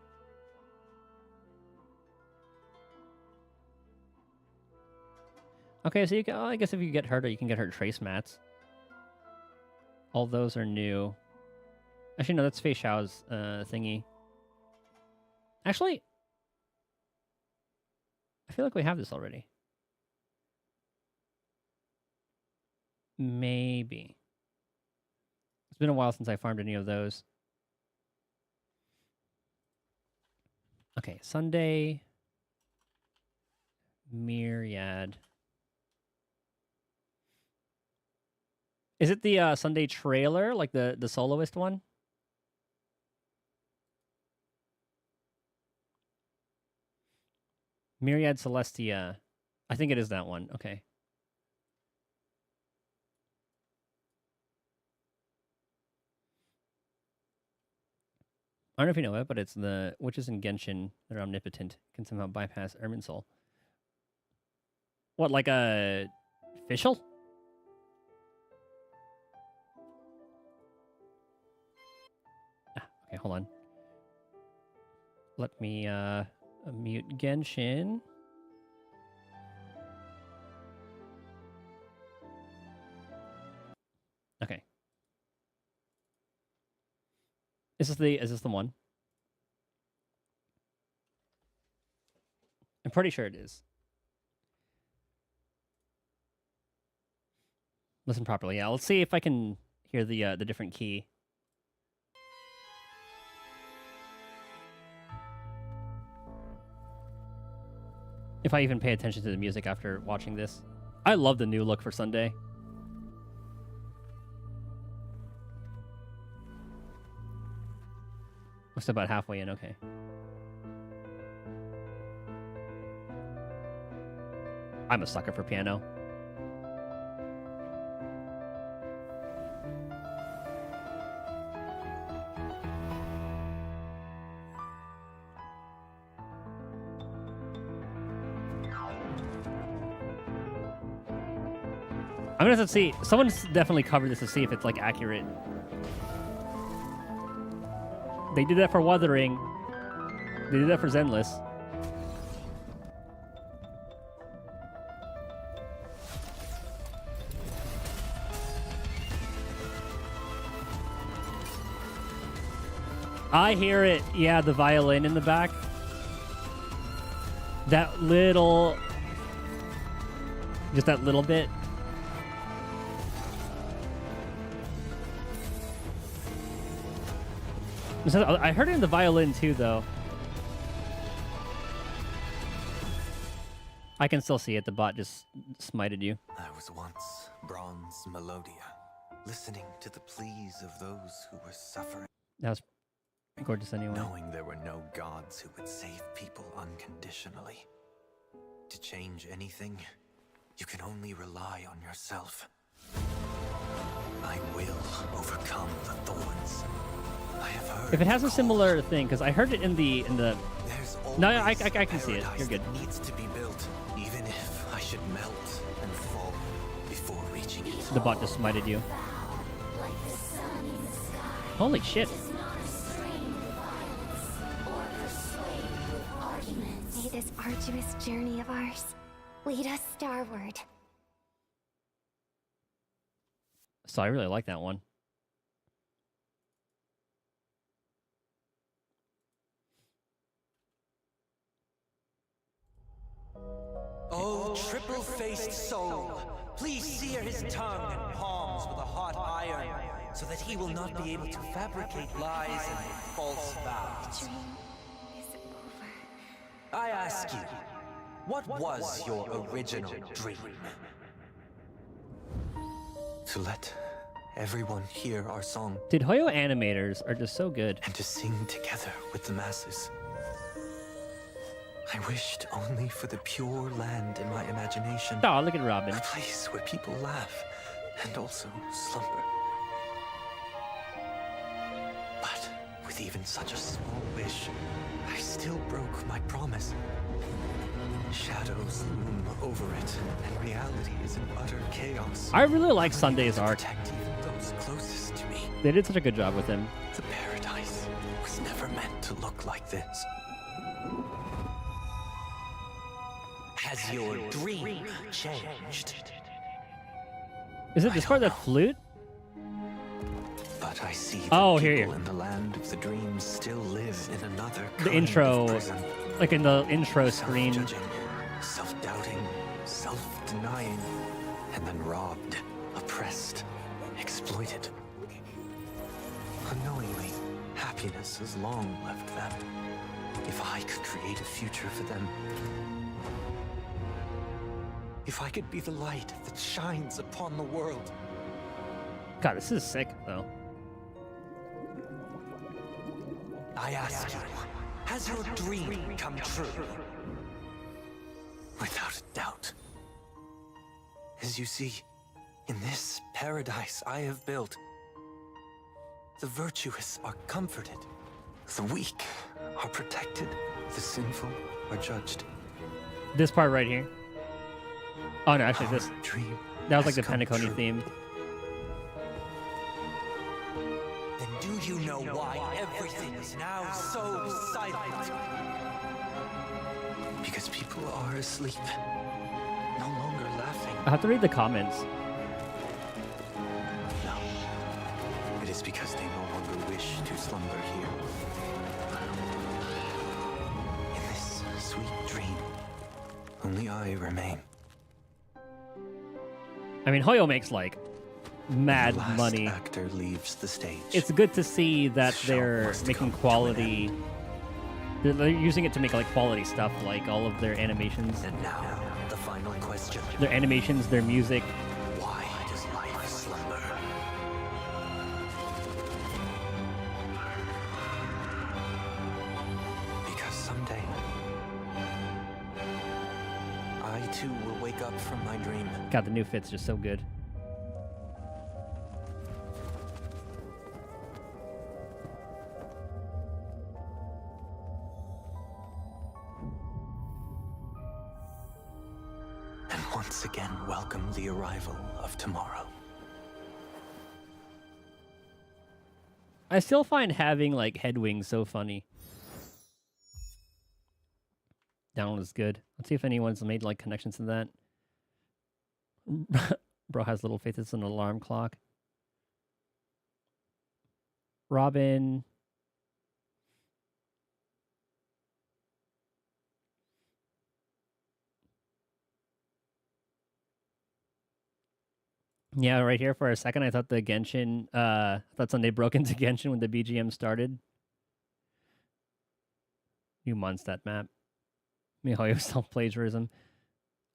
Okay, so you can, I guess if you get Herder, you can get her trace mats. All those are new. Actually, no, that's Fei Xiao's thingy. Actually, I feel like we have this already. Maybe. It's been a while since I farmed any of those. Okay, Sunday. Myriad. Is it the Sunday trailer, like the soloist one? Myriad Celestia. I think it is that one. Okay. I don't know if you know it, but it's the witches in Genshin that are omnipotent can somehow bypass Irminsul. What, like a official? Okay, hold on. Let me mute Genshin. Okay. Is this the one? I'm pretty sure it is. Listen properly. Yeah, let's see if I can hear the different key. If I even pay attention to the music after watching this. I love the new look for Sunday. Just about halfway in, okay. I'm a sucker for piano. I'm gonna have to see. Someone's definitely covered this to see if it's like accurate. They did that for Wuthering. They did that for Zenless. I hear it. Yeah, the violin in the back. That little... Just that little bit. I heard it in the violin too, though. I can still see it. The bot just smited you. I was once Bronze Melodia, listening to the pleas of those who were suffering. That was gorgeous anyway. Knowing there were no gods who would save people unconditionally. To change anything, you can only rely on yourself. I will overcome the thorns. I have heard. If it has a similar thing, because I heard it in the No, I can see it. You're good. Needs to be built, even if I should melt and fall before reaching it. The bot just smited you. Holy shit. May this arduous journey of ours lead us starward. So I really like that one. Oh, triple-faced soul, please sear his tongue and palms with a hot iron, so that he will not be able to fabricate lies and false vows. Dream is over. I ask you, what was your original dream? To let everyone hear our song. Dude, Hoyo animators are just so good. And to sing together with the masses. I wished only for the pure land in my imagination. Oh, look at Robin. A place where people laugh and also slumber. But with even such a small wish, I still broke my promise. Shadows loom over it, and reality is in utter chaos. I really like Sunday's art. Protect even those closest to me. They did such a good job with him. The paradise was never meant to look like this. Has your dream changed? Is it this part of the flute? But I see oh, people here. in the land of the dreams still live in another The kind intro, of prison. like in the intro screen. Self-judging, self-doubting, self-denying, and then robbed, oppressed, exploited. Unknowingly, happiness has long left them. If I could create a future for them, if I could be the light that shines upon the world. God, this is sick, though. I ask you, has your dream come true? Without a doubt. As you see, in this paradise I have built, the virtuous are comforted, the weak are protected, the sinful are judged. This part right here. Oh no, actually this. Dream That was like the has come Pentaconi true. theme. Then do you know why everything is now so silent? Because people are asleep, no longer laughing. I have to read the comments. No. It is because they no longer wish to slumber here. In this sweet dream, only I remain. I mean, Hoyo makes like mad the last money. Actor leaves the stage. It's good to see that The show they're must making come to an quality. They're using it to make like quality stuff, like all of their animations. And now, the final question. Their animations, their music. Why does life slumber? Because someday, I too will wake up from my dream. God, the new fit's just so good. And once again welcome the arrival of tomorrow. I still find having like head wings so funny. That one was good. Let's see if anyone's made like connections to that. Bro has little faith. It's an alarm clock. Robin. Yeah, right here for a second, I thought the Genshin, I thought Sunday broke into Genshin when the BGM started. New Mondstadt map. Mihoyo self-plagiarism.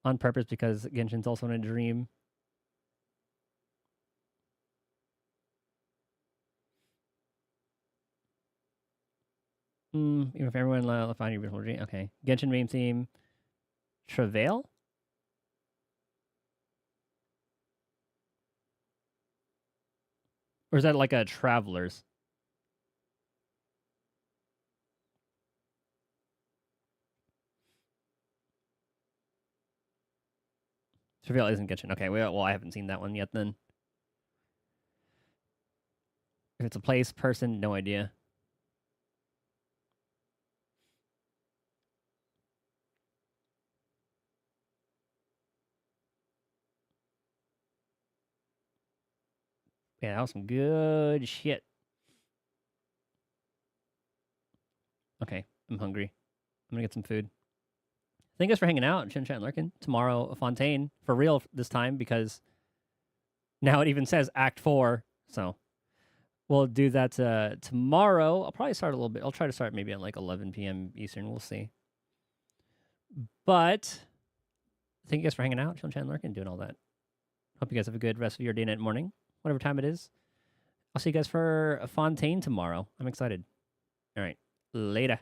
On purpose because Genshin's also in a dream. Even if everyone find your beautiful dream. Okay. Genshin main theme. Travail? Or is that like a Traveler's? Travail isn't Genshin. Okay, well, I haven't seen that one yet then. If it's a place, person, no idea. Yeah, that was some good shit. Okay, I'm hungry. I'm gonna get some food. Thank you guys for hanging out. Chin Chat and Lurkin. Tomorrow, Fontaine. For real this time, because now it even says Act 4. So we'll do that tomorrow. I'll probably start a little bit. I'll try to start maybe at like 11 p.m. Eastern. We'll see. But thank you guys for hanging out. Chin Chat and Lurkin, doing all that. Hope you guys have a good rest of your day, night, morning, whatever time it is. I'll see you guys for Fontaine tomorrow. I'm excited. All right. Later.